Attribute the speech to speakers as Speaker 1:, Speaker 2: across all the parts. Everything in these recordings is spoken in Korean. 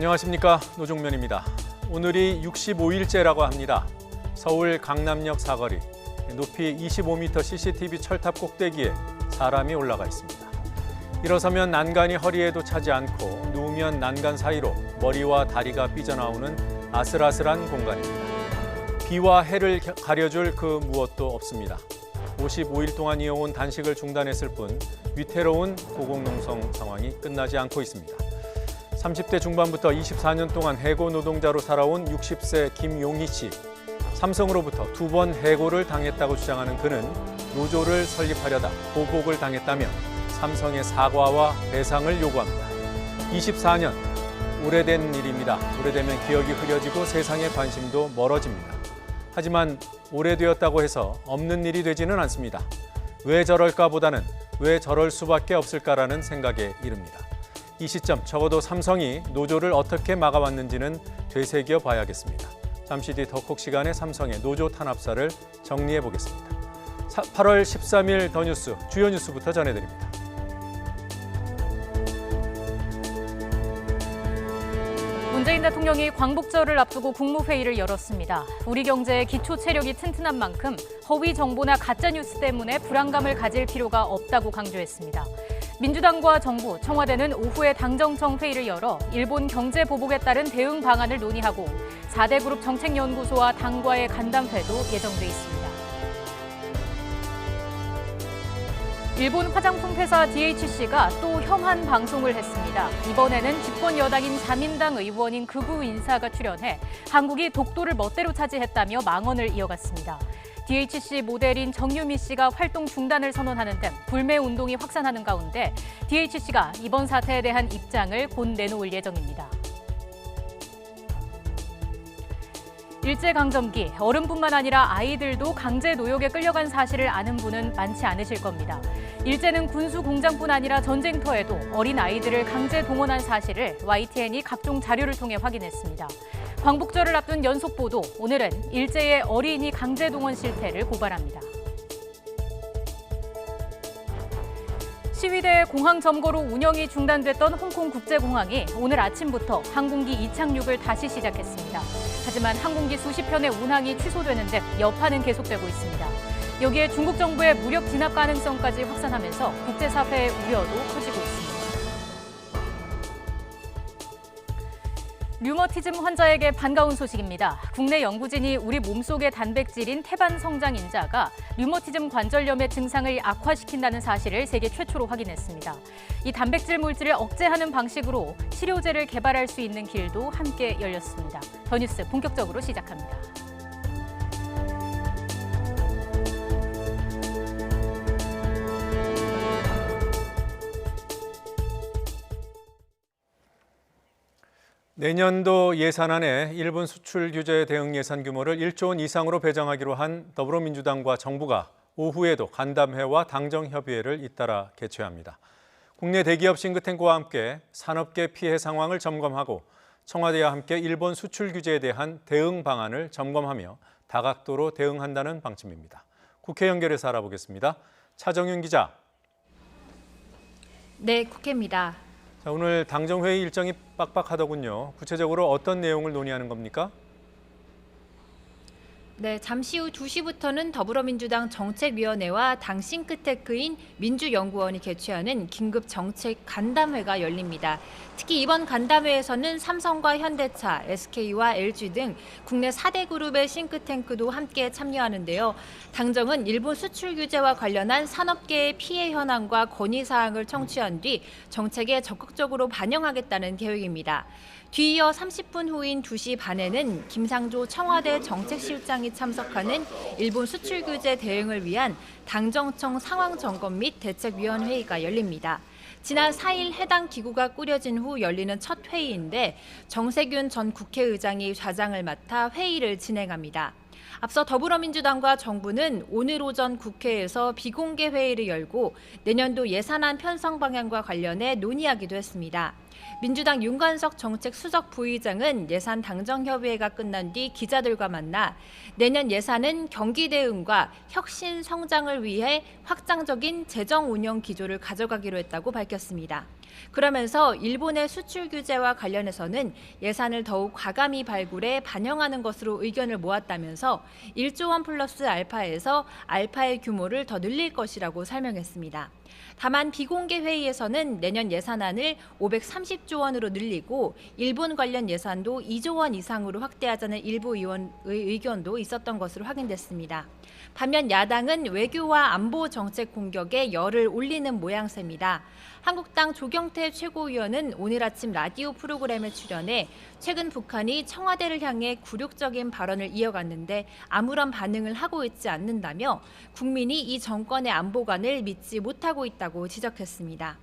Speaker 1: 안녕하십니까, 노종면입니다. 오늘이 65일째라고 합니다. 서울 강남역 사거리, 높이 25m CCTV 철탑 꼭대기에 사람이 올라가 있습니다. 일어서면 난간이 허리에도 차지 않고 누우면 난간 사이로 머리와 다리가 삐져나오는 아슬아슬한 공간입니다. 비와 해를 가려줄 그 무엇도 없습니다. 55일 동안 이어온 단식을 중단했을 뿐 위태로운 고공농성 상황이 끝나지 않고 있습니다. 30대 중반부터 24년 동안 해고 노동자로 살아온 60세 김용희 씨. 삼성으로부터 2번 해고를 당했다고 주장하는 그는 노조를 설립하려다 보복을 당했다며 삼성의 사과와 배상을 요구합니다. 24년, 오래된 일입니다. 오래되면 기억이 흐려지고 세상의 관심도 멀어집니다. 하지만 오래되었다고 해서 없는 일이 되지는 않습니다. 왜 저럴까 보다는 왜 저럴 수밖에 없을까라는 생각에 이릅니다. 이 시점 적어도 삼성이 노조를 어떻게 막아왔는지는 되새겨 봐야겠습니다. 잠시 뒤 더 콕 시간에 삼성의 노조 탄압사를 정리해 보겠습니다. 8월 13일 더 뉴스 주요 뉴스부터 전해드립니다.
Speaker 2: 문재인 대통령이 광복절을 앞두고 국무회의를 열었습니다. 우리 경제의 기초 체력이 튼튼한 만큼 허위 정보나 가짜 뉴스 때문에 불안감을 가질 필요가 없다고 강조했습니다. 민주당과 정부, 청와대는 오후에 당정청 회의를 열어 일본 경제 보복에 따른 대응 방안을 논의하고 4대 그룹 정책연구소와 당과의 간담회도 예정돼 있습니다. 일본 화장품 회사 DHC가 또 혐한 방송을 했습니다. 이번에는 집권 여당인 자민당 의원인 극우 인사가 출연해 한국이 독도를 멋대로 차지했다며 망언을 이어갔습니다. DHC 모델인 정유미 씨가 활동 중단을 선언하는 등 불매 운동이 확산하는 가운데 DHC가 이번 사태에 대한 입장을 곧 내놓을 예정입니다. 일제강점기, 어른뿐만 아니라 아이들도 강제 노역에 끌려간 사실을 아는 분은 많지 않으실 겁니다. 일제는 군수 공장뿐 아니라 전쟁터에도 어린 아이들을 강제 동원한 사실을 YTN이 각종 자료를 통해 확인했습니다. 광복절을 앞둔 연속 보도, 오늘은 일제의 어린이 강제 동원 실태를 고발합니다. 시위대 공항 점거로 운영이 중단됐던 홍콩 국제공항이 오늘 아침부터 항공기 이착륙을 다시 시작했습니다. 하지만 항공기 수십 편의 운항이 취소되는 등 여파는 계속되고 있습니다. 여기에 중국 정부의 무력 진압 가능성까지 확산하면서 국제사회의 우려도 커지고 있습니다. 류머티즘 환자에게 반가운 소식입니다. 국내 연구진이 우리 몸속의 단백질인 태반 성장인자가 류머티즘 관절염의 증상을 악화시킨다는 사실을 세계 최초로 확인했습니다. 이 단백질 물질을 억제하는 방식으로 치료제를 개발할 수 있는 길도 함께 열렸습니다. 더 뉴스 본격적으로 시작합니다.
Speaker 1: 내년도 예산안에 일본 수출 규제 대응 예산 규모를 1조 원 이상으로 배정하기로 한 더불어민주당과 정부가 오후에도 간담회와 당정협의회를 잇따라 개최합니다. 국내 대기업 싱크탱크와 함께 산업계 피해 상황을 점검하고 청와대와 함께 일본 수출 규제에 대한 대응 방안을 점검하며 다각도로 대응한다는 방침입니다. 국회 연결해서 알아보겠습니다. 차정윤 기자.
Speaker 3: 네, 국회입니다.
Speaker 1: 자, 오늘 당정회의 일정이 빡빡하더군요. 구체적으로 어떤 내용을 논의하는 겁니까?
Speaker 3: 네, 잠시 후 2시부터는 더불어민주당 정책위원회와 당 싱크탱크인 민주연구원이 개최하는 긴급 정책 간담회가 열립니다. 특히 이번 간담회에서는 삼성과 현대차, SK와 LG 등 국내 4대 그룹의 싱크탱크도 함께 참여하는데요. 당정은 일본 수출 규제와 관련한 산업계의 피해 현황과 건의사항을 청취한 뒤 정책에 적극적으로 반영하겠다는 계획입니다. 뒤이어 30분 후인 2시 반에는 김상조 청와대 정책실장이 참석하는 일본 수출 규제 대응을 위한 당정청 상황 점검 및 대책위원회의가 열립니다. 지난 4일 해당 기구가 꾸려진 후 열리는 첫 회의인데 정세균 전 국회의장이 좌장을 맡아 회의를 진행합니다. 앞서 더불어민주당과 정부는 오늘 오전 국회에서 비공개 회의를 열고 내년도 예산안 편성 방향과 관련해 논의하기도 했습니다. 민주당 윤관석 정책수석 부의장은 예산 당정협의회가 끝난 뒤 기자들과 만나 내년 예산은 경기 대응과 혁신 성장을 위해 확장적인 재정 운영 기조를 가져가기로 했다고 밝혔습니다. 그러면서 일본의 수출 규제와 관련해서는 예산을 더욱 과감히 발굴해 반영하는 것으로 의견을 모았다면서 1조 원 플러스 알파에서 알파의 규모를 더 늘릴 것이라고 설명했습니다. 다만 비공개 회의에서는 내년 예산안을 530조 원으로 늘리고 일본 관련 예산도 2조 원 이상으로 확대하자는 일부 의원의 의견도 있었던 것으로 확인됐습니다. 반면 야당은 외교와 안보 정책 공격에 열을 올리는 모양새입니다. 한국당 조경태 최고위원은 오늘 아침 라디오 프로그램에 출연해 최근 북한이 청와대를 향해 굴욕적인 발언을 이어갔는데 아무런 반응을 하고 있지 않는다며 국민이 이 정권의 안보관을 믿지 못하고 있다고 지적했습니다.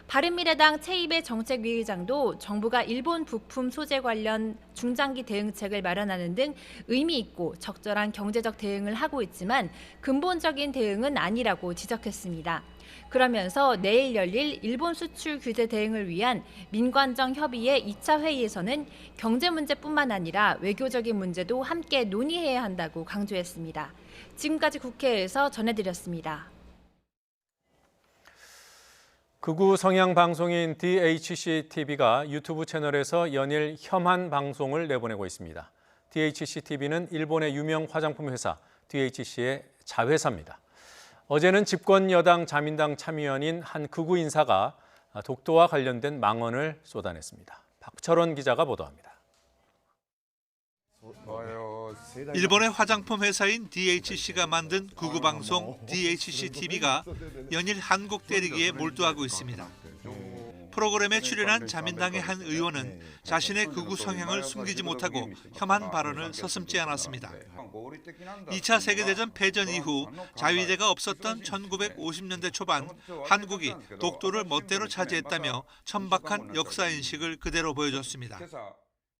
Speaker 3: 바른미래당 최이배 정책위의장도 정부가 일본 부품 소재 관련 중장기 대응책을 마련하는 등 의미 있고 적절한 경제적 대응을 하고 있지만 근본적인 대응은 아니라고 지적했습니다. 그러면서 내일 열릴 일본 수출 규제 대응을 위한 민관정 협의회 2차 회의에서는 경제 문제뿐만 아니라 외교적인 문제도 함께 논의해야 한다고 강조했습니다. 지금까지 국회에서 전해드렸습니다.
Speaker 1: 극우 성향 방송인 DHC-TV가 유튜브 채널에서 연일 혐한 방송을 내보내고 있습니다. DHC-TV는 일본의 유명 화장품 회사 DHC의 자회사입니다. 어제는 집권 여당 자민당 참여연인 한 극우 인사가 독도와 관련된 망언을 쏟아냈습니다. 박철원 기자가 보도합니다.
Speaker 4: 일본의 화장품 회사인 DHC가 만든 극우 방송 DHC-TV가 연일 한국 때리기에 몰두하고 있습니다. 프로그램에 출연한 자민당의 한 의원은 자신의 극우 성향을 숨기지 못하고 혐한 발언을 서슴지 않았습니다. 2차 세계대전 패전 이후 자위대가 없었던 1950년대 초반 한국이 독도를 멋대로 차지했다며 천박한 역사인식을 그대로 보여줬습니다.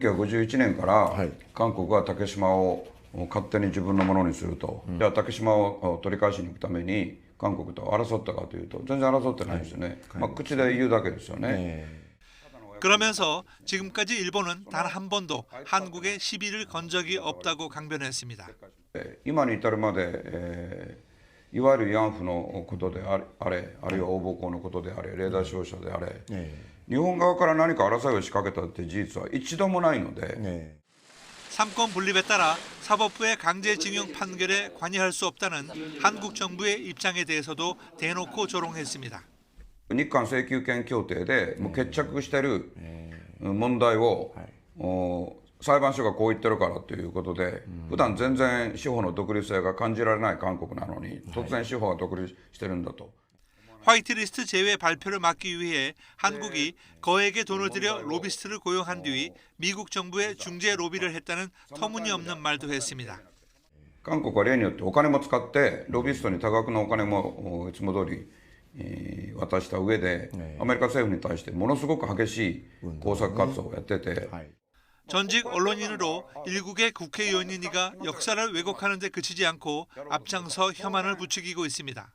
Speaker 5: 1951年から韓国は竹島を勝手に自分のものにすると、じゃあ竹島を取り返しに行くために韓国と争ったかというと全然争ってないですよね。口で言うだけですよね。
Speaker 4: 그러면서 지금까지 일본은 단 한 번도 한국의 시비를 건 적이 없다고 강변했습니다.
Speaker 5: 今に至るまで、いわゆる慰安婦のことであれ、あるいは大暴行のことであれ、レーダー照射であれ、日本側から何か争いを仕掛けたって事実は一度もないので。
Speaker 4: 삼권 분립에 따라 사법부의 강제징용 판결에 관여할 수 없다는 한국 정부의 입장에 대해서도 대놓고 조롱했습니다.
Speaker 5: 日韓請求権協定でもう決着している問題を裁判所がこう言ってるからということで、普段全然司法の独立性が感じられない韓国なのに突然司法が独立してるんだと。
Speaker 4: 화이트리스트 제외 발표를 막기 위해 한국이 거액의 돈을 들여 로비스트를 고용한 뒤 미국 정부에 중재 로비를 했다는 터무니없는 말도 했습니다.
Speaker 5: 韓国は例によってお金も使ってロビストに多額のお金もいつも通り渡した上でアメリカ政府に対してものすごく激しい工作活動をやってて
Speaker 4: 전직 언론인으로 일국의 국회의원인 이가 역사를 왜곡하는 데 그치지 않고 앞장서 혐한을 부추기고 있습니다.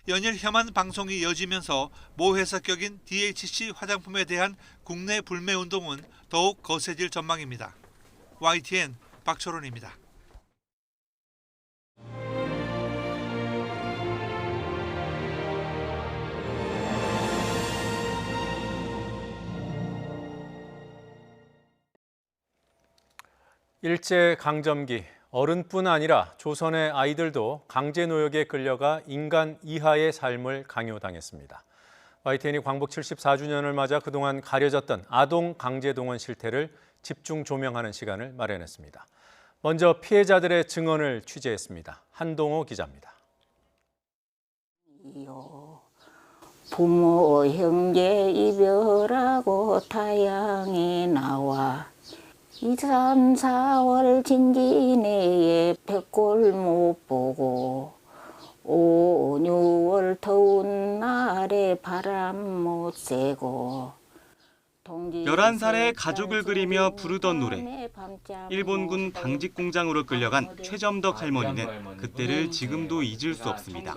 Speaker 4: 연일 혐한 방송이 이어지면서 모회사격인 DHC 화장품에 대한 국내 불매 운동은 더욱 거세질 전망입니다. YTN 박철원입니다.
Speaker 1: 일제강점기, 어른뿐 아니라 조선의 아이들도 강제노역에 끌려가 인간 이하의 삶을 강요당했습니다. YTN이 광복 74주년을 맞아 그동안 가려졌던 아동 강제동원 실태를 집중 조명하는 시간을 마련했습니다. 먼저 피해자들의 증언을 취재했습니다. 한동호 기자입니다.
Speaker 6: 부모, 형제 이별하고 타양에 나와 2, 3, 4월 진기 내에 백골 못 보고 5, 6월 더운 날에 바람 못 쐬고
Speaker 7: 11살에 가족을 그리며 부르던 노래. 일본군 방직공장으로 끌려간 최점덕 할머니는 그때를 지금도 잊을 수 없습니다.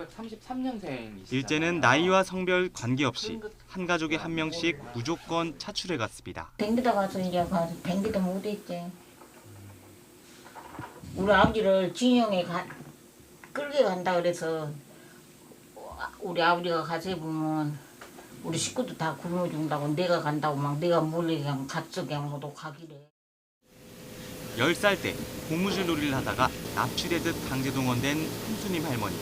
Speaker 7: 일제는 나이와 성별 관계없이 한 가족에 한 명씩 무조건 차출해 갔습니다.
Speaker 6: 댕기다 가서 이제 가서 댕기도 못했지. 우리 아버지를 징용에 끌게 간다 그래서 우리 아버지가 가서 보면 우리 식구도 다 굶어준다고 내가 간다고 막 내가 몰래 그냥 갔어 그냥 모두 가기래.
Speaker 7: 10살 때 고무줄 놀이를 하다가 납치되듯 강제 동원된 한수님 할머니.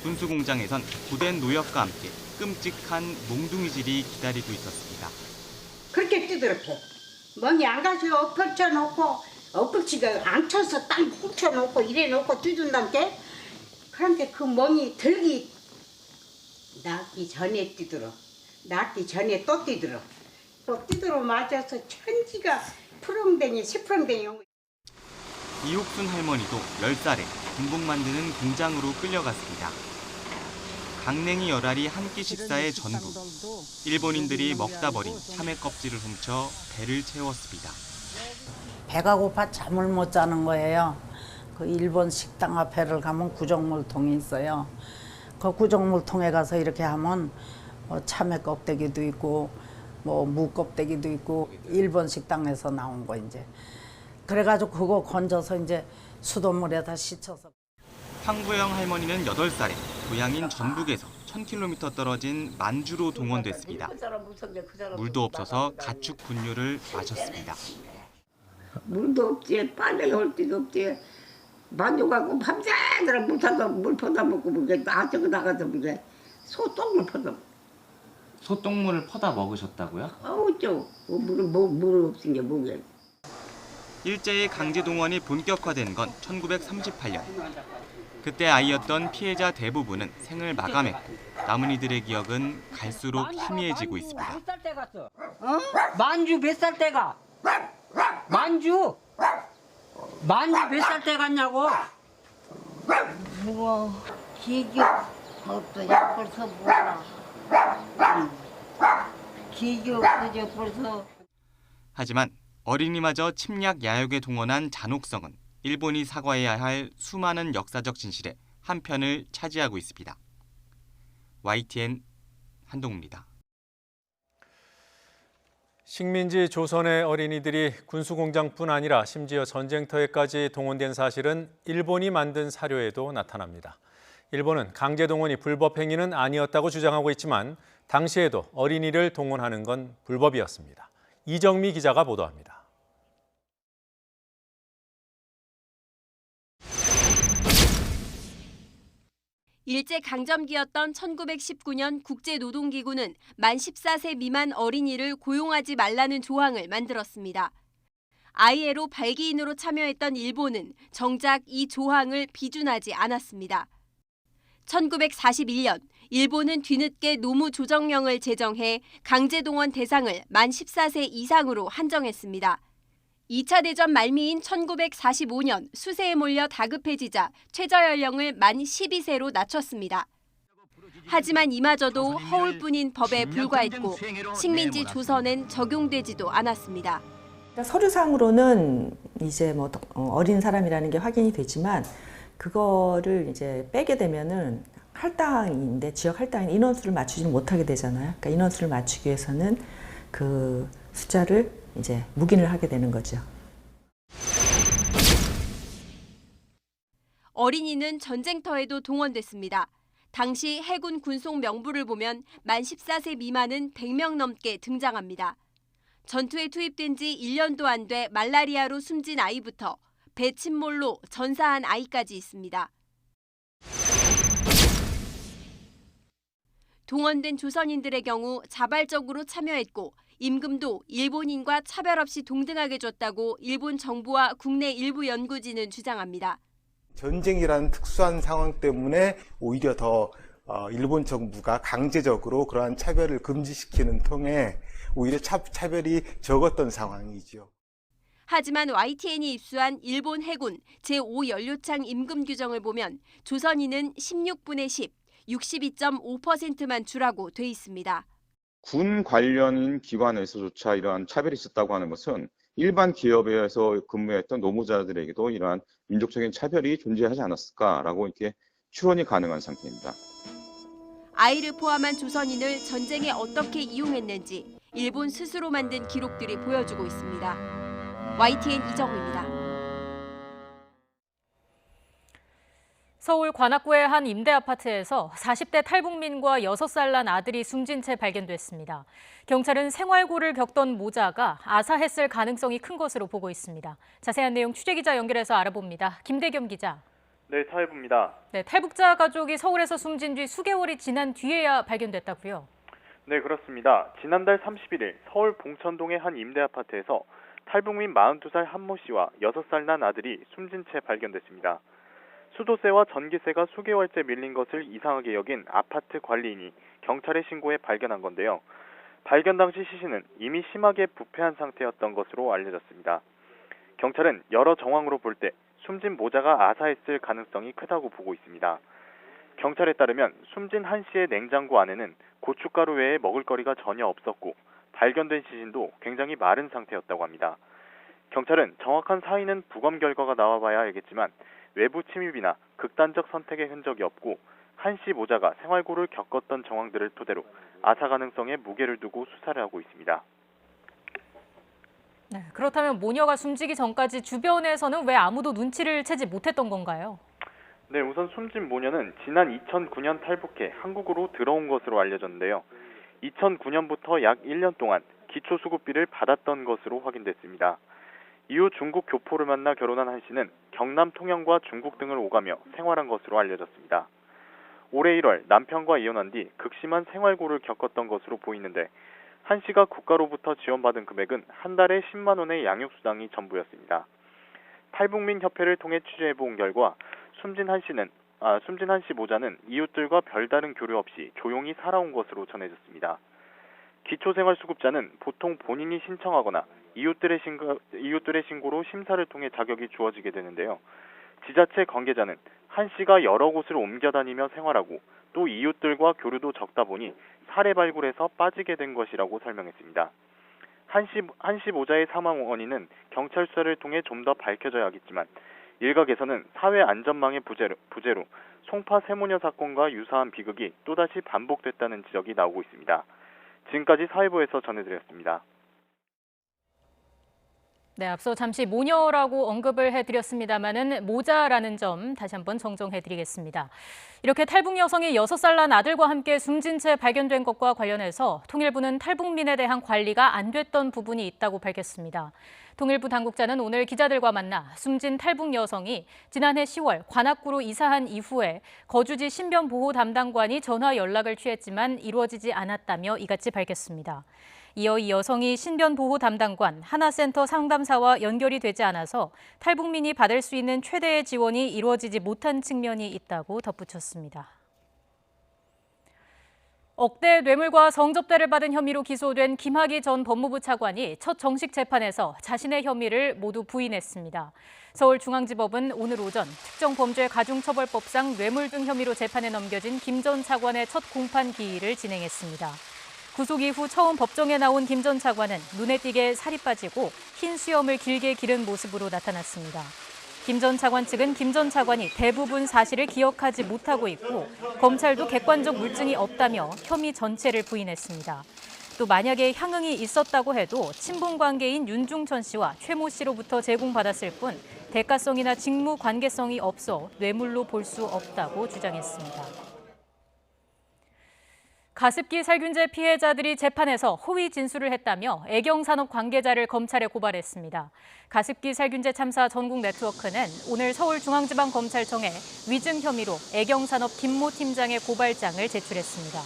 Speaker 7: 군수공장에선 고된 노역과 함께 끔찍한 몽둥이질이 기다리고 있었습니다.
Speaker 8: 그렇게 뛰더라고. 멍이 안 가서 엎어쳐놓고 엎어치가 안 쳐서 땅 꽂혀놓고 이래놓고 뛰준다는게. 그런데 그 멍이 들기 낳기 전에 뛰더라. 낳기 전에 또 뛰더라. 또 뛰더라 맞아서 천지가 푸릉댕이 시푸릉댕이.
Speaker 7: 이옥순 할머니도 10살에 군복 만드는 공장으로 끌려갔습니다. 강냉이 열알이 한 끼 식사의 전부. 일본인들이 먹다 버린 참외 껍질을 훔쳐 배를 채웠습니다.
Speaker 9: 배가 고파 잠을 못 자는 거예요. 그 일본 식당 앞에를 가면 구정물통이 있어요. 그 구정물통에 가서 이렇게 하면 참외 껍데기도 있고 무 껍데기도 있고 일본 식당에서 나온 거 이제. 그래가지고 그거 건져서 이제 수돗물에다 씻어서.
Speaker 7: 황부영 할머니는 8살에 고향인 전북에서 1000km 떨어진 만주로 동원됐습니다. 물도 없어서 가축 분유를 마셨습니다.
Speaker 8: 물도 없지, 빨래 올 데도 없지. 만족하고 밤새도록 물 타서 물 퍼다 먹고 그게 나저거 나가서 그게 소똥물 퍼다.
Speaker 10: 소똥물을 퍼다 먹으셨다고요?
Speaker 8: 어쩌 물 없은 게 뭐게.
Speaker 7: 일제의 강제 동원이 본격화된 건 1938년. 그때 아이였던 피해자 대부분은 생을 마감했고 남은 이들의 기억은 갈수록 희미해지고 있습니다.
Speaker 11: 만주 몇 살 때가? 만주 몇 살 때 갔냐고?
Speaker 6: 뭐 기억 없어요. 벌써 몰라. 기억 없어요. 벌써.
Speaker 7: 하지만 어린이마저 침략 야욕에 동원한 잔혹성은 일본이 사과해야 할 수많은 역사적 진실의 한 편을 차지하고 있습니다. YTN 한동우입니다.
Speaker 1: 식민지 조선의 어린이들이 군수공장뿐 아니라 심지어 전쟁터에까지 동원된 사실은 일본이 만든 사료에도 나타납니다. 일본은 강제 동원이 불법 행위는 아니었다고 주장하고 있지만 당시에도 어린이를 동원하는 건 불법이었습니다. 이정미 기자가 보도합니다.
Speaker 12: 일제강점기였던 1919년 국제노동기구는 만 14세 미만 어린이를 고용하지 말라는 조항을 만들었습니다. ILO 발기인으로 참여했던 일본은 정작 이 조항을 비준하지 않았습니다. 1941년 일본은 뒤늦게 노무조정령을 제정해 강제동원 대상을 만 14세 이상으로 한정했습니다. 2차 대전 말미인 1945년 수세에 몰려 다급해지자 최저연령을 만 12세로 낮췄습니다. 하지만 이마저도 허울뿐인 법에 불과했고 식민지 조선엔 적용되지도 않았습니다.
Speaker 13: 서류상으로는 이제 어린 사람이라는 게 확인이 되지만 그거를 이제 빼게 되면은 할당인데 지역 할당 인원수를 맞추지 못하게 되잖아요. 그러니까 인원수를 맞추기 위해서는 그 숫자를 이제 묵인을 하게 되는 거죠.
Speaker 12: 어린이는 전쟁터에도 동원됐습니다. 당시 해군 군속 명부를 보면 만 14세 미만은 100명 넘게 등장합니다. 전투에 투입된 지 1년도 안 돼 말라리아로 숨진 아이부터 배 침몰로 전사한 아이까지 있습니다. 동원된 조선인들의 경우 자발적으로 참여했고 임금도 일본인과 차별 없이 동등하게 줬다고 일본 정부와 국내 일부 연구진은 주장합니다.
Speaker 14: 전쟁이라는 특수한 상황 때문에 오히려 더 일본 정부가 강제적으로 그러한 차별을 금지시키는 통에 오히려 차별이 적었던 상황이죠.
Speaker 12: 하지만 YTN이 입수한 일본 해군 제5연료창 임금 규정을 보면 조선인은 16분의 10, 62.5%만 주라고 돼 있습니다.
Speaker 15: 군 관련인 기관에서조차 이러한 차별이 있었다고 하는 것은 일반 기업에서 근무했던 노무자들에게도 이러한 민족적인 차별이 존재하지 않았을까라고 이렇게 추론이 가능한 상태입니다.
Speaker 12: 아이를 포함한 조선인을 전쟁에 어떻게 이용했는지 일본 스스로 만든 기록들이 보여주고 있습니다. YTN 이정우입니다.
Speaker 2: 서울 관악구의 한 임대 아파트에서 40대 탈북민과 6살 난 아들이 숨진 채 발견됐습니다. 경찰은 생활고를 겪던 모자가 아사했을 가능성이 큰 것으로 보고 있습니다. 자세한 내용 취재기자 연결해서 알아봅니다. 김대겸 기자.
Speaker 16: 네, 사회부입니다.
Speaker 2: 네, 탈북자 가족이 서울에서 숨진 뒤 수개월이 지난 뒤에야 발견됐다고요?
Speaker 16: 네, 그렇습니다. 지난달 31일 서울 봉천동의 한 임대 아파트에서 탈북민 42살 한모 씨와 6살 난 아들이 숨진 채 발견됐습니다. 수도세와 전기세가 수개월째 밀린 것을 이상하게 여긴 아파트 관리인이 경찰에 신고해 발견한 건데요. 발견 당시 시신은 이미 심하게 부패한 상태였던 것으로 알려졌습니다. 경찰은 여러 정황으로 볼 때 숨진 모자가 아사했을 가능성이 크다고 보고 있습니다. 경찰에 따르면 숨진 한 씨의 냉장고 안에는 고춧가루 외에 먹을거리가 전혀 없었고 발견된 시신도 굉장히 마른 상태였다고 합니다. 경찰은 정확한 사인은 부검 결과가 나와봐야 알겠지만 외부 침입이나 극단적 선택의 흔적이 없고 한 씨 모자가 생활고를 겪었던 정황들을 토대로 아사 가능성에 무게를 두고 수사를 하고 있습니다.
Speaker 2: 네, 그렇다면 모녀가 숨지기 전까지 주변에서는 왜 아무도 눈치를 채지 못했던 건가요?
Speaker 16: 네, 우선 숨진 모녀는 지난 2009년 탈북해 한국으로 들어온 것으로 알려졌는데요. 2009년부터 약 1년 동안 기초수급비를 받았던 것으로 확인됐습니다. 이후 중국 교포를 만나 결혼한 한 씨는 경남 통영과 중국 등을 오가며 생활한 것으로 알려졌습니다. 올해 1월 남편과 이혼한 뒤 극심한 생활고를 겪었던 것으로 보이는데 한 씨가 국가로부터 지원받은 금액은 한 달에 10만 원의 양육수당이 전부였습니다. 탈북민 협회를 통해 취재해본 결과 숨진 한 씨 모자는 이웃들과 별다른 교류 없이 조용히 살아온 것으로 전해졌습니다. 기초생활수급자는 보통 본인이 신청하거나 이웃들의 신고로 심사를 통해 자격이 주어지게 되는데요. 지자체 관계자는 한 씨가 여러 곳을 옮겨 다니며 생활하고 또 이웃들과 교류도 적다 보니 사례 발굴에서 빠지게 된 것이라고 설명했습니다. 한 씨 모자의 사망 원인은 경찰 수사를 통해 좀 더 밝혀져야겠지만 일각에서는 사회 안전망의 부재로 송파 세모녀 사건과 유사한 비극이 또다시 반복됐다는 지적이 나오고 있습니다. 지금까지 사회부에서 전해드렸습니다.
Speaker 2: 네, 앞서 잠시 모녀라고 언급을 해드렸습니다마는 모자라는 점 다시 한번 정정해드리겠습니다. 이렇게 탈북 여성이 6살 난 아들과 함께 숨진 채 발견된 것과 관련해서 통일부는 탈북민에 대한 관리가 안 됐던 부분이 있다고 밝혔습니다. 통일부 당국자는 오늘 기자들과 만나 숨진 탈북 여성이 지난해 10월 관악구로 이사한 이후에 거주지 신변보호 담당관이 전화 연락을 취했지만 이루어지지 않았다며 이같이 밝혔습니다. 이어 이 여성이 신변보호 담당관, 하나센터 상담사와 연결이 되지 않아서 탈북민이 받을 수 있는 최대의 지원이 이루어지지 못한 측면이 있다고 덧붙였습니다. 억대 뇌물과 성접대를 받은 혐의로 기소된 김학의 전 법무부 차관이 첫 정식 재판에서 자신의 혐의를 모두 부인했습니다. 서울중앙지법은 오늘 오전 특정범죄가중처벌법상 뇌물 등 혐의로 재판에 넘겨진 김 전 차관의 첫 공판 기일을 진행했습니다. 구속 이후 처음 법정에 나온 김 전 차관은 눈에 띄게 살이 빠지고 흰 수염을 길게 기른 모습으로 나타났습니다. 김 전 차관 측은 김 전 차관이 대부분 사실을 기억하지 못하고 있고 검찰도 객관적 물증이 없다며 혐의 전체를 부인했습니다. 또 만약에 향응이 있었다고 해도 친분 관계인 윤중천 씨와 최모 씨로부터 제공받았을 뿐 대가성이나 직무 관계성이 없어 뇌물로 볼 수 없다고 주장했습니다. 가습기 살균제 피해자들이 재판에서 허위 진술을 했다며 애경산업 관계자를 검찰에 고발했습니다. 가습기 살균제 참사 전국 네트워크는 오늘 서울중앙지방검찰청에 위증 혐의로 애경산업 김모 팀장의 고발장을 제출했습니다.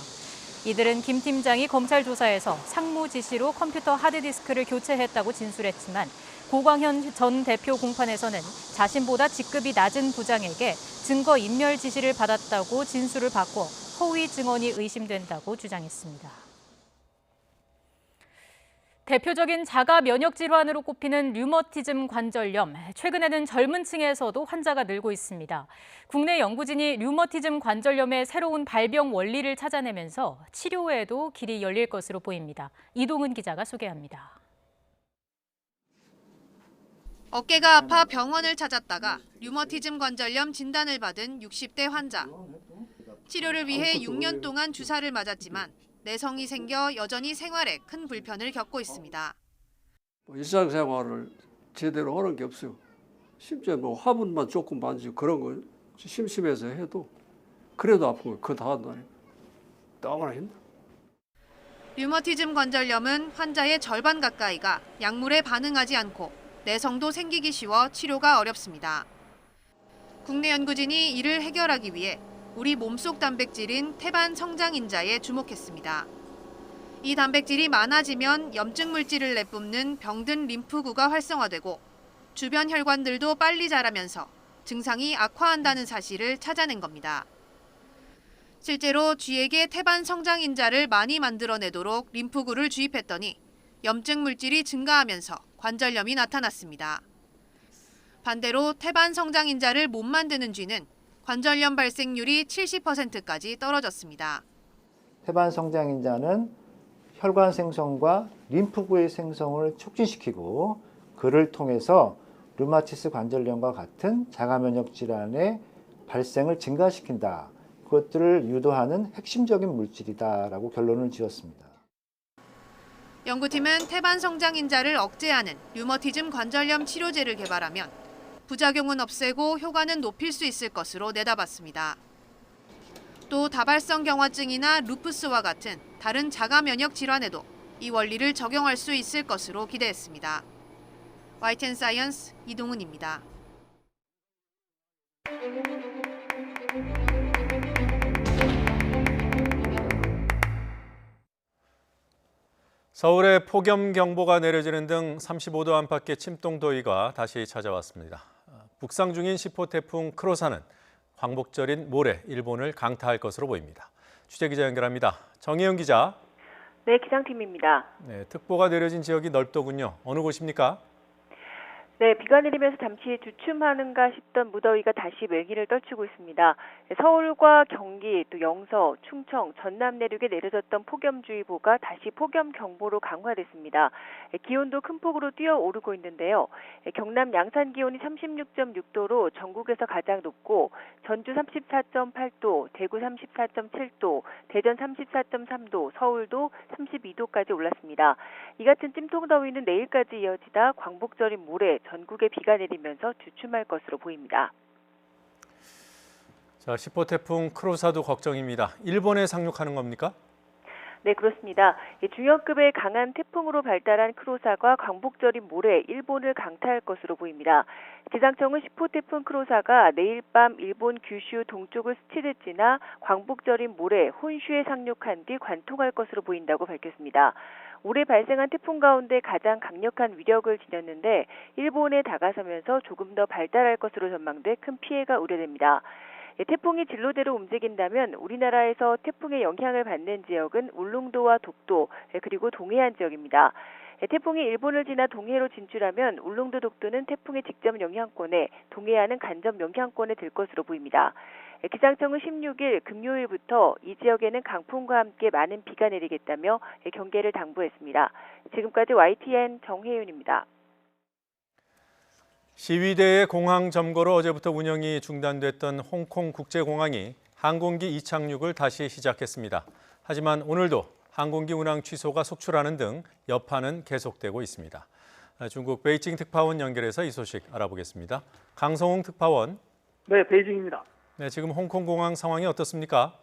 Speaker 2: 이들은 김 팀장이 검찰 조사에서 상무 지시로 컴퓨터 하드디스크를 교체했다고 진술했지만 고광현 전 대표 공판에서는 자신보다 직급이 낮은 부장에게 증거 인멸 지시를 받았다고 진술을 바꿔 허위 증언이 의심된다고 주장했습니다. 대표적인 자가 면역 질환으로 꼽히는 류머티즘 관절염. 최근에는 젊은 층에서도 환자가 늘고 있습니다. 국내 연구진이 류머티즘 관절염의 새로운 발병 원리를 찾아내면서 치료에도 길이 열릴 것으로 보입니다. 이동은 기자가 소개합니다.
Speaker 17: 어깨가 아파 병원을 찾았다가 류머티즘 관절염 진단을 받은 60대 환자. 치료를 위해 6년 동안 주사를 맞았지만 내성이 생겨 여전히 생활에 큰 불편을 겪고 있습니다.
Speaker 18: 일상생활을 제대로 하는 게 없어요. 심지어 화분만 조금 만지고 그런 거 심심해서 해도 그래도 아픈 거 그거 다 한다니. 너무나 힘들어.
Speaker 17: 류머티즘 관절염은 환자의 절반 가까이가 약물에 반응하지 않고 내성도 생기기 쉬워 치료가 어렵습니다. 국내 연구진이 이를 해결하기 위해 우리 몸속 단백질인 태반 성장인자에 주목했습니다. 이 단백질이 많아지면 염증 물질을 내뿜는 병든 림프구가 활성화되고 주변 혈관들도 빨리 자라면서 증상이 악화한다는 사실을 찾아낸 겁니다. 실제로 쥐에게 태반 성장인자를 많이 만들어내도록 림프구를 주입했더니 염증 물질이 증가하면서 관절염이 나타났습니다. 반대로 태반 성장인자를 못 만드는 쥐는 관절염 발생률이 70%까지 떨어졌습니다.
Speaker 19: 태반 성장인자는 혈관 생성과 림프구의 생성을 촉진시키고 그를 통해서 류마티스 관절염과 같은 자가 면역 질환의 발생을 증가시킨다. 그것들을 유도하는 핵심적인 물질이다라고 결론을 지었습니다.
Speaker 17: 연구팀은 태반 성장인자를 억제하는 류머티즘 관절염 치료제를 개발하면 부작용은 없애고 효과는 높일 수 있을 것으로 내다봤습니다. 또 다발성 경화증이나 루푸스와 같은 다른 자가 면역 질환에도 이 원리를 적용할 수 있을 것으로 기대했습니다. YTN 사이언스 이동은입니다.
Speaker 1: 서울에 폭염경보가 내려지는 등 35도 안팎의 침동더위가 다시 찾아왔습니다. 북상 중인 10호 태풍 크로사는 광복절인 모레 일본을 강타할 것으로 보입니다. 취재기자 연결합니다. 정혜영 기자.
Speaker 20: 네, 기상팀입니다.
Speaker 1: 네, 특보가 내려진 지역이 넓더군요. 어느 곳입니까?
Speaker 20: 네, 비가 내리면서 잠시 주춤하는가 싶던 무더위가 다시 맹위를 떨치고 있습니다. 서울과 경기, 또 영서, 충청, 전남 내륙에 내려졌던 폭염주의보가 다시 폭염경보로 강화됐습니다. 기온도 큰 폭으로 뛰어오르고 있는데요. 경남 양산 기온이 36.6도로 전국에서 가장 높고 전주 34.8도, 대구 34.7도, 대전 34.3도, 서울도 32도까지 올랐습니다. 이 같은 찜통더위는 내일까지 이어지다 광복절인 모레 전국에 비가 내리면서 주춤할 것으로 보입니다.
Speaker 1: 자, 10호 태풍 크로사도 걱정입니다. 일본에 상륙하는 겁니까?
Speaker 20: 네, 그렇습니다. 중형급의 강한 태풍으로 발달한 크로사가 광복절인 모레 일본을 강타할 것으로 보입니다. 기상청은 10호 태풍 크로사가 내일 밤 일본 규슈 동쪽을 스치듯 지나 광복절인 모레 혼슈에 상륙한 뒤 관통할 것으로 보인다고 밝혔습니다. 올해 발생한 태풍 가운데 가장 강력한 위력을 지녔는데 일본에 다가서면서 조금 더 발달할 것으로 전망돼 큰 피해가 우려됩니다. 태풍이 진로대로 움직인다면 우리나라에서 태풍의 영향을 받는 지역은 울릉도와 독도, 그리고 동해안 지역입니다. 태풍이 일본을 지나 동해로 진출하면 울릉도, 독도는 태풍의 직접 영향권에, 동해안은 간접 영향권에 들 것으로 보입니다. 기상청은 16일 금요일부터 이 지역에는 강풍과 함께 많은 비가 내리겠다며 경계를 당부했습니다. 지금까지 YTN 정혜윤입니다.
Speaker 1: 시위대의 공항 점거로 어제부터 운영이 중단됐던 홍콩 국제공항이 항공기 이착륙을 다시 시작했습니다. 하지만 오늘도 항공기 운항 취소가 속출하는 등 여파는 계속되고 있습니다. 중국 베이징 특파원 연결해서 이 소식 알아보겠습니다. 강성웅 특파원.
Speaker 21: 네, 베이징입니다.
Speaker 1: 네, 지금 홍콩 공항 상황이 어떻습니까?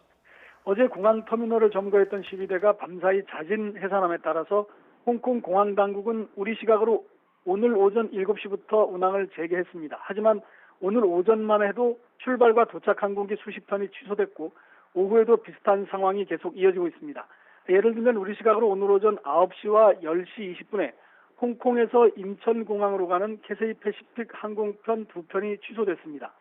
Speaker 21: 어제 공항 터미널을 점거했던 시위대가 밤사이 자진 해산함에 따라서 홍콩 공항 당국은 우리 시각으로 오늘 오전 7시부터 운항을 재개했습니다. 하지만 오늘 오전만 해도 출발과 도착 항공기 수십 톤이 취소됐고 오후에도 비슷한 상황이 계속 이어지고 있습니다. 예를 들면 우리 시각으로 오늘 오전 9시와 10시 20분에 홍콩에서 인천공항으로 가는 캐세이 패시픽 항공편 2편이 취소됐습니다.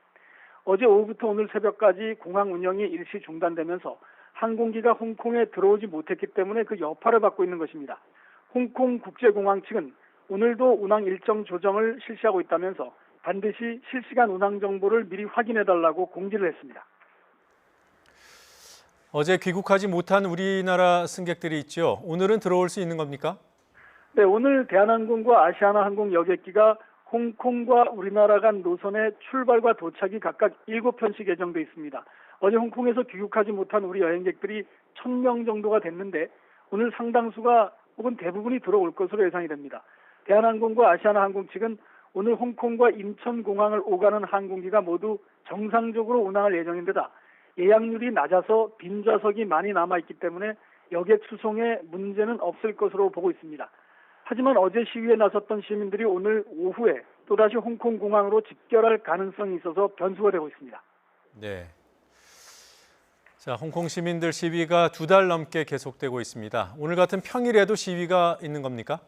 Speaker 21: 어제 오후부터 오늘 새벽까지 공항 운영이 일시 중단되면서 항공기가 홍콩에 들어오지 못했기 때문에 그 여파를 받고 있는 것입니다. 홍콩 국제공항 측은 오늘도 운항 일정 조정을 실시하고 있다면서 반드시 실시간 운항 정보를 미리 확인해달라고 공지를 했습니다.
Speaker 1: 어제 귀국하지 못한 우리나라 승객들이 있죠. 오늘은 들어올 수 있는 겁니까?
Speaker 21: 네, 오늘 대한항공과 아시아나항공 여객기가 홍콩과 우리나라 간 노선의 출발과 도착이 각각 7편씩 예정돼 있습니다. 어제 홍콩에서 귀국하지 못한 우리 여행객들이 1,000명 정도가 됐는데 오늘 상당수가 혹은 대부분이 들어올 것으로 예상이 됩니다. 대한항공과 아시아나항공 측은 오늘 홍콩과 인천공항을 오가는 항공기가 모두 정상적으로 운항할 예정인데다 예약률이 낮아서 빈 좌석이 많이 남아있기 때문에 여객 수송에 문제는 없을 것으로 보고 있습니다. 하지만 어제 시위에 나섰던 시민들이 오늘 오후에 또다시 홍콩 공항으로 집결할 가능성이 있어서 변수가 되고 있습니다.
Speaker 1: 네. 자, 홍콩 시민들 시위가 2달 넘게 계속되고 있습니다. 오늘 같은 평일에도 시위가 있는 겁니까?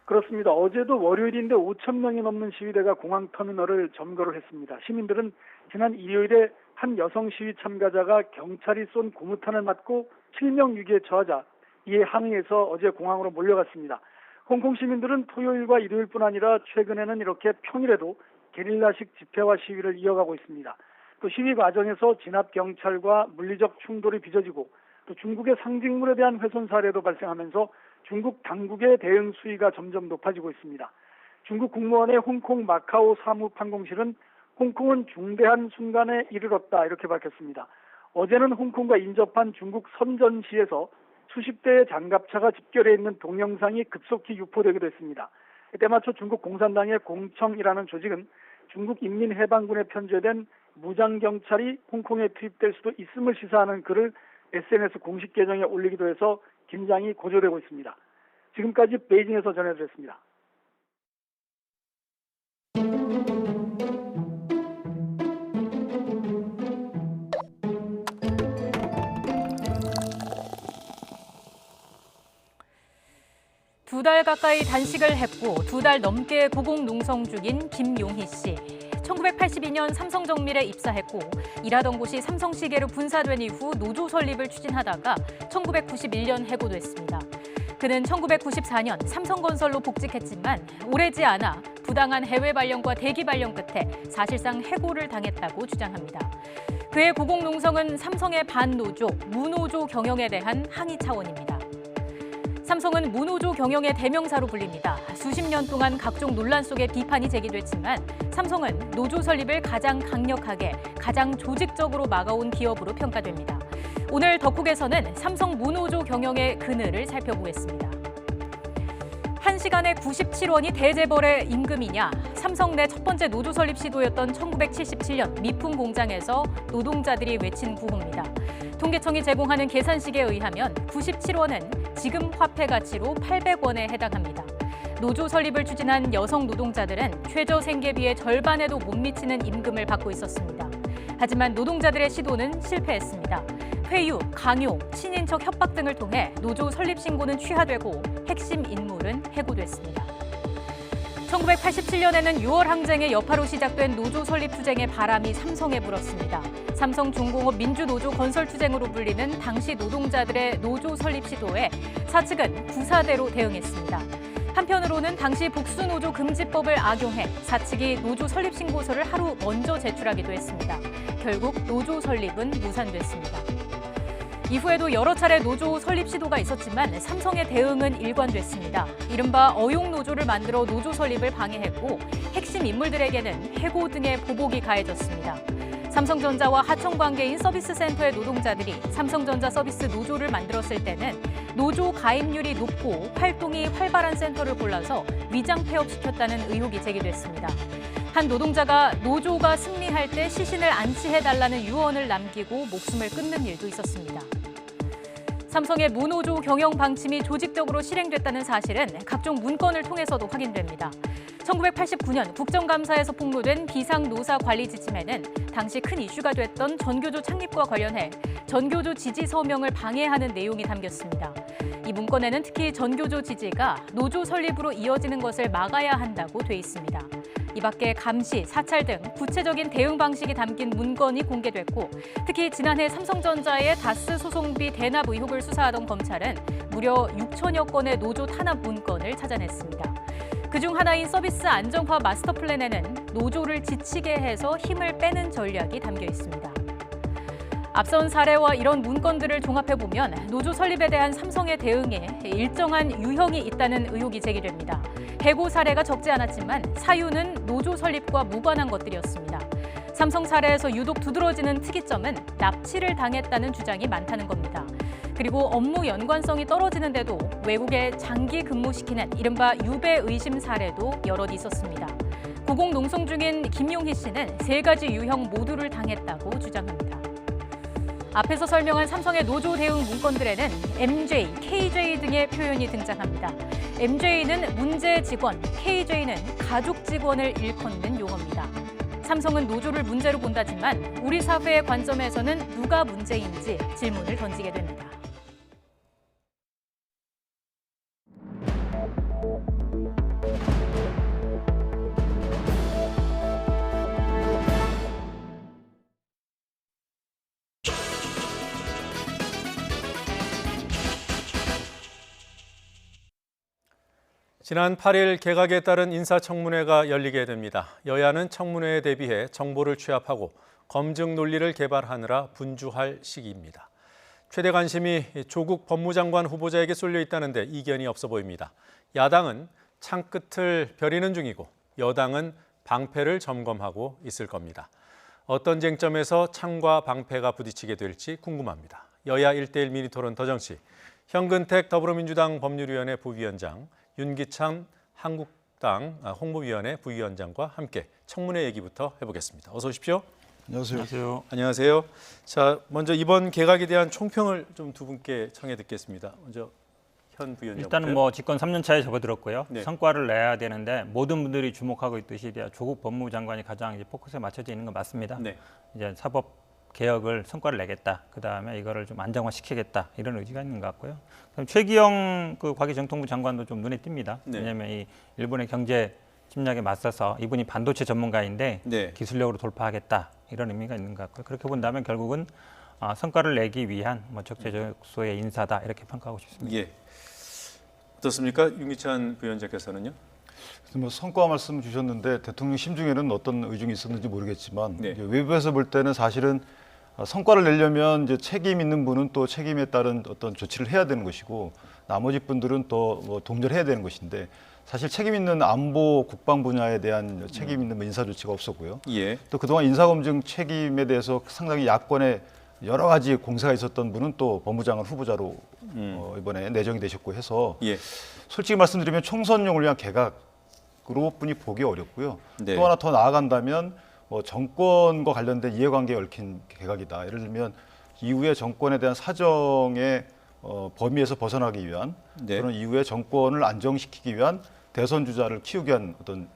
Speaker 21: 그렇습니다. 어제도 월요일인데 5,000명이 넘는 시위대가 공항 터미널을 점거를 했습니다. 시민들은 지난 일요일에 한 여성 시위 참가자가 경찰이 쏜 고무탄을 맞고 실명 위기에 처하자 이에 항의해서 어제 공항으로 몰려갔습니다. 홍콩 시민들은 토요일과 일요일뿐 아니라 최근에는 이렇게 평일에도 게릴라식 집회와 시위를 이어가고 있습니다. 또 시위 과정에서 진압 경찰과 물리적 충돌이 빚어지고 또 중국의 상징물에 대한 훼손 사례도 발생하면서 중국 당국의 대응 수위가 점점 높아지고 있습니다. 중국 국무원의 홍콩 마카오 사무판공실은 홍콩은 중대한 순간에 이르렀다 이렇게 밝혔습니다. 어제는 홍콩과 인접한 중국 선전시에서 수십 대의 장갑차가 집결해 있는 동영상이 급속히 유포되기도 했습니다. 이때 맞춰 중국 공산당의 공청이라는 조직은 중국 인민해방군에 편제된 무장경찰이 홍콩에 투입될 수도 있음을 시사하는 글을 SNS 공식 계정에 올리기도 해서 긴장이 고조되고 있습니다. 지금까지 베이징에서 전해드렸습니다.
Speaker 2: 두 달 가까이 단식을 했고 2달 넘게 고공농성 중인 김용희 씨. 1982년 삼성정밀에 입사했고 일하던 곳이 삼성시계로 분사된 이후 노조 설립을 추진하다가 1991년 해고됐습니다. 그는 1994년 삼성건설로 복직했지만 오래지 않아 부당한 해외 발령과 대기 발령 끝에 사실상 해고를 당했다고 주장합니다. 그의 고공농성은 삼성의 반노조, 무노조 경영에 대한 항의 차원입니다. 삼성은 무노조 경영의 대명사로 불립니다. 수십 년 동안 각종 논란 속에 비판이 제기됐지만 삼성은 노조 설립을 가장 강력하게, 가장 조직적으로 막아온 기업으로 평가됩니다. 오늘 덕국에서는 삼성 무노조 경영의 그늘을 살펴보겠습니다. 1시간에 97원이 대재벌의 임금이냐? 삼성 내 첫 번째 노조 설립 시도였던 1977년 미품 공장에서 노동자들이 외친 구호입니다. 통계청이 제공하는 계산식에 의하면 97원은 지금 화폐 가치로 800원에 해당합니다. 노조 설립을 추진한 여성 노동자들은 최저 생계비의 절반에도 못 미치는 임금을 받고 있었습니다. 하지만 노동자들의 시도는 실패했습니다. 회유, 강요, 친인척 협박 등을 통해 노조 설립 신고는 취하되고 핵심 인물은 해고됐습니다. 1987년에는 6월 항쟁의 여파로 시작된 노조 설립 투쟁의 바람이 삼성에 불었습니다. 삼성중공업 민주노조 건설투쟁으로 불리는 당시 노동자들의 노조 설립 시도에 사측은 구사대로 대응했습니다. 한편으로는 당시 복수노조 금지법을 악용해 사측이 노조 설립 신고서를 하루 먼저 제출하기도 했습니다. 결국 노조 설립은 무산됐습니다. 이후에도 여러 차례 노조 설립 시도가 있었지만 삼성의 대응은 일관됐습니다. 이른바 어용노조를 만들어 노조 설립을 방해했고 핵심 인물들에게는 해고 등의 보복이 가해졌습니다. 삼성전자와 하청관계인 서비스센터의 노동자들이 삼성전자 서비스 노조를 만들었을 때는 노조 가입률이 높고 활동이 활발한 센터를 골라서 위장 폐업시켰다는 의혹이 제기됐습니다. 한 노동자가 노조가 승리할 때 시신을 안치해달라는 유언을 남기고 목숨을 끊는 일도 있었습니다. 삼성의 무노조 경영 방침이 조직적으로 실행됐다는 사실은 각종 문건을 통해서도 확인됩니다. 1989년 국정감사에서 폭로된 비상노사관리 지침에는 당시 큰 이슈가 됐던 전교조 창립과 관련해 전교조 지지 서명을 방해하는 내용이 담겼습니다. 이 문건에는 특히 전교조 지지가 노조 설립으로 이어지는 것을 막아야 한다고 돼 있습니다. 이 밖에 감시, 사찰 등 구체적인 대응 방식이 담긴 문건이 공개됐고 특히 지난해 삼성전자의 다스 소송비 대납 의혹을 수사하던 검찰은 무려 6천여 건의 노조 탄압 문건을 찾아냈습니다. 그중 하나인 서비스 안정화 마스터 플랜에는 노조를 지치게 해서 힘을 빼는 전략이 담겨 있습니다. 앞선 사례와 이런 문건들을 종합해보면 노조 설립에 대한 삼성의 대응에 일정한 유형이 있다는 의혹이 제기됩니다. 해고 사례가 적지 않았지만 사유는 노조 설립과 무관한 것들이었습니다. 삼성 사례에서 유독 두드러지는 특이점은 납치를 당했다는 주장이 많다는 겁니다. 그리고 업무 연관성이 떨어지는데도 외국에 장기 근무시키는 이른바 유배 의심 사례도 여럿 있었습니다. 고공농성 중인 김용희 씨는 3가지 유형 모두를 당했다고 주장합니다. 앞에서 설명한 삼성의 노조 대응 문건들에는 MJ, KJ 등의 표현이 등장합니다. MJ는 문제 직원, KJ는 가족 직원을 일컫는 용어입니다. 삼성은 노조를 문제로 본다지만 우리 사회의 관점에서는 누가 문제인지 질문을 던지게 됩니다.
Speaker 1: 지난 8일 개각에 따른 인사청문회가 열리게 됩니다. 여야는 청문회에 대비해 정보를 취합하고 검증 논리를 개발하느라 분주할 시기입니다. 최대 관심이 조국 법무장관 후보자에게 쏠려 있다는데 이견이 없어 보입니다. 야당은 창끝을 벼리는 중이고 여당은 방패를 점검하고 있을 겁니다. 어떤 쟁점에서 창과 방패가 부딪히게 될지 궁금합니다. 여야 1대1 미니토론 더정치, 현근택 더불어민주당 법률위원회 부위원장, 윤기찬 한국당 홍보위원회 부위원장과 함께 청문회 얘기부터 해보겠습니다. 어서 오십시오.
Speaker 3: 안녕하세요.
Speaker 1: 안녕하세요. 자, 먼저 이번 개각에 대한 총평을 좀 두 분께 청해 듣겠습니다. 먼저 현 부위원장.
Speaker 3: 일단은 뭐 집권 3년 차에 접어들었고요.
Speaker 1: 네.
Speaker 3: 성과를 내야 되는데 모든 분들이 주목하고 있듯이 조국 법무부 장관이 가장 이제 포커스에 맞춰져 있는 건 맞습니다.
Speaker 1: 네.
Speaker 3: 이제 사법 개혁을 성과를 내겠다. 그 다음에 이거를 좀 안정화시키겠다. 이런 의지가 있는 것 같고요. 그럼 최기영 그 과기정통부 장관도 좀 눈에 띕니다.
Speaker 1: 네.
Speaker 3: 왜냐하면 이 일본의 경제 침략에 맞서서 이분이 반도체 전문가인데
Speaker 1: 네.
Speaker 3: 기술력으로 돌파하겠다. 이런 의미가 있는 것 같고요. 그렇게 본다면 결국은 성과를 내기 위한 뭐 적재적소의 인사다. 이렇게 평가하고 싶습니다.
Speaker 1: 예. 어떻습니까? 윤기찬 부위원장께서는요?
Speaker 3: 뭐
Speaker 22: 성과 말씀 주셨는데 대통령 심중에는 어떤 의중이 있었는지 모르겠지만
Speaker 1: 네.
Speaker 22: 이제 외부에서 볼 때는 사실은 성과를 내려면 이제 책임 있는 분은 또 책임에 따른 어떤 조치를 해야 되는 것이고 나머지 분들은 또 뭐 동절해야 되는 것인데 사실 책임 있는 안보 국방 분야에 대한 책임 있는 인사 조치가 없었고요.
Speaker 1: 예.
Speaker 22: 또 그동안 인사검증 책임에 대해서 상당히 야권에 여러 가지 공세가 있었던 분은 또 법무장관 후보자로 이번에 내정이 되셨고 해서
Speaker 1: 예.
Speaker 22: 솔직히 말씀드리면 총선용을 위한 개각으로 뿐이 보기 어렵고요.
Speaker 1: 네.
Speaker 22: 또 하나 더 나아간다면 뭐 정권과 관련된 이해관계에 얽힌 개각이다. 예를 들면 이후에 정권에 대한 사정의 범위에서 벗어나기 위한
Speaker 1: 네.
Speaker 22: 그런 이후에 정권을 안정시키기 위한 대선 주자를 키우기 위한 어떤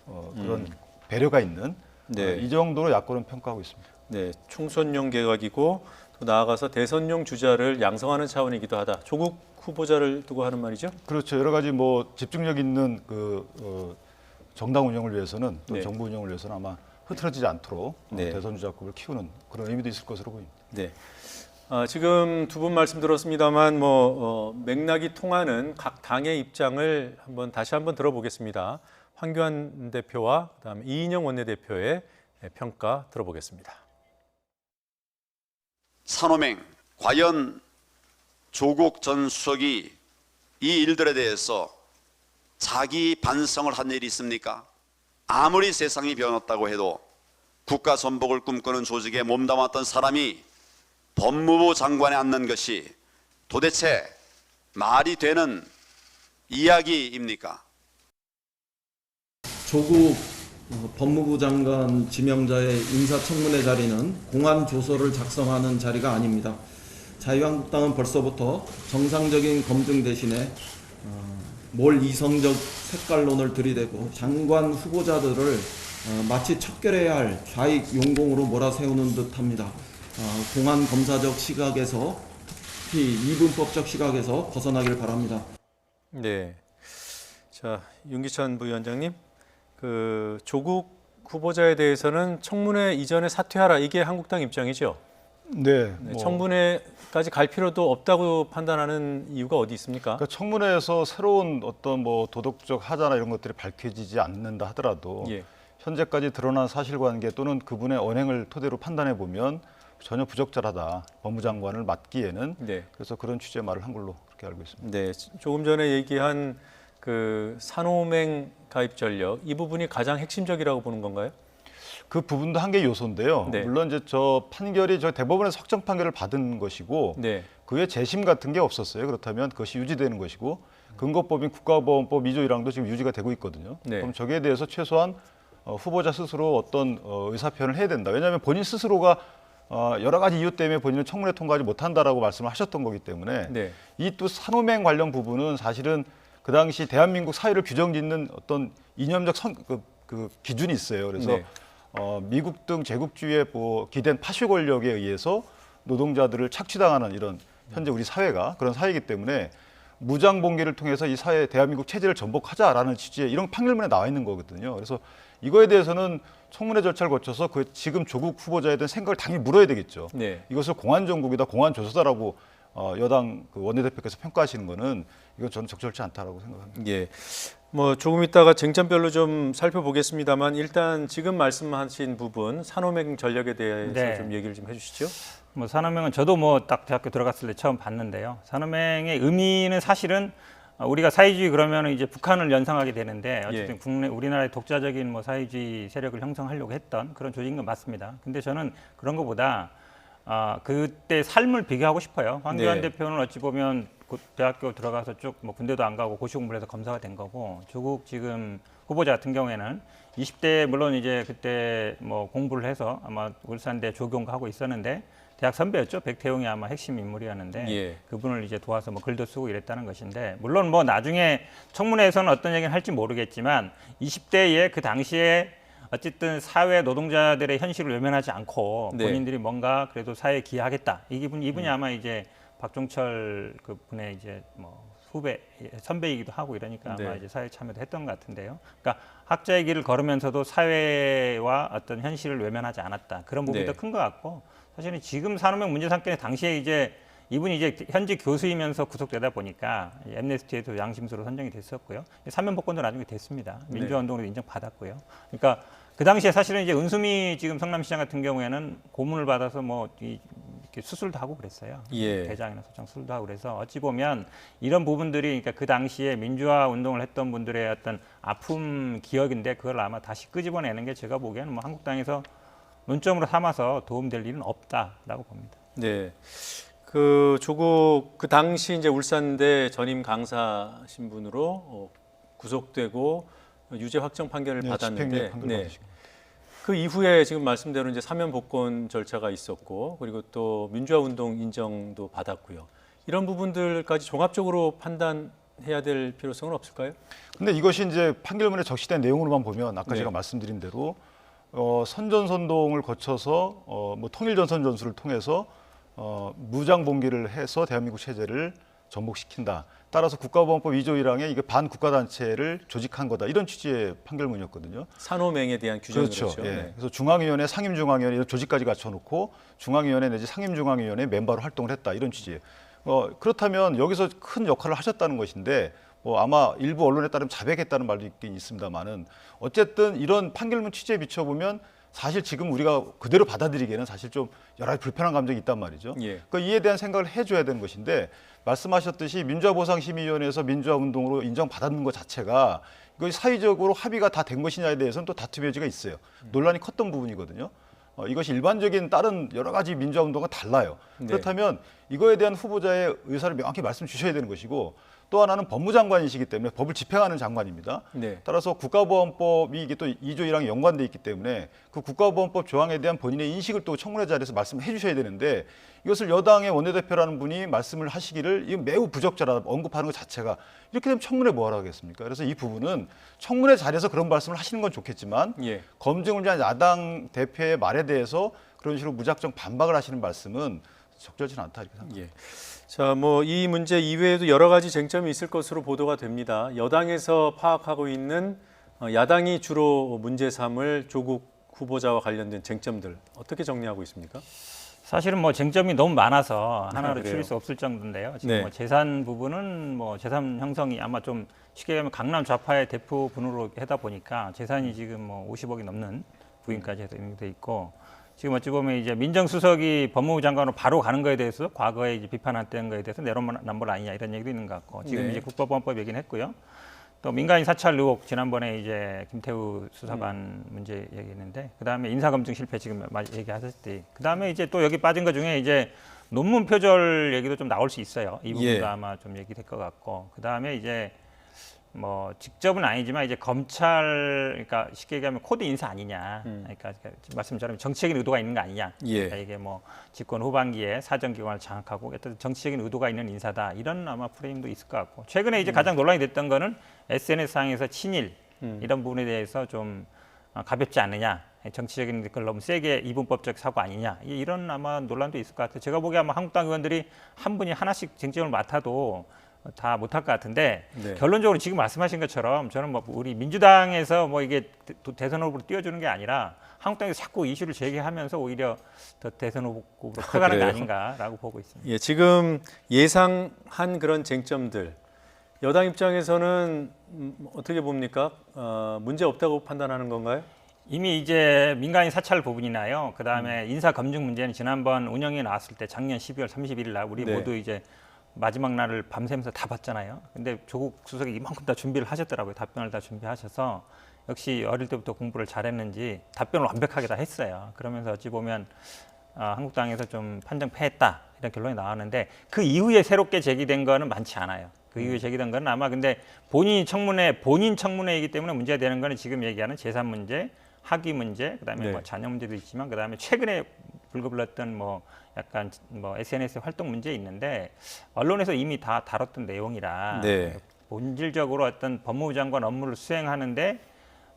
Speaker 22: 그런 배려가 있는
Speaker 1: 네.
Speaker 22: 이 정도로 야권은 평가하고 있습니다.
Speaker 1: 네, 총선용 개각이고 또 나아가서 대선용 주자를 양성하는 차원이기도 하다. 조국 후보자를 두고 하는 말이죠?
Speaker 22: 그렇죠. 여러 가지 뭐 집중력 있는 정당 운영을 위해서는 또
Speaker 1: 네.
Speaker 22: 정부 운영을 위해서는 아마 흐트러지지 않도록
Speaker 1: 네.
Speaker 22: 대선 주자급을 키우는 그런 의미도 있을 것으로 보입니다.
Speaker 1: 네. 지금 두 분 말씀 들었습니다만 맥락이 통하는 각 당의 입장을 다시 한번 들어보겠습니다. 황교안 대표와 그다음에 이인영 원내대표의 평가 들어보겠습니다.
Speaker 23: 산호맹, 과연 조국 전 수석이 이 일들에 대해서 자기 반성을 한 일이 있습니까? 아무리 세상이 변했다고 해도 국가 전복을 꿈꾸는 조직에 몸담았던 사람이 법무부 장관에 앉는 것이 도대체 말이 되는 이야기입니까?
Speaker 24: 조국 법무부 장관 지명자의 인사청문회 자리는 공안 조서를 작성하는 자리가 아닙니다. 자유한국당은 벌써부터 정상적인 검증 대신에 몰 이성적 색깔론을 들이대고 장관 후보자들을 마치 척결해야 할 좌익 용공으로 몰아세우는 듯합니다. 공안 검사적 시각에서 특히 이분법적 시각에서 벗어나길 바랍니다.
Speaker 1: 네, 자 윤기찬 부위원장님, 그 조국 후보자에 대해서는 청문회 이전에 사퇴하라, 이게 한국당 입장이죠.
Speaker 22: 네.
Speaker 1: 청문회까지 갈 필요도 없다고 판단하는 이유가 어디 있습니까?
Speaker 22: 그러니까 청문회에서 새로운 어떤 뭐 도덕적 하자나 이런 것들이 밝혀지지 않는다 하더라도 현재까지 드러난 사실관계 또는 그분의 언행을 토대로 판단해 보면 전혀 부적절하다. 법무장관을 맡기에는. 그래서 그런 취지의 말을 한 걸로 그렇게 알고 있습니다.
Speaker 1: 네, 조금 전에 얘기한 그 산호맹 가입 전력, 이 부분이 가장 핵심적이라고 보는 건가요?
Speaker 22: 그 부분도 한 개의 요소인데요. 물론 이제 저 판결이 저 대법원에서 확정 판결을 받은 것이고 그에 재심 같은 게 없었어요. 그렇다면 그것이 유지되는 것이고 근거법인 국가보안법 2조 1항도 지금 유지가 되고 있거든요. 그럼 저기에 대해서 최소한 후보자 스스로 어떤 의사표현을 해야 된다. 왜냐하면 본인 스스로가 여러 가지 이유 때문에 본인은 청문회 통과하지 못한다라고 말씀을 하셨던 거기 때문에 이 또 산호맹 관련 부분은 사실은 그 당시 대한민국 사회를 규정짓는 어떤 이념적 그 기준이 있어요. 그래서 미국 등 제국주의에 기댄 파쇼 권력에 의해서 노동자들을 착취당하는 이런 현재 우리 사회가 그런 사회이기 때문에 무장봉기를 통해서 이 사회 대한민국 체제를 전복하자라는 취지의 이런 판결문에 나와 있는 거거든요. 그래서 이거에 대해서는 청문회 절차를 거쳐서 그 지금 조국 후보자에 대한 생각을 당연히 물어야 되겠죠. 이것을 공안정국이다, 공안조사다라고 여당 그 원내대표께서 평가하시는 거는 이건 저는 적절치 않다라고 생각합니다.
Speaker 1: 예. 뭐 조금 있다가 쟁점별로 좀 살펴보겠습니다만 일단 지금 말씀하신 부분 산호맹 전력에 대해서 좀 얘기를 좀 해주시죠.
Speaker 3: 뭐 산호맹은 저도 뭐 딱 대학교 들어갔을 때 처음 봤는데요. 산호맹의 의미는 사실은 우리가 사회주의 그러면 이제 북한을 연상하게 되는데 어쨌든 우리나라의 독자적인 뭐 사회주의 세력을 형성하려고 했던 그런 조직인 건 맞습니다. 근데 저는 그런 것보다 그때 삶을 비교하고 싶어요. 황교안 대표는 어찌 보면 대학교 들어가서 쭉 뭐 군대도 안 가고 고시 공부를 해서 검사가 된 거고 조국 지금 후보자 같은 경우에는 20대 물론 이제 그때 뭐 공부를 해서 아마 울산대 조교인가 하고 있었는데 대학 선배였죠. 백태용이 아마 핵심 인물이었는데 그분을 이제 도와서 뭐 글도 쓰고 이랬다는 것인데 물론 뭐 나중에 청문회에서는 어떤 얘기를 할지 모르겠지만 20대에 그 당시에 어쨌든 사회 노동자들의 현실을 외면하지 않고 본인들이 뭔가 그래도 사회에 기여하겠다. 이분이 아마 이제 박종철 그 분의 이제 뭐 후배 선배이기도 하고 이러니까 아마 이제 사회 참여도 했던 것 같은데요. 그러니까 학자의 길을 걸으면서도 사회와 어떤 현실을 외면하지 않았다. 그런 부분이 더 큰 것 같고 사실은 지금 산호맹 문제 삼건의 당시에 이제 이분이 이제 현재 교수이면서 구속되다 보니까 엠네스티에도 양심수로 선정이 됐었고요. 사면복권도 나중에 됐습니다. 민주화운동으로 인정받았고요. 그러니까 그 당시에 사실은 이제 은수미 지금 성남시장 같은 경우에는 고문을 받아서 뭐 이렇게 수술도 하고 그랬어요. 대장이나 소장 수술도 하고 그래서 어찌 보면 이런 부분들이 그러니까 그 당시에 민주화 운동을 했던 분들의 어떤 아픔 기억인데 그걸 아마 다시 끄집어내는 게 제가 보기에는 뭐 한국당에서 논점으로 삼아서 도움될 일은 없다라고 봅니다.
Speaker 1: 네. 그 조국 그 당시 이제 울산대 전임 강사 신분으로 구속되고 유죄 확정 판결을 받았는데 그 이후에 지금 말씀대로 이제 사면 복권 절차가 있었고 그리고 또 민주화 운동 인정도 받았고요. 이런 부분들까지 종합적으로 판단해야 될 필요성은 없을까요?
Speaker 22: 근데 이것이 이제 판결문에 적시된 내용으로만 보면 아까 제가 말씀드린 대로 선전선동을 거쳐서 뭐 통일전선 전술을 통해서 무장봉기를 해서 대한민국 체제를 전복시킨다. 따라서 국가보안법 2조 1항에 이게 반국가단체를 조직한 거다. 이런 취지의 판결문이었거든요.
Speaker 1: 산호맹에 대한 규정이 그렇죠.
Speaker 22: 그래서 중앙위원회, 상임중앙위원회 이런 조직까지 갖춰놓고 중앙위원회 내지 상임중앙위원회 멤버로 활동을 했다. 이런 취지예요. 그렇다면 여기서 큰 역할을 하셨다는 것인데 뭐 아마 일부 언론에 따르면 자백했다는 말도 있긴 있습니다만은 어쨌든 이런 판결문 취지에 비춰보면 사실 지금 우리가 그대로 받아들이기에는 사실 좀 여러 가지 불편한 감정이 있단 말이죠. 그 이에 대한 생각을 해줘야 되는 것인데 말씀하셨듯이 민주화보상심의위원회에서 민주화운동으로 인정받았는 것 자체가 이것이 사회적으로 합의가 다 된 것이냐에 대해서는 또 다툼의 여지가 있어요. 논란이 컸던 부분이거든요. 이것이 일반적인 다른 여러 가지 민주화운동과 달라요. 그렇다면 이거에 대한 후보자의 의사를 명확히 말씀 주셔야 되는 것이고 또 하나는 법무장관이시기 때문에 법을 집행하는 장관입니다. 따라서 국가보안법이 이게 또 2조 1항에 연관돼 있기 때문에 그 국가보안법 조항에 대한 본인의 인식을 또 청문회 자리에서 말씀해 주셔야 되는데 이것을 여당의 원내대표라는 분이 말씀을 하시기를 이건 매우 부적절하다 언급하는 것 자체가 이렇게 되면 청문회 뭐하러 하겠습니까? 그래서 이 부분은 청문회 자리에서 그런 말씀을 하시는 건 좋겠지만 검증을 위한 야당 대표의 말에 대해서 그런 식으로 무작정 반박을 하시는 말씀은 적절치는 않다 이렇게 생각합니다.
Speaker 1: 자, 뭐 이 문제 이외에도 여러 가지 쟁점이 있을 것으로 보도가 됩니다. 여당에서 파악하고 있는 야당이 주로 문제 삼을 조국 후보자와 관련된 쟁점들 어떻게 정리하고 있습니까?
Speaker 3: 사실은 뭐 쟁점이 너무 많아서 하나로
Speaker 1: 그래요?
Speaker 3: 추릴 수 없을 정도인데요. 지금
Speaker 1: 네.
Speaker 3: 뭐 재산 부분은 뭐 재산 형성이 아마 좀 쉽게 얘기하면 강남 좌파의 대표 분으로 하다 보니까 재산이 지금 뭐 50억이 넘는 부인까지 해서 돼 있고, 지금 어찌 보면 이제 민정수석이 법무부 장관으로 바로 가는 거에 대해서 과거에 이제 비판했던 거에 대해서 내로남불 아니냐 이런 얘기도 있는 것 같고, 지금
Speaker 1: 네.
Speaker 3: 이제 국법원법 얘기는 했고요. 또 민간인 사찰 의혹 지난번에 이제 김태우 수사관 문제 얘기했는데, 그다음에 인사검증 실패 지금 얘기하셨듯이, 그다음에 이제 또 여기 빠진 것 중에 이제 논문 표절 얘기도 좀 나올 수 있어요. 이 부분도
Speaker 1: 예.
Speaker 3: 아마 좀 얘기될 것 같고, 그다음에 이제 뭐 직접은 아니지만 이제 검찰, 그러니까 쉽게 얘기하면 코드 인사 아니냐, 그러니까 말씀처럼 정치적인 의도가 있는 거 아니냐,
Speaker 1: 예.
Speaker 3: 그러니까 이게 뭐 집권 후반기에 사정기관을 장악하고 어떤 정치적인 의도가 있는 인사다, 이런 아마 프레임도 있을 것 같고, 최근에 이제 가장 논란이 됐던 거는 SNS상에서 친일 이런 부분에 대해서 좀 가볍지 않느냐, 정치적인 걸 너무 세게 이분법적 사고 아니냐, 이런 아마 논란도 있을 것 같아요. 제가 보기에 아마 한국당 의원들이 한 분이 하나씩 쟁점을 맡아도 다 못할 것 같은데,
Speaker 1: 네.
Speaker 3: 결론적으로 지금 말씀하신 것처럼 저는 뭐 우리 민주당에서 뭐 이게 대선 후보로 띄워주는 게 아니라 한국당에서 자꾸 이슈를 제기하면서 오히려 더 대선 후보로 커가는 게
Speaker 1: 그래요?
Speaker 3: 아닌가라고 보고 있습니다.
Speaker 1: 예, 지금 예상한 그런 쟁점들, 여당 입장에서는 어떻게 봅니까? 문제 없다고 판단하는 건가요?
Speaker 3: 이미 이제 민간인 사찰 부분이나요, 그 다음에 인사 검증 문제는 지난번 운영에 나왔을 때 작년 12월 31일 날 우리
Speaker 1: 네.
Speaker 3: 모두 이제 마지막 날을 밤새면서 다 봤잖아요. 근데 조국 수석이 이만큼 다 준비를 하셨더라고요. 답변을 다 준비하셔서 역시 어릴 때부터 공부를 잘했는지 답변을 완벽하게 다 했어요. 그러면서 어찌 보면 한국당에서 좀 판정 패했다 이런 결론이 나왔는데, 그 이후에 새롭게 제기된 거는 많지 않아요. 그 이후에 제기된 거는 아마 근데 본인 청문회이기 때문에 문제가 되는 거는 지금 얘기하는 재산 문제, 학위 문제, 그다음에
Speaker 1: 네.
Speaker 3: 뭐 자녀 문제도 있지만, 그다음에 최근에 불거불렀던 뭐 약간 뭐 SNS 활동 문제 있는데, 언론에서 이미 다 다뤘던 내용이라
Speaker 1: 네.
Speaker 3: 본질적으로 어떤 법무부 장관 업무를 수행하는데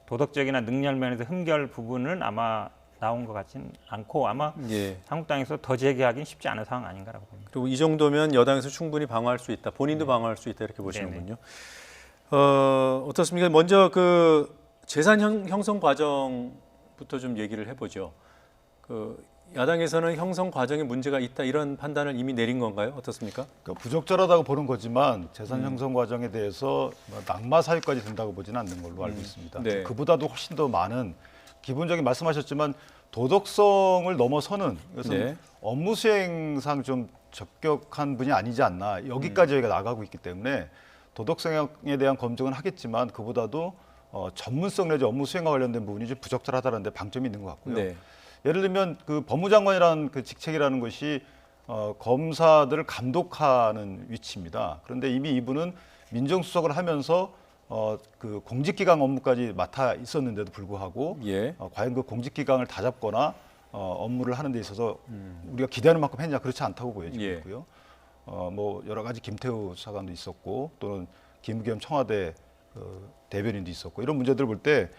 Speaker 3: 도덕적이나 능력 면에서 흠결 부분은 아마 나온 것 같지는 않고, 아마
Speaker 1: 예.
Speaker 3: 한국당에서 더 제기하기는 쉽지 않은 상황 아닌가라고 봅니다.
Speaker 1: 그리고 이 정도면 여당에서 충분히 방어할 수 있다, 본인도 방어할 수 있다 이렇게 보시는군요. 어떻습니까? 먼저 그 재산 형성 과정부터 좀 얘기를 해보죠. 그 야당에서는 형성 과정에 문제가 있다 이런 판단을 이미 내린 건가요? 어떻습니까?
Speaker 22: 그러니까 부적절하다고 보는 거지만 재산 형성 과정에 대해서 낙마 사유까지 된다고 보지는 않는 걸로 알고 있습니다.
Speaker 1: 네.
Speaker 22: 그보다도 훨씬 더 많은 기본적인 말씀하셨지만 도덕성을 넘어서는, 이것은
Speaker 1: 네.
Speaker 22: 업무 수행상 좀 적격한 분이 아니지 않나, 여기까지 저희가 나가고 있기 때문에 도덕성에 대한 검증은 하겠지만 그보다도 전문성 내지 업무 수행과 관련된 부분이 좀 부적절하다는 데 방점이 있는 것 같고요.
Speaker 1: 네.
Speaker 22: 예를 들면 그 법무장관이라는 그 직책이라는 것이 검사들을 감독하는 위치입니다. 그런데 이미 이분은 민정수석을 하면서 그 공직기강 업무까지 맡아 있었는데도 불구하고
Speaker 1: 예.
Speaker 22: 과연 그 공직기강을 다 잡거나 업무를 하는 데 있어서 우리가 기대하는 만큼 했냐, 그렇지 않다고 보여지고요. 뭐 여러 가지 김태우 수사관도 있었고, 또는 김의겸 청와대 대변인도 있었고, 이런 문제들을 볼 때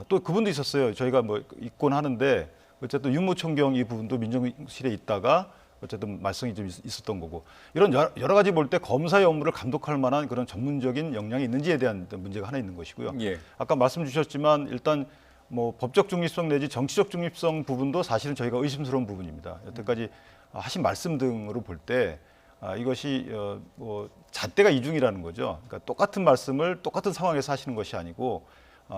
Speaker 22: 또 그분도 있었어요. 저희가 뭐 있곤 하는데 어쨌든 윤무총경 이 부분도 민정실에 있다가 어쨌든 말썽이 좀 있었던 거고, 이런 여러 가지 볼 때 검사의 업무를 감독할 만한 그런 전문적인 역량이 있는지에 대한 문제가 하나 있는 것이고요.
Speaker 1: 예.
Speaker 22: 아까 말씀 주셨지만 일단 뭐 법적 중립성 내지 정치적 중립성 부분도 사실은 저희가 의심스러운 부분입니다. 여태까지 하신 말씀 등으로 볼 때 이것이 뭐 잣대가 이중이라는 거죠. 그러니까 똑같은 말씀을 똑같은 상황에서 하시는 것이 아니고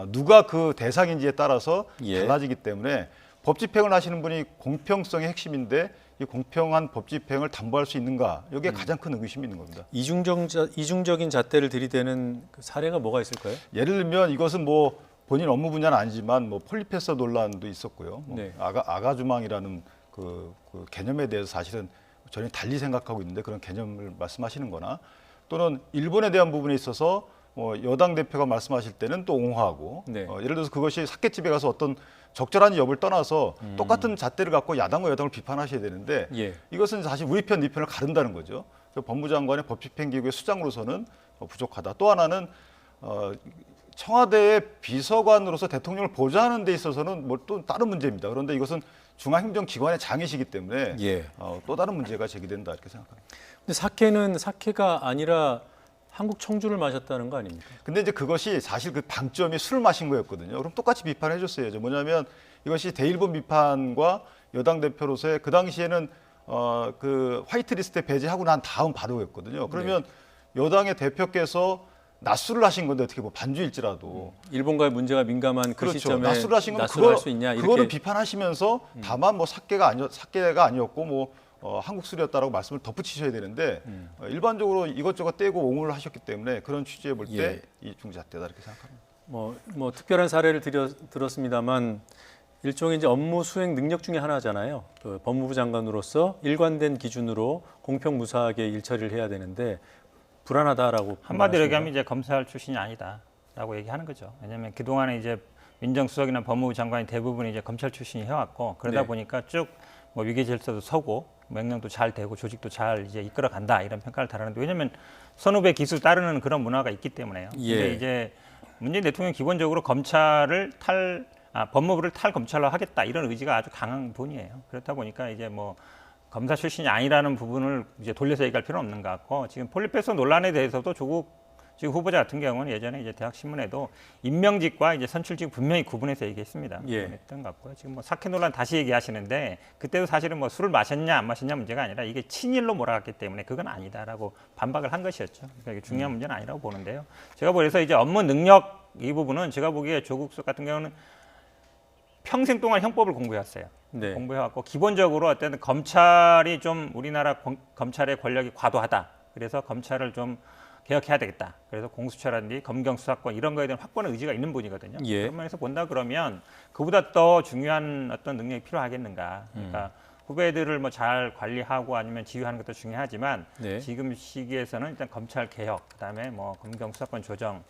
Speaker 22: 누가 그 대상인지에 따라서
Speaker 1: 예.
Speaker 22: 달라지기 때문에 법 집행을 하시는 분이 공평성의 핵심인데 이 공평한 법 집행을 담보할 수 있는가, 여기에 가장 큰 의구심이 있는 겁니다.
Speaker 1: 이중적인 잣대를 들이대는 그 사례가 뭐가 있을까요?
Speaker 22: 예를 들면 이것은 뭐 본인 업무 분야는 아니지만 뭐 폴리페서 논란도 있었고요. 뭐
Speaker 1: 네.
Speaker 22: 아가주망이라는 그 개념에 대해서 사실은 전혀 달리 생각하고 있는데, 그런 개념을 말씀하시는 거나, 또는 일본에 대한 부분에 있어서 뭐 여당 대표가 말씀하실 때는 또 옹호하고,
Speaker 1: 네.
Speaker 22: 예를 들어서 그것이 사켓집에 가서 어떤 적절한지 여부를 떠나서 똑같은 잣대를 갖고 야당과 여당을 비판하셔야 되는데,
Speaker 1: 예.
Speaker 22: 이것은 사실 우리 편, 네 편을 가른다는 거죠. 법무장관의 법집행기구의 수장으로서는 부족하다. 또 하나는 청와대의 비서관으로서 대통령을 보좌하는 데 있어서는 뭐 또 다른 문제입니다. 그런데 이것은 중앙행정기관의 장이시기 때문에
Speaker 1: 예.
Speaker 22: 또 다른 문제가 제기된다 이렇게 생각합니다.
Speaker 1: 근데 사케가 아니라 한국 청주를 마셨다는 거 아닙니까?
Speaker 22: 근데 이제 그것이 사실 그 방점이 술을 마신 거였거든요. 그럼 똑같이 비판해 줬어야죠. 뭐냐면 이것이 대일본 비판과 여당 대표로서의 그 당시에는 그 화이트리스트에 배제하고 난 다음 발언이었거든요. 그러면 여당의 대표께서 낮술을 하신 건데 어떻게 뭐 반주일지라도
Speaker 1: 일본과의 문제가 민감한 그
Speaker 22: 그렇죠.
Speaker 1: 시점에
Speaker 22: 낮술을 하신 건
Speaker 1: 낮술을 할 수 있냐 이렇게
Speaker 22: 그거를 비판하시면서 다만 뭐 사케가 아니었고 뭐 한국 술이었다라고 말씀을 덧붙이셔야 되는데 일반적으로 이것저것 떼고 옹호를 하셨기 때문에 그런 취지에 볼 때 이 중잣대다 이렇게 생각합니다.
Speaker 1: 뭐 특별한 사례를 들었습니다만 일종의 이제 업무 수행 능력 중에 하나잖아요. 그 법무부 장관으로서 일관된 기준으로 공평 무사하게 일처리를 해야 되는데 불안하다라고
Speaker 3: 한마디로 얘기하면 이제 검찰 출신이 아니다라고 얘기하는 거죠. 왜냐하면 그 동안에 이제 민정수석이나 법무부 장관이 대부분 이제 검찰 출신이 해왔고 그러다 보니까 쭉 뭐 위계 질서도 서고 명령도 잘 되고 조직도 잘 이제 이끌어간다 이런 평가를 달하는데 왜냐하면 선후배 기술 따르는 그런 문화가 있기 때문에요. 근데 이제 문재인 대통령 기본적으로 법무부를 탈검찰로 하겠다 이런 의지가 아주 강한 분이에요. 그렇다 보니까 이제 뭐 검사 출신이 아니라는 부분을 이제 돌려서 얘기할 필요는 없는 것 같고 지금 폴리페소 논란에 대해서도 조국 지금 후보자 같은 경우는 예전에 이제 대학 신문에도 임명직과 이제 선출직 분명히 구분해서 얘기했습니다. 했던 것 같고요. 지금 뭐 사케 논란 다시 얘기하시는데 그때도 사실은 뭐 술을 마셨냐 안 마셨냐 문제가 아니라 이게 친일로 몰아갔기 때문에 그건 아니다라고 반박을 한 것이었죠. 그러니까 이게 중요한 문제는 아니라고 보는데요. 제가 그래서 이제 업무 능력 이 부분은 제가 보기에 조국 수석 같은 경우는 평생 동안 형법을 공부해왔어요. 공부해왔고 기본적으로 어떤 검찰이 좀 우리나라 검찰의 권력이 과도하다. 그래서 검찰을 좀 개혁해야 되겠다. 그래서 공수처라든지 검경수사권 이런 거에 대한 확고한 의지가 있는 분이거든요. 그런 면에서 본다 그러면 그보다 더 중요한 어떤 능력이 필요하겠는가. 그러니까 후배들을 뭐 잘 관리하고 아니면 지휘하는 것도 중요하지만 지금 시기에서는 일단 검찰 개혁, 그다음에 뭐 검경수사권 조정,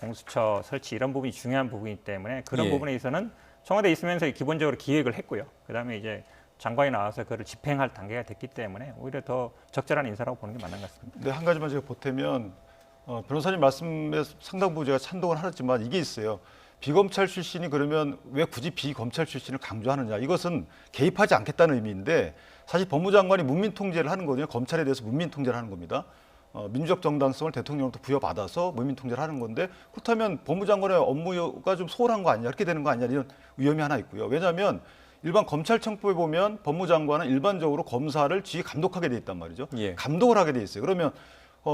Speaker 3: 공수처 설치 이런 부분이 중요한 부분이기 때문에 그런 부분에 있어서는 청와대에 있으면서 기본적으로 기획을 했고요. 그다음에 이제 장관이 나와서 그걸 집행할 단계가 됐기 때문에 오히려 더 적절한 인사라고 보는 게 맞는 것 같습니다.
Speaker 22: 네, 한 가지만 제가 보태면 변호사님 말씀에 상당 부분 제가 찬동을 하였지만 이게 있어요. 비검찰 출신이 그러면 왜 굳이 비검찰 출신을 강조하느냐. 이것은 개입하지 않겠다는 의미인데 사실 법무장관이 문민통제를 하는 거거든요. 검찰에 대해서 문민통제를 하는 겁니다. 민주적 정당성을 대통령으로부터 부여받아서 문민통제를 하는 건데 그렇다면 법무장관의 업무가 좀 소홀한 거 아니냐 이렇게 되는 거 아니냐 이런 위험이 하나 있고요. 왜냐하면 일반 검찰청법에 보면 법무장관은 일반적으로 검사를 지휘 감독하게 돼 있단 말이죠. 감독을 하게 돼 있어요. 그러면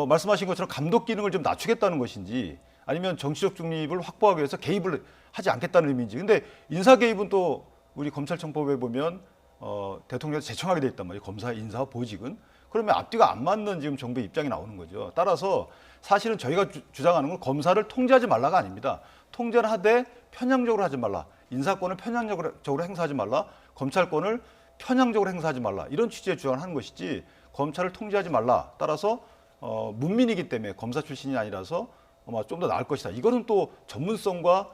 Speaker 22: 말씀하신 것처럼 감독 기능을 좀 낮추겠다는 것인지 아니면 정치적 중립을 확보하기 위해서 개입을 하지 않겠다는 의미인지. 근데 인사 개입은 또 우리 검찰청법에 보면 대통령이 제청하게 돼 있단 말이에요. 검사의 인사와 보직은. 그러면 앞뒤가 안 맞는 지금 정부의 입장이 나오는 거죠. 따라서 사실은 저희가 주장하는 건 검사를 통제하지 말라가 아닙니다. 통제를 하되 편향적으로 하지 말라. 인사권을 편향적으로 행사하지 말라. 검찰권을 편향적으로 행사하지 말라. 이런 취지의 주장을 하는 것이지 검찰을 통제하지 말라. 따라서 문민이기 때문에 검사 출신이 아니라서 아마 좀 더 나을 것이다. 이거는 또 전문성과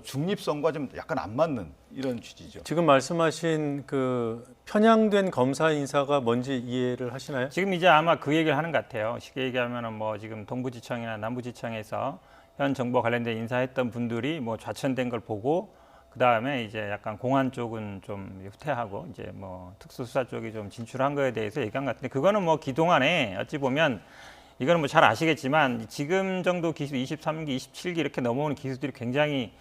Speaker 22: 중립성과 좀 약간 안 맞는 이런 취지죠.
Speaker 1: 지금 말씀하신 그 편향된 검사 인사가 뭔지 이해를 하시나요?
Speaker 3: 지금 이제 아마 그 얘기를 하는 것 같아요. 쉽게 얘기하면은 뭐 지금 동부지청이나 남부지청에서 현 정부와 관련된 인사했던 분들이 뭐 좌천된 걸 보고 그 다음에 이제 약간 공안 쪽은 좀 후퇴하고 이제 뭐 특수수사 쪽이 좀 진출한 거에 대해서 얘기한 것 같은데 그거는 뭐 그동안에 어찌 보면 이거는 뭐 잘 아시겠지만 지금 정도 기수 23기, 27기 이렇게 넘어오는 기수들이 굉장히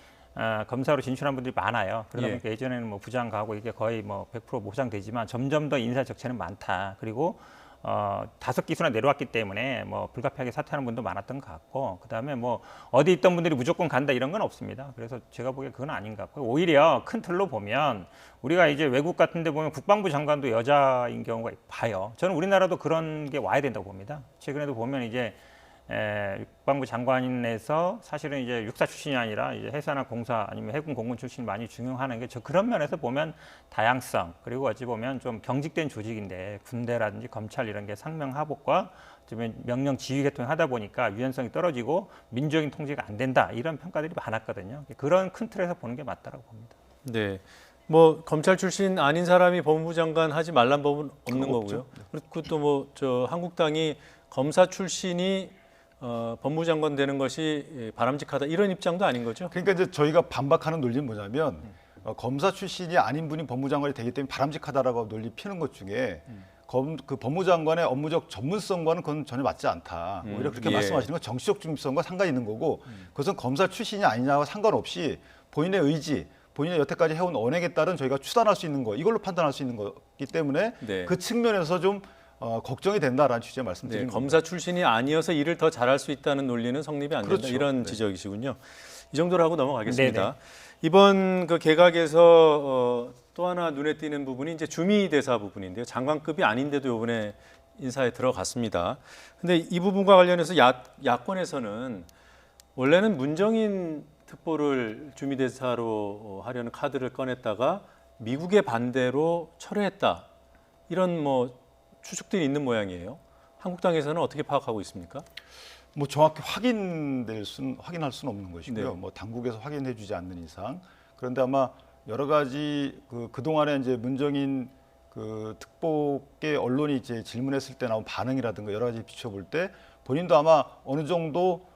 Speaker 3: 검사로 진출한 분들이 많아요. 그러다 보니까 예전에는 뭐 부장 가고 이게 거의 뭐 100% 보장되지만 점점 더 인사 적체는 많다. 그리고 5기수나 내려왔기 때문에 뭐 불가피하게 사퇴하는 분도 많았던 것 같고 그다음에 뭐 어디 있던 분들이 무조건 간다 이런 건 없습니다. 그래서 제가 보기에 그건 아닌 것 같고 오히려 큰 틀로 보면 우리가 이제 외국 같은 데 보면 국방부 장관도 여자인 경우가 봐요. 저는 우리나라도 그런 게 와야 된다고 봅니다. 최근에도 보면 이제 국방부 장관에서 사실은 이제 육사 출신이 아니라 이제 해사나 공사 아니면 해군 공군 출신이 많이 중용하는 게 저 그런 면에서 보면 다양성 그리고 어찌 보면 좀 경직된 조직인데 군대라든지 검찰 이런 게 상명하복과 명령 지휘 계통을 하다 보니까 유연성이 떨어지고 민주적인 통제가 안 된다 이런 평가들이 많았거든요. 그런 큰 틀에서 보는 게 맞다고 봅니다.
Speaker 1: 네. 뭐 검찰 출신 아닌 사람이 법무부 장관 하지 말란 법은 없는 거고요. 그리고 또 뭐 저 한국당이 검사 출신이 법무부 장관 되는 것이 바람직하다 이런 입장도 아닌 거죠?
Speaker 22: 그러니까 이제 저희가 반박하는 논리는 뭐냐면 검사 출신이 아닌 분이 법무부 장관이 되기 때문에 바람직하다라고 논리 피는 것 중에 그 법무장관의 업무적 전문성과는 그건 전혀 맞지 않다. 오히려 그렇게
Speaker 1: 예.
Speaker 22: 말씀하시는 건 정치적 중립성과 상관이 있는 거고 그것은 검사 출신이 아니냐와 상관없이 본인의 의지, 본인의 여태까지 해온 언행에 따른 저희가 추단할 수 있는 거, 이걸로 판단할 수 있는 거기 때문에
Speaker 1: 네.
Speaker 22: 그 측면에서 좀 걱정이 된다라는 취지의 말씀드립니다.
Speaker 1: 검사 출신이 아니어서 일을 더 잘할 수 있다는 논리는 성립이 안 된다.
Speaker 22: 그렇죠.
Speaker 1: 이런
Speaker 22: 네.
Speaker 1: 지적이시군요. 이 정도로 하고 넘어가겠습니다.
Speaker 3: 네네.
Speaker 1: 이번 그 개각에서 또 하나 눈에 띄는 부분이 이제 주미 대사 부분인데요. 장관급이 아닌데도 이번에 인사에 들어갔습니다. 근데 이 부분과 관련해서 야권에서는 원래는 문정인 특보를 주미 대사로 하려는 카드를 꺼냈다가 미국의 반대로 철회했다. 이런 뭐 추측들이 있는 모양이에요. 한국당에서는 어떻게 파악하고 있습니까?
Speaker 22: 뭐 정확히 확인할 수는 없는 것이고요.
Speaker 1: 네.
Speaker 22: 뭐 당국에서 확인해주지 않는 이상. 그런데 아마 여러 가지 그동안에 이제 문정인 그 특보께 언론이 이제 질문했을 때 나온 반응이라든가 여러 가지 비춰볼 때 본인도 아마 어느 정도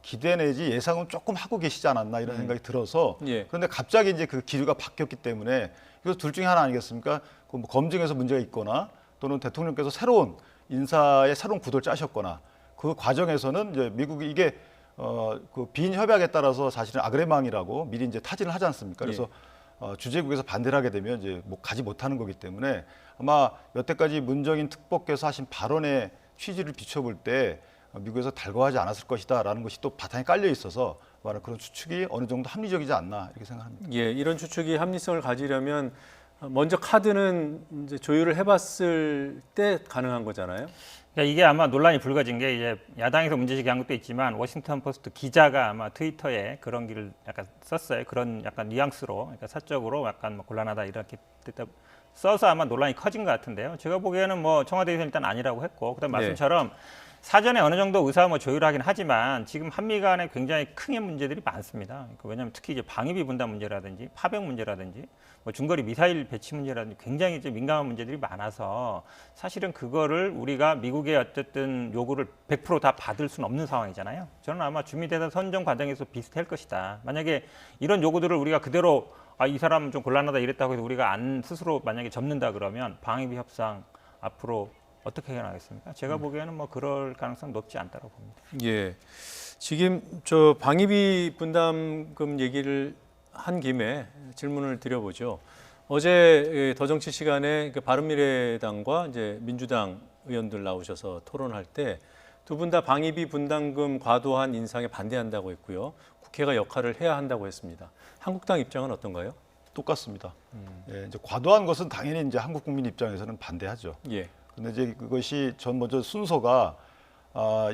Speaker 22: 기대 내지 예상은 조금 하고 계시지 않았나 이런 생각이 들어서
Speaker 1: 예.
Speaker 22: 그런데 갑자기 이제 그 기류가 바뀌었기 때문에 이거 둘 중에 하나 아니겠습니까? 그 뭐 검증에서 문제가 있거나 또는 대통령께서 새로운 인사의 새로운 구도를 짜셨거나 그 과정에서는 이제 미국이 이게 그 비인 협약에 따라서 사실은 아그레망이라고 미리 이제 타진을 하지 않습니까? 그래서 주재국에서 반대를 하게 되면 이제 뭐 가지 못하는 거기 때문에 아마 여태까지 문정인 특보께서 하신 발언의 취지를 비춰볼 때 미국에서 달궈하지 않았을 것이다라는 것이 또 바탕에 깔려 있어서 말하는 그런 추측이 어느 정도 합리적이지 않나 이렇게 생각합니다.
Speaker 1: 예, 이런 추측이 합리성을 가지려면 먼저 카드는 이제 조율을 해봤을 때 가능한 거잖아요.
Speaker 3: 그러니까 이게 아마 논란이 불거진 게 이제 야당에서 문제제기한 것도 있지만 워싱턴 포스트 기자가 아마 트위터에 그런 글을 약간 썼어요. 그런 약간 뉘앙스로, 그러니까 사적으로 약간 뭐 곤란하다 이렇게 써서 아마 논란이 커진 것 같은데요. 제가 보기에는 뭐 청와대에서 일단 아니라고 했고, 그다음 말씀처럼 사전에 어느 정도 의사 뭐 조율하긴 하지만 지금 한미 간에 굉장히 큰 문제들이 많습니다. 그러니까 왜냐하면 특히 이제 방위비 분담 문제라든지 파병 문제라든지 뭐 중거리 미사일 배치 문제라든지 굉장히 이제 민감한 문제들이 많아서 사실은 그거를 우리가 미국의 어쨌든 요구를 100% 다 받을 수는 없는 상황이잖아요. 저는 아마 주미대사 선정 과정에서 비슷할 것이다. 만약에 이런 요구들을 우리가 그대로 이 사람은 좀 곤란하다 이랬다고 해서 우리가 안 스스로 만약에 접는다 그러면 방위비 협상 앞으로 어떻게 해나가겠습니까? 제가 보기에는 뭐 그럴 가능성 높지 않다고 봅니다.
Speaker 1: 예, 지금 저 방위비 분담금 얘기를 한 김에 질문을 드려보죠. 어제 더정치 시간에 바른미래당과 이제 민주당 의원들 나오셔서 토론할 때 두 분 다 방위비 분담금 과도한 인상에 반대한다고 했고요. 국회가 역할을 해야 한다고 했습니다. 한국당 입장은 어떤가요?
Speaker 22: 똑같습니다. 예, 이제 과도한 것은 당연히 이제 한국 국민 입장에서는 반대하죠.
Speaker 1: 예.
Speaker 22: 근데 이제 그것이 전 먼저 순서가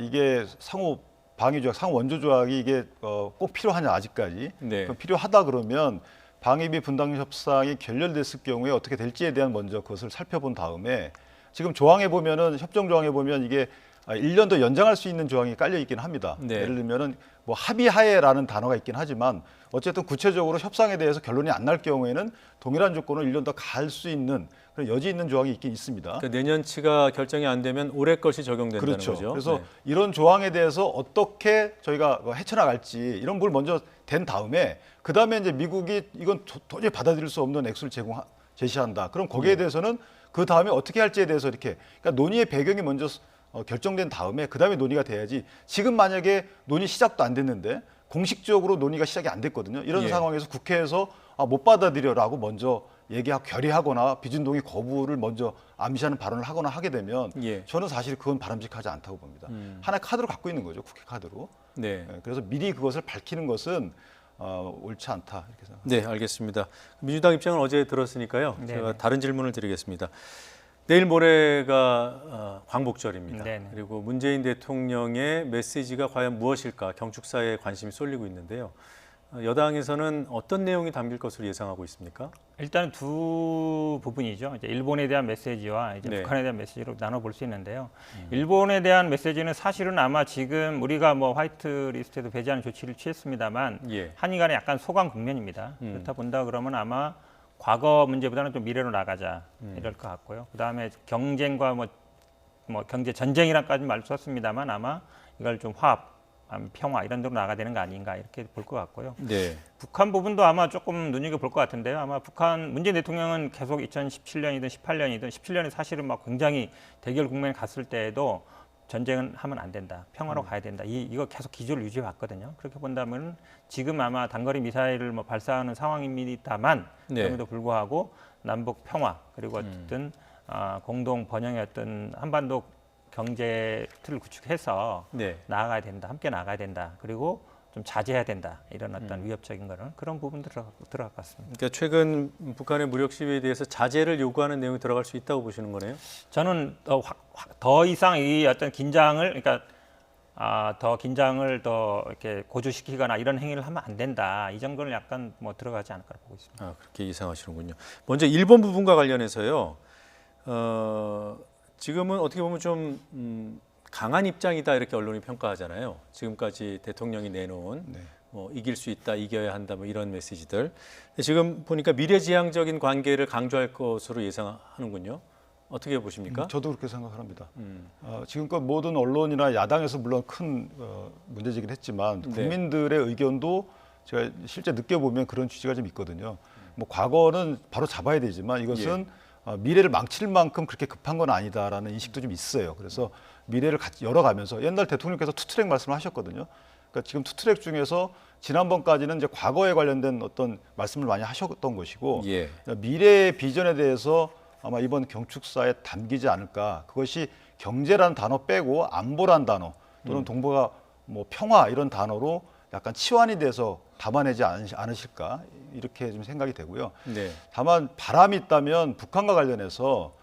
Speaker 22: 이게 상호 방위조약, 상호 원조조약이 이게 꼭 필요하냐 아직까지 필요하다 그러면 방위비 분담금 협상이 결렬됐을 경우에 어떻게 될지에 대한 먼저 그것을 살펴본 다음에 지금 조항에 보면은 협정 조항에 보면 이게 1년 더 연장할 수 있는 조항이 깔려 있긴 합니다. 예를 들면은 뭐 합의하에라는 단어가 있긴 하지만 어쨌든 구체적으로 협상에 대해서 결론이 안 날 경우에는 동일한 조건을 1년 더 갈 수 있는 그런 여지 있는 조항이 있긴 있습니다.
Speaker 1: 그러니까 내년치가 결정이 안 되면 올해 것이 적용된다는 거죠.
Speaker 22: 그래서 이런 조항에 대해서 어떻게 저희가 헤쳐나갈지 이런 걸 먼저 된 다음에 그 다음에 이제 미국이 이건 도저히 받아들일 수 없는 액수를 제시한다. 그럼 거기에 대해서는 그 다음에 어떻게 할지에 대해서 이렇게 그러니까 논의의 배경이 먼저 결정된 다음에 그 다음에 논의가 돼야지 지금 만약에 논의 시작도 안 됐는데 공식적으로 논의가 시작이 안 됐거든요. 이런 상황에서 국회에서 못 받아들여라고 먼저 얘기하고 결의하거나 비준동의 거부를 먼저 암시하는 발언을 하거나 하게 되면 저는 사실 그건 바람직하지 않다고 봅니다. 하나의 카드로 갖고 있는 거죠. 국회 카드로. 그래서 미리 그것을 밝히는 것은 옳지 않다 이렇게 생각합니다.
Speaker 1: 네, 알겠습니다. 민주당 입장은 어제 들었으니까요. 제가 다른 질문을 드리겠습니다. 내일 모레가 광복절입니다. 그리고 문재인 대통령의 메시지가 과연 무엇일까 경축사에 관심이 쏠리고 있는데요. 여당에서는 어떤 내용이 담길 것으로 예상하고 있습니까?
Speaker 3: 일단 두 부분이죠. 이제 일본에 대한 메시지와 이제 북한에 대한 메시지로 나눠볼 수 있는데요. 일본에 대한 메시지는 사실은 아마 지금 우리가 뭐 화이트 리스트에도 배제하는 조치를 취했습니다만 한일 간에 약간 소강 국면입니다. 그렇다 본다 그러면 아마 과거 문제보다는 좀 미래로 나가자 이럴 것 같고요. 그다음에 경쟁과 뭐 경제 전쟁이란까지 말 썼습니다만 아마 이걸 좀 화합 평화 이런 데로 나가야 되는 거 아닌가 이렇게 볼 것 같고요.
Speaker 1: 네.
Speaker 3: 북한 부분도 아마 조금 눈여겨볼 것 같은데요. 아마 북한 문재인 대통령은 계속 2017년이든 18년이든 17년에 사실은 막 굉장히 대결 국면에 갔을 때에도 전쟁은 하면 안 된다. 평화로 가야 된다. 이거 계속 기조를 유지해 왔거든요. 그렇게 본다면 지금 아마 단거리 미사일을 뭐 발사하는 상황입니다만 그럼에도 불구하고 남북 평화 그리고 어쨌든 공동 번영의 어떤 한반도 경제 틀을 구축해서 나아가야 된다. 함께 나아가야 된다. 그리고 좀 자제해야 된다. 이런 어떤 위협적인 거는 그런 부분 들어갈 것 같습니다.
Speaker 1: 그러니까 최근 북한의 무력 시위에 대해서 자제를 요구하는 내용이 들어갈 수 있다고 보시는 거네요?
Speaker 3: 저는 더 이상 이 어떤 긴장을 그러니까 더 긴장을 더 이렇게 고조시키거나 이런 행위를 하면 안 된다. 이 정도는 약간 뭐 들어가지 않을까 보고 있습니다.
Speaker 1: 그렇게 예상하시는군요. 먼저 일본 부분과 관련해서요. 지금은 어떻게 보면 좀 강한 입장이다 이렇게 언론이 평가하잖아요. 지금까지 대통령이 내놓은 뭐 이길 수 있다, 이겨야 한다 뭐 이런 메시지들. 지금 보니까 미래지향적인 관계를 강조할 것으로 예상하는군요. 어떻게 보십니까?
Speaker 22: 저도 그렇게 생각합니다. 지금껏 모든 언론이나 야당에서 물론 큰 문제제기를 했지만 국민들의 의견도 제가 실제 느껴보면 그런 취지가 좀 있거든요. 뭐 과거는 바로 잡아야 되지만 이것은 미래를 망칠 만큼 그렇게 급한 건 아니다라는 인식도 좀 있어요. 그래서 미래를 같이 열어가면서 옛날 대통령께서 투트랙 말씀을 하셨거든요. 그러니까 지금 투트랙 중에서 지난번까지는 이제 과거에 관련된 어떤 말씀을 많이 하셨던 것이고 미래의 비전에 대해서 아마 이번 경축사에 담기지 않을까. 그것이 경제라는 단어 빼고 안보란 단어 또는 동북아 뭐 평화 이런 단어로 약간 치환이 돼서 담아내지 않으실까 이렇게 좀 생각이 되고요. 다만 바람이 있다면 북한과 관련해서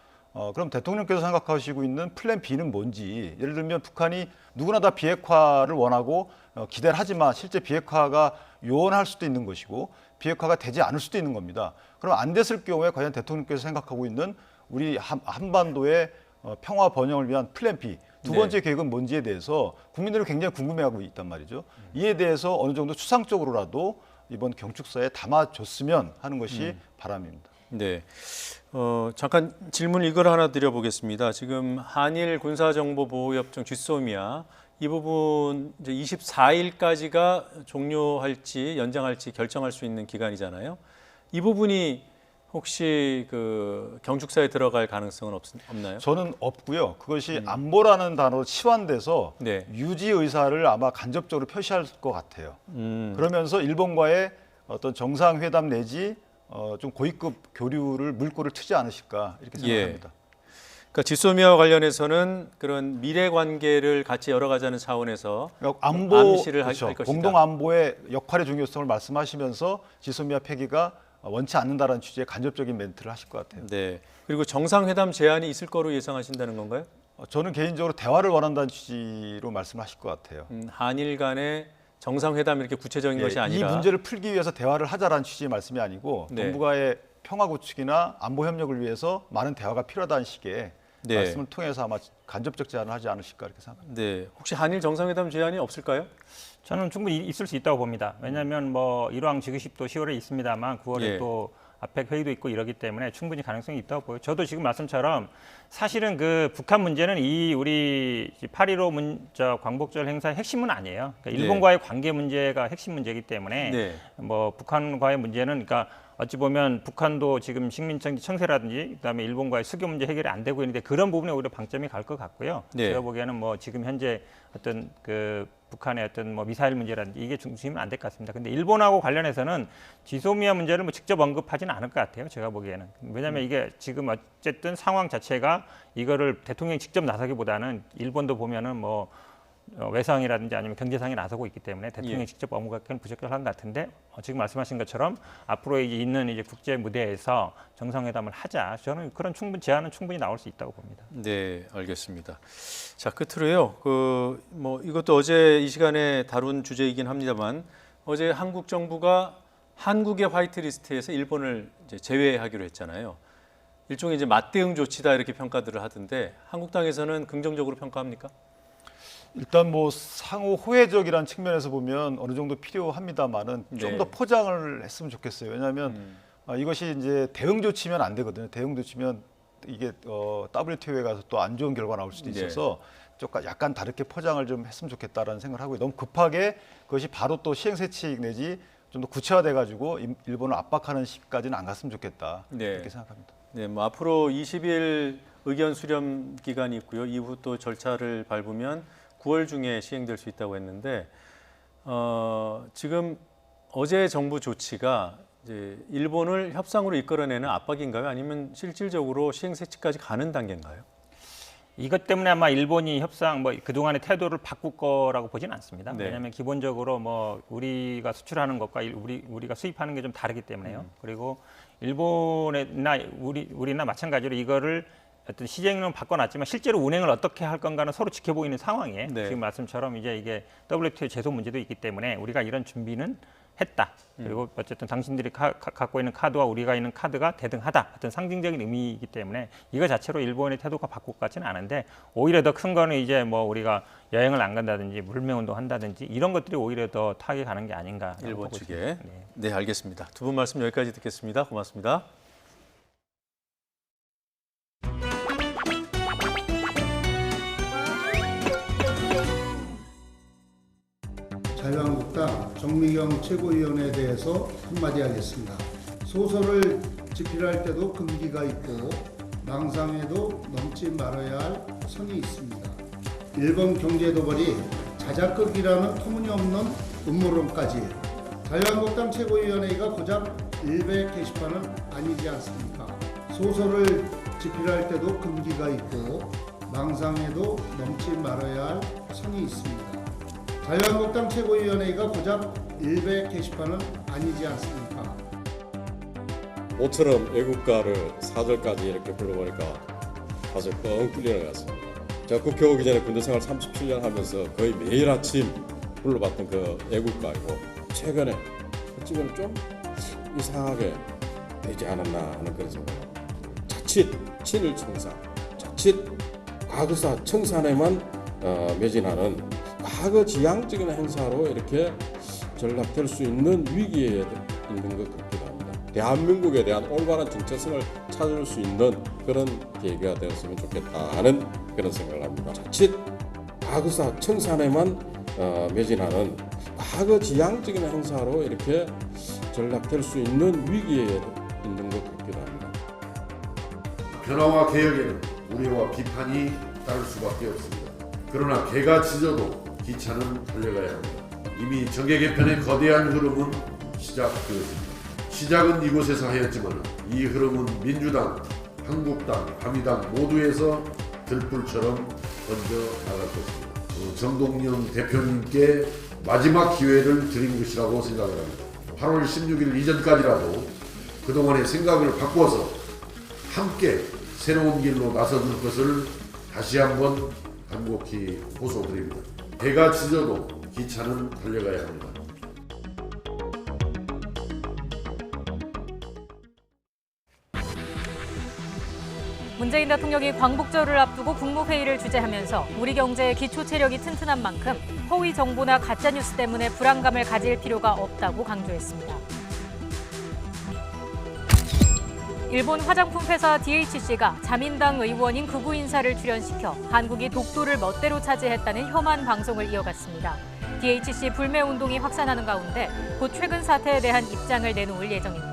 Speaker 22: 그럼 대통령께서 생각하시고 있는 플랜 B는 뭔지 예를 들면 북한이 누구나 다 비핵화를 원하고 기대를 하지만 실제 비핵화가 요원할 수도 있는 것이고 비핵화가 되지 않을 수도 있는 겁니다. 그럼 안 됐을 경우에 과연 대통령께서 생각하고 있는 우리 한반도의 평화 번영을 위한 플랜 B 두 번째 계획은 뭔지에 대해서 국민들은 굉장히 궁금해하고 있단 말이죠. 이에 대해서 어느 정도 추상적으로라도 이번 경축사에 담아줬으면 하는 것이 바람입니다.
Speaker 1: 네. 잠깐 질문 이걸 하나 드려보겠습니다. 지금 한일 군사정보보호협정 GSOMIA 이 부분 이제 24일까지가 종료할지 연장할지 결정할 수 있는 기간이잖아요. 이 부분이 혹시 그 경축사에 들어갈 가능성은 없나요?
Speaker 22: 저는 없고요. 그것이 안보라는 단어로 치환돼서 유지 의사를 아마 간접적으로 표시할 것 같아요. 그러면서 일본과의 어떤 정상회담 내지 좀 고위급 교류를 물꼬를 트지 않으실까 이렇게 생각합니다.
Speaker 1: 그러니까 GSOMIA와 관련해서는 그런 미래 관계를 같이 열어가자는 차원에서
Speaker 22: 안보
Speaker 1: 암시를 할
Speaker 22: 그렇죠.
Speaker 1: 것이다.
Speaker 22: 공동 안보의 역할의 중요성을 말씀하시면서 GSOMIA 폐기가 원치 않는다라는 취지의 간접적인 멘트를 하실 것 같아요.
Speaker 1: 네. 그리고 정상회담 제안이 있을 거로 예상하신다는 건가요?
Speaker 22: 저는 개인적으로 대화를 원한다는 취지로 말씀하실 것 같아요.
Speaker 1: 한일 간의 정상회담 이렇게 구체적인 것이 아니라
Speaker 22: 이 문제를 풀기 위해서 대화를 하자라는 취지의 말씀이 아니고 동북아의 평화 구축이나 안보 협력을 위해서 많은 대화가 필요하다는 식의 말씀을 통해서 아마 간접적 제안을 하지 않으실까 이렇게 생각합니다.
Speaker 1: 네. 혹시 한일 정상회담 제안이 없을까요?
Speaker 3: 저는 충분히 있을 수 있다고 봅니다. 왜냐하면 뭐 일왕 지그십도 10월에 있습니다만 9월에 또 아펙 회의도 있고 이러기 때문에 충분히 가능성이 있다고 보여요. 저도 지금 말씀처럼 사실은 그 북한 문제는 이 우리 8.15 광복절 행사의 핵심은 아니에요. 그러니까 일본과의 관계 문제가 핵심 문제이기 때문에 뭐 북한과의 문제는 그러니까 어찌 보면 북한도 지금 식민지 청세라든지 그다음에 일본과의 수교 문제 해결이 안 되고 있는데 그런 부분에 오히려 방점이 갈 것 같고요. 제가 보기에는 뭐 지금 현재 어떤 그 북한의 어떤 뭐 미사일 문제라든지 이게 중심은 안 될 것 같습니다. 근데 일본하고 관련해서는 지소미아 문제를 뭐 직접 언급하지는 않을 것 같아요. 제가 보기에는. 왜냐하면 이게 지금 어쨌든 상황 자체가 이거를 대통령이 직접 나서기보다는 일본도 보면은 뭐 외상이라든지 아니면 경제상에 나서고 있기 때문에 대통령이 직접 언급하기는 부적절한 것 같은데 지금 말씀하신 것처럼 앞으로 있는 이제 국제 무대에서 정상회담을 하자. 저는 그런 제안은 충분히 나올 수 있다고 봅니다.
Speaker 1: 네, 알겠습니다. 자, 끝으로요. 뭐 이것도 어제 이 시간에 다룬 주제이긴 합니다만 어제 한국 정부가 한국의 화이트리스트에서 일본을 이제 제외하기로 했잖아요. 일종의 이제 맞대응 조치다 이렇게 평가들을 하던데 한국 당에서는 긍정적으로 평가합니까?
Speaker 22: 일단 뭐 상호 호혜적이라는 측면에서 보면 어느 정도 필요합니다만은 좀 더 포장을 했으면 좋겠어요. 왜냐하면 이것이 이제 대응 조치면 안 되거든요. 대응 조치면 이게 WTO에 가서 또 안 좋은 결과 나올 수도 있어서 약간 다르게 포장을 좀 했으면 좋겠다라는 생각을 하고요. 너무 급하게 그것이 바로 또 시행세칙 내지 좀 더 구체화돼 가지고 일본을 압박하는 시기까지는 안 갔으면 좋겠다. 이렇게 생각합니다.
Speaker 1: 네, 뭐 앞으로 20일 의견 수렴 기간이 있고요. 이후 또 절차를 밟으면 9월 중에 시행될 수 있다고 했는데 지금 어제 정부 조치가 이제 일본을 협상으로 이끌어내는 압박인가요? 아니면 실질적으로 시행세칙까지 가는 단계인가요?
Speaker 3: 이것 때문에 아마 일본이 협상 그동안의 태도를 바꿀 거라고 보지는 않습니다.
Speaker 1: 네.
Speaker 3: 왜냐하면 기본적으로 뭐 우리가 수출하는 것과 우리가 수입하는 게 좀 다르기 때문에요. 그리고 일본이나 우리나 마찬가지로 이거를 어떤 시행은 바꿔놨지만 실제로 운행을 어떻게 할 건가는 서로 지켜보이는 상황에 지금 말씀처럼 이제 이게 WTO 제소 문제도 있기 때문에 우리가 이런 준비는 했다. 그리고 어쨌든 당신들이 갖고 있는 카드와 우리가 있는 카드가 대등하다. 어떤 상징적인 의미이기 때문에 이거 자체로 일본의 태도가 바꿀 것 같지는 않은데 오히려 더 큰 거는 이제 뭐 우리가 여행을 안 간다든지 물매운동 한다든지 이런 것들이 오히려 더 타격이 가는 게 아닌가.
Speaker 1: 일본 측에. 네, 알겠습니다. 두 분 말씀 여기까지 듣겠습니다. 고맙습니다.
Speaker 4: 자유한국당 정미경 최고위원에 대해서 한마디 하겠습니다. 소설을 집필할 때도 금기가 있고 망상에도 넘지 말아야 할 선이 있습니다. 일본 경제도벌이 자작극이라는 터무니없는 음모론까지 자유한국당 최고위원회가 고작 일베 게시판은 아니지 않습니까? 소설을 집필할 때도 금기가 있고 망상에도 넘지 말아야 할 선이 있습니다. 자유한국당 최고위원회가 고작 일베 게시판은 아니지 않습니까?
Speaker 5: 모처럼 애국가를 4절까지 이렇게 불러보니까 가슴이 뻥 뚫리는 것 같습니다. 제가 국회 오기 전에 군대생활 37년 하면서 거의 매일 아침 불러봤던 그 애국가이고 최근에 어찌보면 좀 이상하게 되지 않았나 하는 그런 생각입니다. 자칫 친일청산, 자칫 과거사 청산에만 매진하는 과거 지향적인 행사로 이렇게 전락될 수 있는 위기에 있는 것 같기도 합니다. 대한민국에 대한 올바른 정체성을 찾을 수 있는 그런 계기가 되었으면 좋겠다 하는 그런 생각을 합니다. 자칫 과거사 청산에만 매진하는 과거 지향적인 행사로 이렇게 전락될 수 있는 위기에 있는 것 같기도 합니다.
Speaker 9: 변화와 개혁에는 우려와 비판이 따를 수밖에 없습니다. 그러나 개가 짖어도 기차는 달려가야 합니다. 이미 정계 개편의 거대한 흐름은 시작되었습니다. 시작은 이곳에서 하였지만 이 흐름은 민주당, 한국당, 바미당 모두에서 들불처럼 번져 나갈 것입니다. 정동영 대표님께 마지막 기회를 드린 것이라고 생각을 합니다. 8월 16일 이전까지라도 그동안의 생각을 바꿔서 함께 새로운 길로 나서는 것을 다시 한번 간곡히 호소드립니다. 배가 짖어도 기차는 달려가야 합니다.
Speaker 2: 문재인 대통령이 광복절을 앞두고 국무회의를 주재하면서 우리 경제의 기초 체력이 튼튼한 만큼 허위 정보나 가짜뉴스 때문에 불안감을 가질 필요가 없다고 강조했습니다. 일본 화장품 회사 DHC가 자민당 의원인 극우 인사를 출연시켜 한국이 독도를 멋대로 차지했다는 혐한 방송을 이어갔습니다. DHC 불매 운동이 확산하는 가운데 곧 최근 사태에 대한 입장을 내놓을 예정입니다.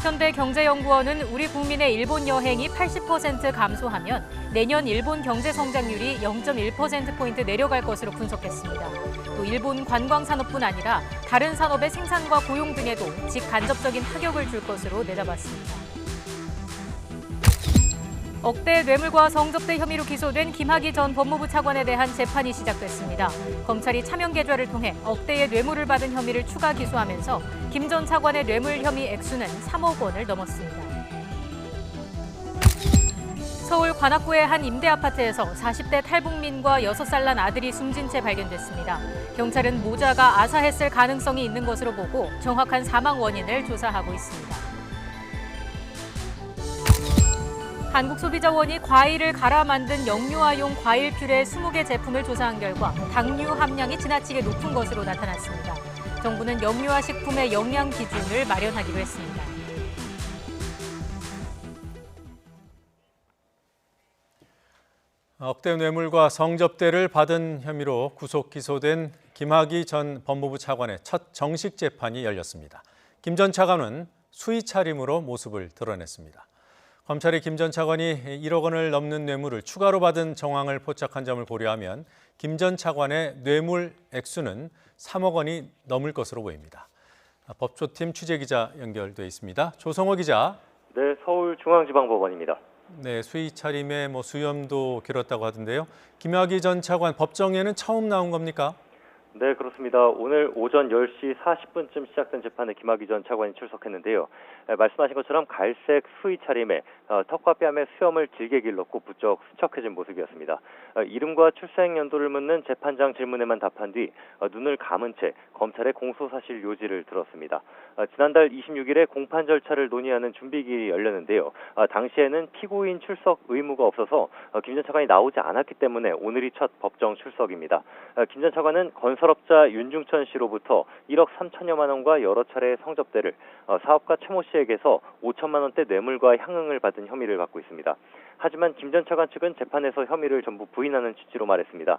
Speaker 2: 현대경제연구원은 우리 국민의 일본 여행이 80% 감소하면 내년 일본 경제 성장률이 0.1%포인트 내려갈 것으로 분석했습니다. 또 일본 관광산업뿐 아니라 다른 산업의 생산과 고용 등에도 직간접적인 타격을 줄 것으로 내다봤습니다. 억대 뇌물과 성접대 혐의로 기소된 김학의 전 법무부 차관에 대한 재판이 시작됐습니다. 검찰이 차명 계좌를 통해 억대의 뇌물을 받은 혐의를 추가 기소하면서 김 전 차관의 뇌물 혐의 액수는 3억 원을 넘었습니다. 서울 관악구의 한 임대 아파트에서 40대 탈북민과 6살 난 아들이 숨진 채 발견됐습니다. 경찰은 모자가 아사했을 가능성이 있는 것으로 보고 정확한 사망 원인을 조사하고 있습니다. 한국소비자원이 과일을 갈아 만든 영유아용 과일 퓨레 20개 제품을 조사한 결과 당류 함량이 지나치게 높은 것으로 나타났습니다. 정부는 영유아 식품의 영양 기준을 마련하기로 했습니다.
Speaker 1: 억대 뇌물과 성접대를 받은 혐의로 구속 기소된 김학의 전 법무부 차관의 첫 정식 재판이 열렸습니다. 김 전 차관은 수의 차림으로 모습을 드러냈습니다. 검찰이 김 전 차관이 1억 원을 넘는 뇌물을 추가로 받은 정황을 포착한 점을 고려하면 김 전 차관의 뇌물 액수는 3억 원이 넘을 것으로 보입니다. 법조팀 취재기자 연결돼 있습니다. 조성호 기자.
Speaker 6: 네, 서울중앙지방법원입니다.
Speaker 1: 네, 수의 차림에 수염도 길었다고 하던데요. 김학의 전 차관 법정에는 처음 나온 겁니까?
Speaker 6: 네, 그렇습니다. 오늘 오전 10시 40분쯤 시작된 재판에 김학의 전 차관이 출석했는데요. 말씀하신 것처럼 갈색 수의 차림에 턱과 뺨에 수염을 길게 길렀고 부쩍 수척해진 모습이었습니다. 이름과 출생 연도를 묻는 재판장 질문에만 답한 뒤 눈을 감은 채 검찰의 공소사실 요지를 들었습니다. 지난달 26일에 공판 절차를 논의하는 준비기일이 열렸는데요. 당시에는 피고인 출석 의무가 없어서 김 전 차관이 나오지 않았기 때문에 오늘이 첫 법정 출석입니다. 김 전 차관은 건설업자 윤중천 씨로부터 1억 3천여만 원과 여러 차례 성접대를, 사업가 최모 씨에게서 5천만 원대 뇌물과 향응을 받은 혐의를 받고 있습니다. 하지만 김 전 차관 측은 재판에서 혐의를 전부 부인하는 취지로 말했습니다.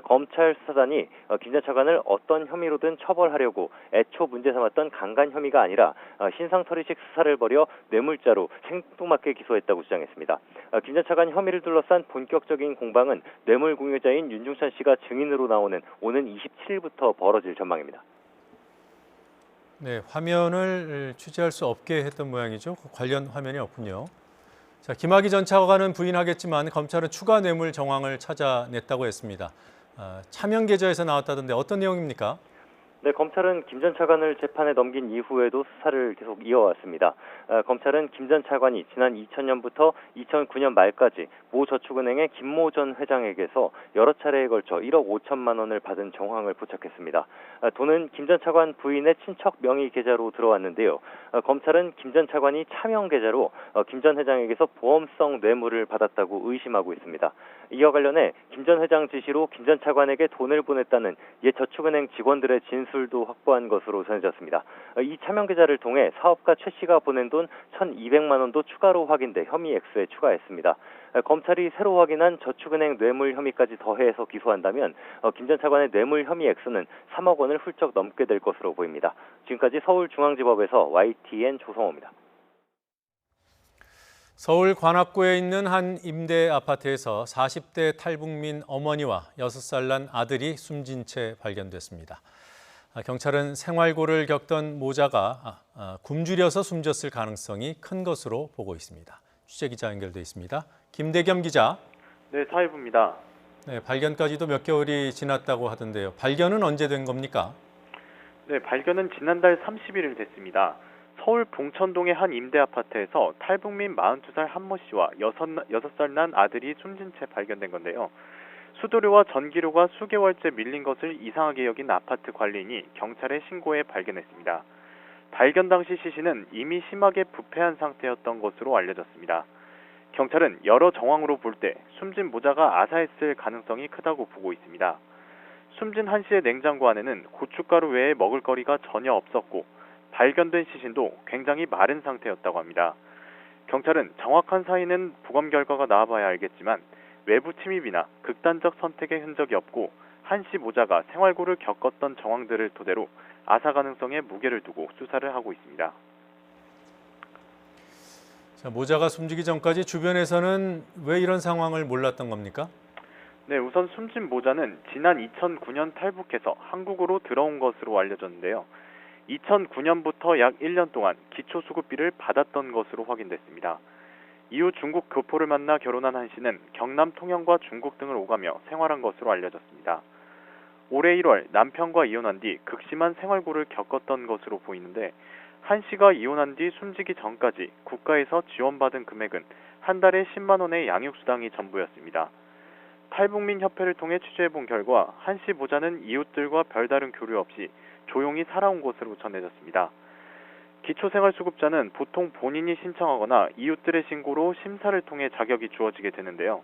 Speaker 6: 검찰 수사단이 김 전 차관을 어떤 혐의로든 처벌하려고 애초 문제 삼았던 강간 혐의가 아니라 신상털이식 수사를 벌여 뇌물자로 생뚱맞게 기소했다고 주장했습니다. 김 전 차관 혐의를 둘러싼 본격적인 공방은 뇌물 공유자인 윤중천 씨가 증인으로 나오는 오는 27일부터 벌어질 전망입니다.
Speaker 1: 네, 화면을 취재할 수 없게 했던 모양이죠. 관련 화면이 없군요. 자, 김학의 전 차관은 부인하겠지만 검찰은 추가 뇌물 정황을 찾아냈다고 했습니다. 차명 계좌에서 나왔다던데 어떤 내용입니까?
Speaker 6: 네, 검찰은 김 전 차관을 재판에 넘긴 이후에도 수사를 계속 이어왔습니다. 검찰은 김 전 차관이 지난 2000년부터 2009년 말까지 모 저축은행의 김모 전 회장에게서 여러 차례에 걸쳐 1억 5천만 원을 받은 정황을 포착했습니다. 돈은 김 전 차관 부인의 친척 명의 계좌로 들어왔는데요. 검찰은 김 전 차관이 차명 계좌로 김 전 회장에게서 보험성 뇌물을 받았다고 의심하고 있습니다. 이와 관련해 김 전 회장 지시로 김 전 차관에게 돈을 보냈다는 옛 저축은행 직원들의 진술도 확보한 것으로 전해졌습니다. 이 차명 계좌를 통해 사업가 최 씨가 보낸 돈 1,200만 원도 추가로 확인돼 혐의 액수에 추가했습니다. 검찰이 새로 확인한 저축은행 뇌물 혐의까지 더해서 기소한다면 김 전 차관의 뇌물 혐의 액수는 3억 원을 훌쩍 넘게 될 것으로 보입니다. 지금까지 서울중앙지법에서 YTN 조성호입니다.
Speaker 1: 서울 관악구에 있는 한 임대 아파트에서 40대 탈북민 어머니와 6살 난 아들이 숨진 채 발견됐습니다. 경찰은 생활고를 겪던 모자가 굶주려서 숨졌을 가능성이 큰 것으로 보고 있습니다. 취재기자 연결돼 있습니다. 김대겸 기자.
Speaker 16: 네, 사회부입니다.
Speaker 1: 네, 발견까지도 몇 개월이 지났다고 하던데요. 발견은 언제 된 겁니까?
Speaker 16: 네, 발견은 지난달 30일 됐습니다. 서울 봉천동의 한 임대 아파트에서 탈북민 42살 한모 씨와 6살 난 아들이 숨진 채 발견된 건데요. 수도료와 전기료가 수개월째 밀린 것을 이상하게 여긴 아파트 관리인이 경찰에 신고해 발견했습니다. 발견 당시 시신은 이미 심하게 부패한 상태였던 것으로 알려졌습니다. 경찰은 여러 정황으로 볼 때 숨진 모자가 아사했을 가능성이 크다고 보고 있습니다. 숨진 한 씨의 냉장고 안에는 고춧가루 외에 먹을거리가 전혀 없었고 발견된 시신도 굉장히 마른 상태였다고 합니다. 경찰은 정확한 사인은 부검 결과가 나와봐야 알겠지만 외부 침입이나 극단적 선택의 흔적이 없고 한 씨 모자가 생활고를 겪었던 정황들을 토대로 아사 가능성에 무게를 두고 수사를 하고 있습니다.
Speaker 1: 자, 모자가 숨지기 전까지 주변에서는 왜 이런 상황을 몰랐던 겁니까?
Speaker 16: 네, 우선 숨진 모자는 지난 2009년 탈북해서 한국으로 들어온 것으로 알려졌는데요. 2009년부터 약 1년 동안 기초수급비를 받았던 것으로 확인됐습니다. 이후 중국 교포를 만나 결혼한 한 씨는 경남 통영과 중국 등을 오가며 생활한 것으로 알려졌습니다. 올해 1월 남편과 이혼한 뒤 극심한 생활고를 겪었던 것으로 보이는데 한 씨가 이혼한 뒤 숨지기 전까지 국가에서 지원받은 금액은 한 달에 10만 원의 양육수당이 전부였습니다. 탈북민 협회를 통해 취재해본 결과 한 씨 모자는 이웃들과 별다른 교류 없이 조용히 살아온 것으로 전해졌습니다. 기초생활수급자는 보통 본인이 신청하거나 이웃들의 신고로 심사를 통해 자격이 주어지게 되는데요.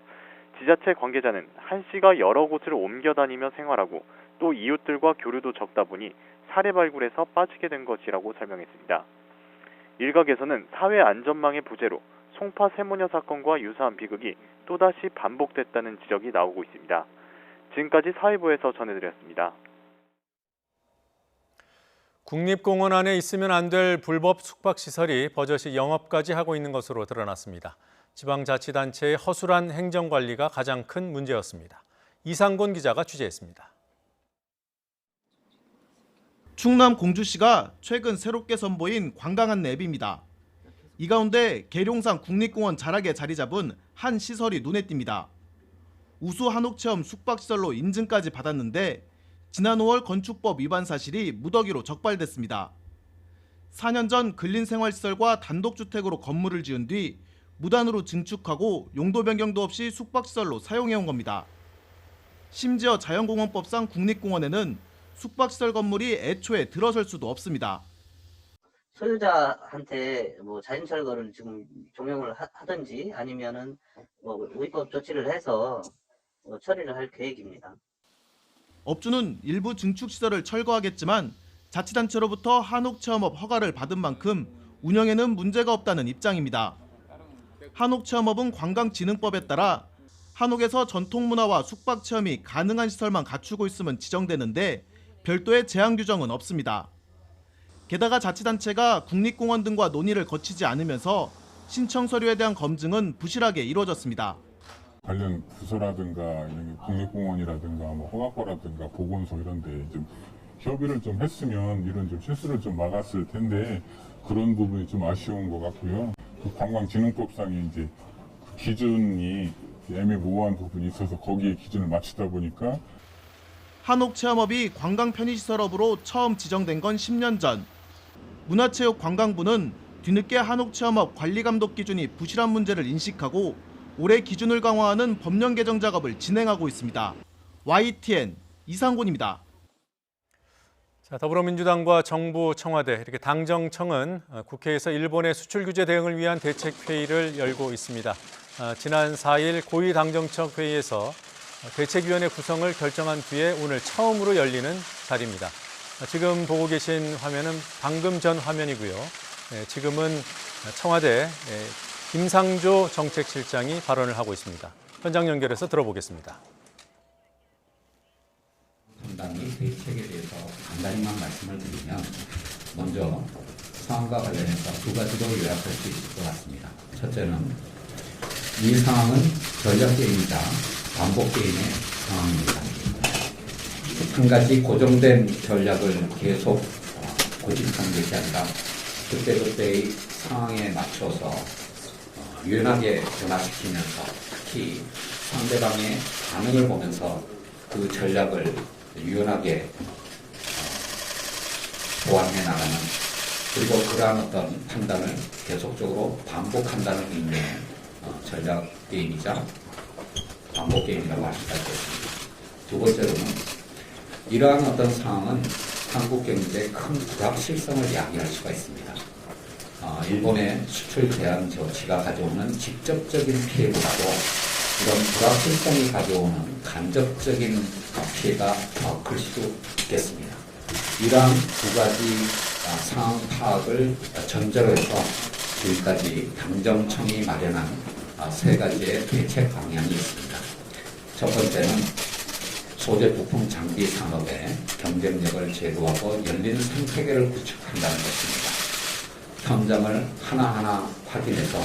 Speaker 16: 지자체 관계자는 한 씨가 여러 곳을 옮겨 다니며 생활하고 또 이웃들과 교류도 적다 보니 사례 발굴에서 빠지게 된 것이라고 설명했습니다. 일각에서는 사회 안전망의 부재로 송파 세모녀 사건과 유사한 비극이 또다시 반복됐다는 지적이 나오고 있습니다. 지금까지 사회부에서 전해드렸습니다.
Speaker 1: 국립공원 안에 있으면 안 될 불법 숙박시설이 버젓이 영업까지 하고 있는 것으로 드러났습니다. 지방자치단체의 허술한 행정관리가 가장 큰 문제였습니다. 이상곤 기자가 취재했습니다.
Speaker 7: 충남 공주시가 최근 새롭게 선보인 관광 안내 앱입니다. 이 가운데 계룡산 국립공원 자락에 자리 잡은 한 시설이 눈에 띕니다. 우수 한옥체험 숙박시설로 인증까지 받았는데 지난 5월 건축법 위반 사실이 무더기로 적발됐습니다. 4년 전 근린생활시설과 단독주택으로 건물을 지은 뒤 무단으로 증축하고 용도 변경도 없이 숙박시설로 사용해온 겁니다. 심지어 자연공원법상 국립공원에는 숙박시설 건물이 애초에 들어설 수도 없습니다.
Speaker 8: 소유자한테 뭐 자연철거를 지금 종용을 하든지 아니면은 뭐 위법 조치를 해서 처리를 할 계획입니다.
Speaker 7: 업주는 일부 증축시설을 철거하겠지만 자치단체로부터 한옥체험업 허가를 받은 만큼 운영에는 문제가 없다는 입장입니다. 한옥체험업은 관광진흥법에 따라 한옥에서 전통문화와 숙박체험이 가능한 시설만 갖추고 있으면 지정되는데 별도의 제한 규정은 없습니다. 게다가 자치단체가 국립공원 등과 논의를 거치지 않으면서 신청 서류에 대한 검증은 부실하게 이루어졌습니다.
Speaker 10: 관련 부서라든가 국립공원이라든가 뭐 허가과라든가 보건소 이런 데 좀 협의를 좀 했으면 이런 좀 실수를 좀 막았을 텐데 그런 부분이 좀 아쉬운 것 같고요. 그 관광진흥법상에 이제 그 기준이 애매모호한 부분이 있어서 거기에 기준을 맞추다 보니까
Speaker 7: 한옥체험업이 관광편의시설업으로 처음 지정된 건 10년 전. 문화체육관광부는 뒤늦게 한옥체험업 관리감독 기준이 부실한 문제를 인식하고 올해 기준을 강화하는 법령 개정 작업을 진행하고 있습니다. YTN 이상곤입니다.
Speaker 1: 자, 더불어민주당과 정부, 청와대 이렇게 당정청은 국회에서 일본의 수출 규제 대응을 위한 대책회의를 열고 있습니다. 지난 4일 고위당정청 회의에서 대책위원회 구성을 결정한 뒤에 오늘 처음으로 열리는 자리입니다. 지금 보고 계신 화면은 방금 전 화면이고요. 지금은 청와대 김상조 정책실장이 발언을 하고 있습니다. 현장 연결해서 들어보겠습니다.
Speaker 11: 상당히 대책에 대해서 간단히만 말씀을 드리면 먼저 상황과 관련해서 두 가지로 요약할 수 있을 것 같습니다. 첫째는 이 상황은 전략 게임이자 반복 게임의 상황입니다. 한 가지 고정된 전략을 계속 고집하는 것이 아니라 그때그때의 상황에 맞춰서 유연하게 변화시키면서 특히 상대방의 반응을 보면서 그 전략을 유연하게 보완해 나가는 그리고 그러한 어떤 판단을 계속적으로 반복한다는 의미의 전략 게임이자 반복 게임이라고 할 수가 있겠습니다. 두 번째로는 이러한 어떤 상황은 한국 경제의 큰 불확실성을 야기할 수가 있습니다. 일본의 수출 제한 조치가 가져오는 직접적인 피해보다도 이런 불확실성이 가져오는 간접적인 피해가 더 클 수도 있겠습니다. 이러한 두 가지 상황 파악을 전제로 해서 지금까지 당정청이 마련한 세 가지의 대책 방향이 있습니다. 첫 번째는 소재 부품 장비 산업의 경쟁력을 제고하고 열린 생태계를 구축한다는 것입니다. 현장을 하나하나 확인해서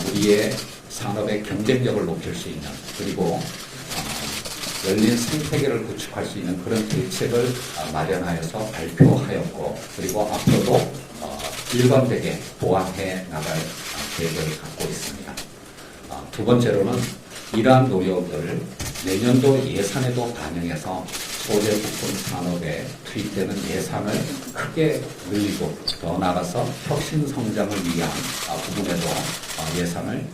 Speaker 11: 우리의 산업의 경쟁력을 높일 수 있는 그리고 열린 생태계를 구축할 수 있는 그런 대책을 마련하여서 발표하였고 그리고 앞으로도 일관되게 보완해 나갈 계획을 갖고 있습니다. 두 번째로는 이러한 노력을 내년도 예산에도 반영해서 소재 부품 산업에 투입되는 예산을 크게 늘리고 더 나아가서 혁신 성장을 위한 부분에도 예산을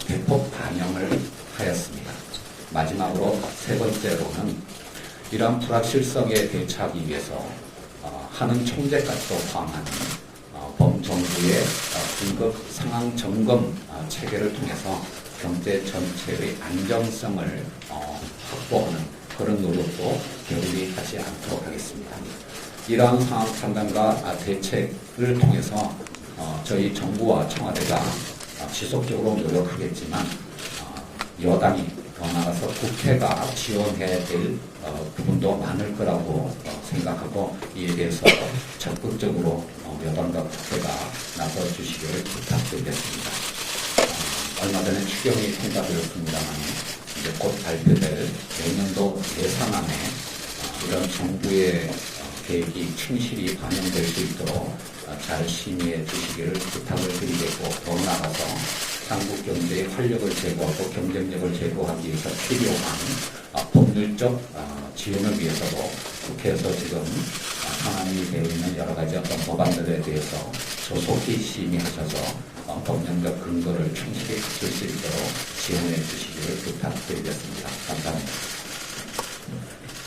Speaker 11: 대폭 반영을 하였습니다. 마지막으로 세 번째로는 이러한 불확실성에 대처하기 위해서 하는 총재까지도 포함하는 범정부의 긴급 상황 점검 체계를 통해서 경제 전체의 안정성을 확보하는 그런 노력도 게을리 하지 않도록 하겠습니다. 이러한 상황 판단과 대책을 통해서 저희 정부와 청와대가 지속적으로 노력하겠지만 여당이 더 나아가서 국회가 지원해야 될 부분도 많을 거라고 생각하고 이에 대해서 적극적으로 여당과 국회가 나서주시기를 부탁드리겠습니다. 얼마 전에 추경이 통과되었습니다만 이제 곧 발표될 내년도 예산안에 이런 정부의 계획이 충실히 반영될 수 있도록 잘 심의해 주시기를 부탁을 드리겠고, 더 나아가서 한국 경제의 활력을 제고하고 경쟁력을 제고하기 위해서 필요한 법률적 지원을 위해서도 국회에서 지금 상한이 되어 있는 여러 가지 어떤 법안들에 대해서 조속히 심의하셔서 법령적 근거를 충실히 갖출 수 있도록 지원해 주시기를 부탁드리겠습니다. 감사합니다.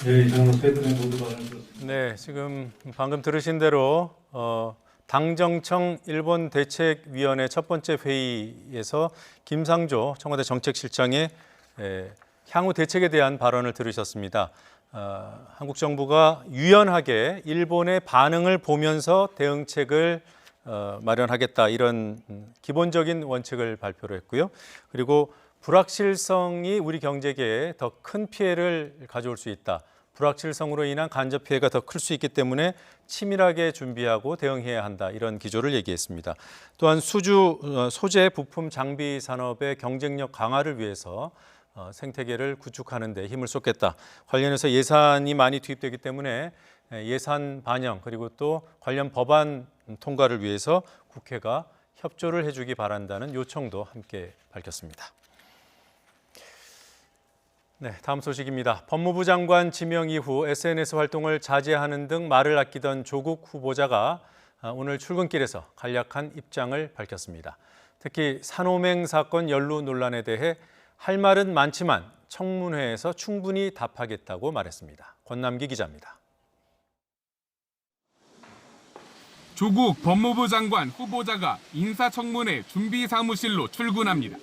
Speaker 12: 네, 이상으로 세 분의 모두 발언.
Speaker 1: 네, 지금 방금 들으신 대로 당정청 일본대책위원회 첫 번째 회의에서 김상조 청와대 정책실장의 향후 대책에 대한 발언을 들으셨습니다. 한국 정부가 유연하게 일본의 반응을 보면서 대응책을 마련하겠다, 이런 기본적인 원칙을 발표를 했고요. 그리고 불확실성이 우리 경제계에 더 큰 피해를 가져올 수 있다. 불확실성으로 인한 간접 피해가 더 클 수 있기 때문에 치밀하게 준비하고 대응해야 한다, 이런 기조를 얘기했습니다. 또한 소재, 부품, 장비 산업의 경쟁력 강화를 위해서 생태계를 구축하는 데 힘을 쏟겠다. 관련해서 예산이 많이 투입되기 때문에 예산 반영, 그리고 또 관련 법안 통과를 위해서 국회가 협조를 해주기 바란다는 요청도 함께 밝혔습니다. 네, 다음 소식입니다. 법무부 장관 지명 이후 SNS 활동을 자제하는 등 말을 아끼던 조국 후보자가 오늘 출근길에서 간략한 입장을 밝혔습니다. 특히 산호맹 사건 연루 논란에 대해 할 말은 많지만 청문회에서 충분히 답하겠다고 말했습니다. 권남기 기자입니다.
Speaker 13: 조국 법무부 장관 후보자가 인사청문회 준비사무실로 출근합니다.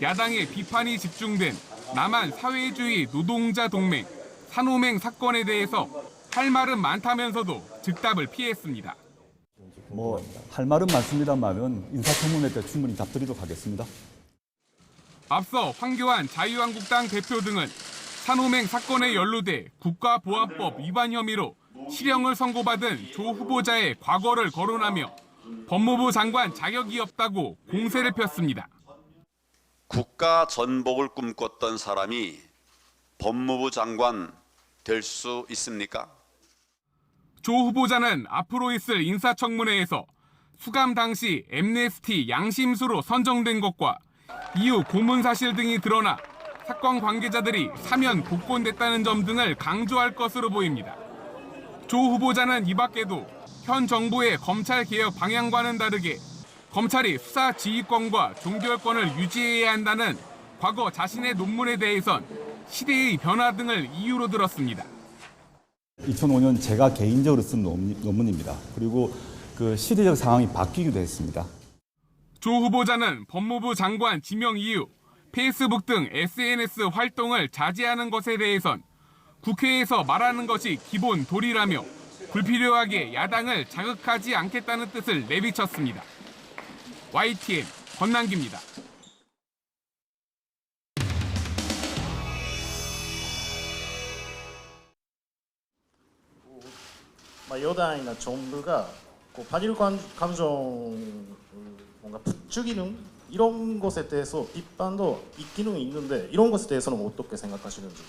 Speaker 13: 야당의 비판이 집중된 남한 사회주의 노동자 동맹 산호맹 사건에 대해서 할 말은 많다면서도 즉답을 피했습니다.
Speaker 14: 할 말은 많습니다만은 인사청문회 때 충분히 답드리도록 하겠습니다.
Speaker 13: 앞서 황교안 자유한국당 대표 등은 산호맹 사건에 연루돼 국가보안법 위반 혐의로 실형을 선고받은 조 후보자의 과거를 거론하며 법무부 장관 자격이 없다고 공세를 폈습니다.
Speaker 23: 국가 전복을 꿈꿨던 사람이 법무부 장관 될 수 있습니까?
Speaker 13: 조 후보자는 앞으로 있을 인사청문회에서 수감 당시 엠네스티 양심수로 선정된 것과 이후 고문 사실 등이 드러나 사건 관계자들이 사면 복권됐다는 점 등을 강조할 것으로 보입니다. 조 후보자는 이 밖에도 현 정부의 검찰개혁 방향과는 다르게 검찰이 수사 지휘권과 종결권을 유지해야 한다는 과거 자신의 논문에 대해선 시대의 변화 등을 이유로 들었습니다.
Speaker 14: 2005년 제가 개인적으로 쓴 논문입니다. 그리고 그 시대적 상황이 바뀌기도 했습니다.
Speaker 13: 조 후보자는 법무부 장관 지명 이후 페이스북 등 SNS 활동을 자제하는 것에 대해선 국회에서 말하는 것이 기본 도리라며 불필요하게 야당을 자극하지 않겠다는 뜻을 내비쳤습니다. YTN 권남기입니다.
Speaker 15: 여당이나 정부가 반일 감정을 뭔가 부추기는 이런 것에 대해서 비판도 있기는 있는데 이런 것에 대해서는 어떻게 생각하시는지?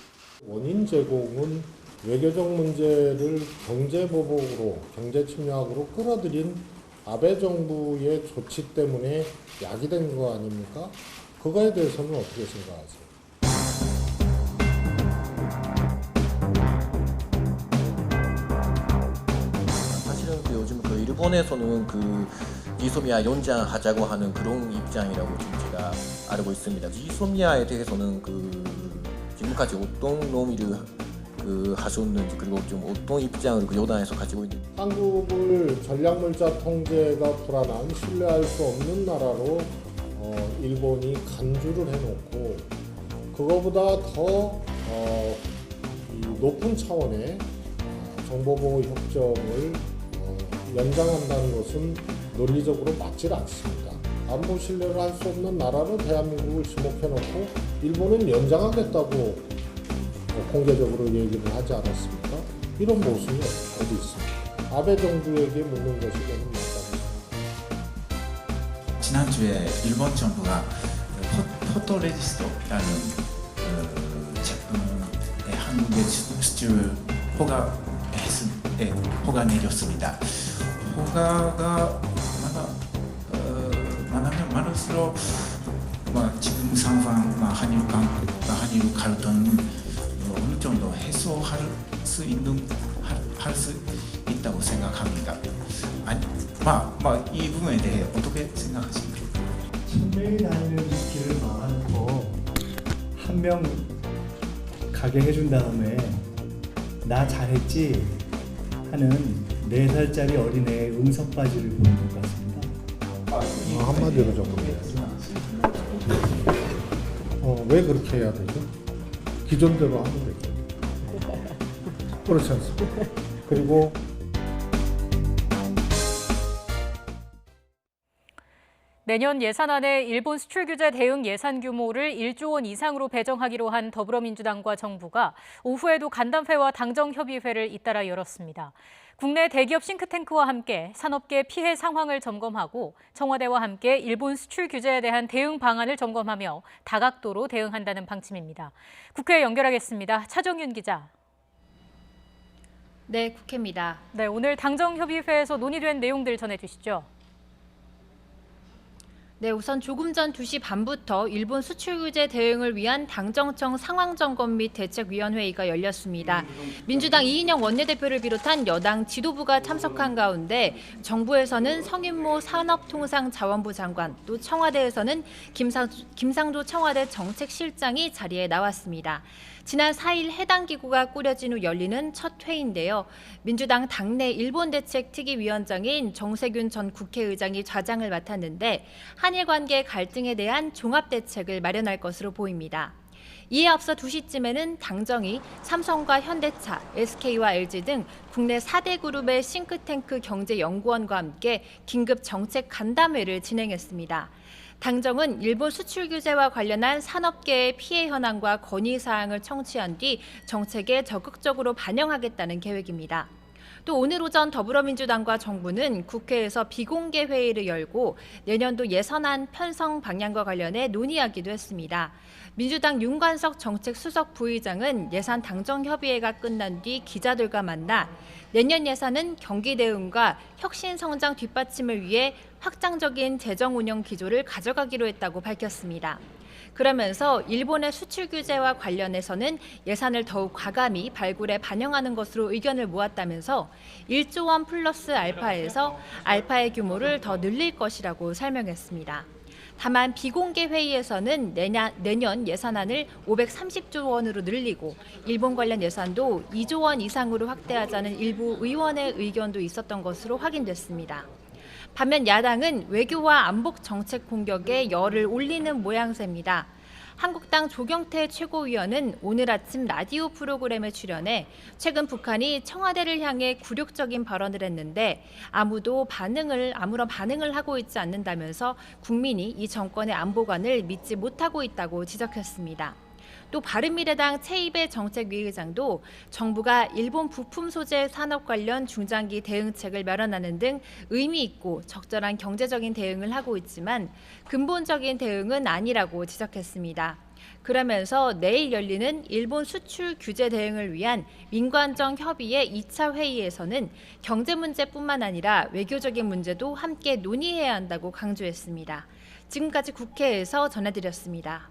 Speaker 25: 원인 제공은 외교적 문제를 경제 보복으로, 경제 침략으로 끌어들인 아베 정부의 조치 때문에 야기된 거 아닙니까? 그거에 대해서는 어떻게 생각하세요?
Speaker 15: 사실은 요즘 일본에서는 지소미아 연장하자고 하는 그런 입장이라고 지금 제가 알고 있습니다. 지소미아에 대해서는 지금까지 어떤 논의를 하셨는지, 그리고 좀 어떤 입장을 여당에서 가지고 있는지.
Speaker 25: 한국을 전략물자 통제가 불안한, 신뢰할 수 없는 나라로 일본이 간주를 해놓고 그거보다 더 높은 차원의 정보보호 협정을 연장한다는 것은 논리적으로 맞질 않습니다. 안보 신뢰를 할 수 없는 나라로 대한민국을 지목해놓고 일본은 연장하겠다고 공개적으로 얘기를 하지 않았습니까? 이런 모습이 어디 있습니까? 아베 정부에게 묻는 것이 저는 맞다고 생각합니다.
Speaker 17: 지난주에 일본 정부가 포토레지스트라는 제품의 한국에 수출 허가 내렸습니다. 허가가 많으면 많을수록 지금 상황, 한일 갈등 어느 정도 해소할 수 있다고 생각합니다. 이 부분에 대해 어떻게 생각하십니까?
Speaker 18: 천명이 다니는 길을 막아놓고 한 명 가게 해준 다음에 나 잘했지 하는 4살짜리 어린애의 응석바지를 보는 것 같습니다.
Speaker 25: 한마디로 정리해야죠. 왜 그렇게 해야 되죠? 기존대로 하면 되죠. 그렇지 않습니까? 그리고
Speaker 2: 내년 예산안에 일본 수출 규제 대응 예산 규모를 1조 원 이상으로 배정하기로 한 더불어민주당과 정부가 오후에도 간담회와 당정협의회를 잇따라 열었습니다. 국내 대기업 싱크탱크와 함께 산업계 피해 상황을 점검하고 청와대와 함께 일본 수출 규제에 대한 대응 방안을 점검하며 다각도로 대응한다는 방침입니다. 국회에 연결하겠습니다. 차정윤 기자.
Speaker 19: 네, 국회입니다.
Speaker 2: 네, 오늘 당정협의회에서 논의된 내용들 전해주시죠.
Speaker 19: 네, 우선 조금 전 2시 반부터 일본 수출 규제 대응을 위한 당정청 상황점검 및 대책위원회의가 열렸습니다. 민주당 이인영 원내대표를 비롯한 여당 지도부가 참석한 가운데 정부에서는 성인모 산업통상자원부 장관, 또 청와대에서는 김상조 청와대 정책실장이 자리에 나왔습니다. 지난 4일 해당 기구가 꾸려진 후 열리는 첫 회의인데요. 민주당 당내 일본대책특위위원장인 정세균 전 국회의장이 좌장을 맡았는데 한일 관계 갈등에 대한 종합대책을 마련할 것으로 보입니다. 이에 앞서 2시쯤에는 당정이 삼성과 현대차, SK와 LG 등 국내 4대 그룹의 싱크탱크 경제연구원과 함께 긴급 정책 간담회를 진행했습니다. 당정은 일본 수출 규제와 관련한 산업계의 피해 현황과 건의사항을 청취한 뒤 정책에 적극적으로 반영하겠다는 계획입니다. 또 오늘 오전 더불어민주당과 정부는 국회에서 비공개 회의를 열고 내년도 예산안 편성 방향과 관련해 논의하기도 했습니다. 민주당 윤관석 정책수석 부의장은 예산 당정협의회가 끝난 뒤 기자들과 만나 내년 예산은 경기 대응과 혁신 성장 뒷받침을 위해 확장적인 재정 운영 기조를 가져가기로 했다고 밝혔습니다. 그러면서 일본의 수출 규제와 관련해서는 예산을 더욱 과감히 발굴에 반영하는 것으로 의견을 모았다면서 1조 원 플러스 알파에서 알파의 규모를 더 늘릴 것이라고 설명했습니다. 다만 비공개 회의에서는 내년 예산안을 530조 원으로 늘리고 일본 관련 예산도 2조 원 이상으로 확대하자는 일부 의원의 의견도 있었던 것으로 확인됐습니다. 반면 야당은 외교와 안보 정책 공격에 열을 올리는 모양새입니다. 한국당 조경태 최고위원은 오늘 아침 라디오 프로그램에 출연해 최근 북한이 청와대를 향해 굴욕적인 발언을 했는데 아무런 반응을 하고 있지 않는다면서 국민이 이 정권의 안보관을 믿지 못하고 있다고 지적했습니다. 또 바른미래당 최이배 정책위의장도 정부가 일본 부품 소재 산업 관련 중장기 대응책을 마련하는 등 의미 있고 적절한 경제적인 대응을 하고 있지만 근본적인 대응은 아니라고 지적했습니다. 그러면서 내일 열리는 일본 수출 규제 대응을 위한 민관정 협의회 2차 회의에서는 경제 문제뿐만 아니라 외교적인 문제도 함께 논의해야 한다고 강조했습니다. 지금까지 국회에서 전해드렸습니다.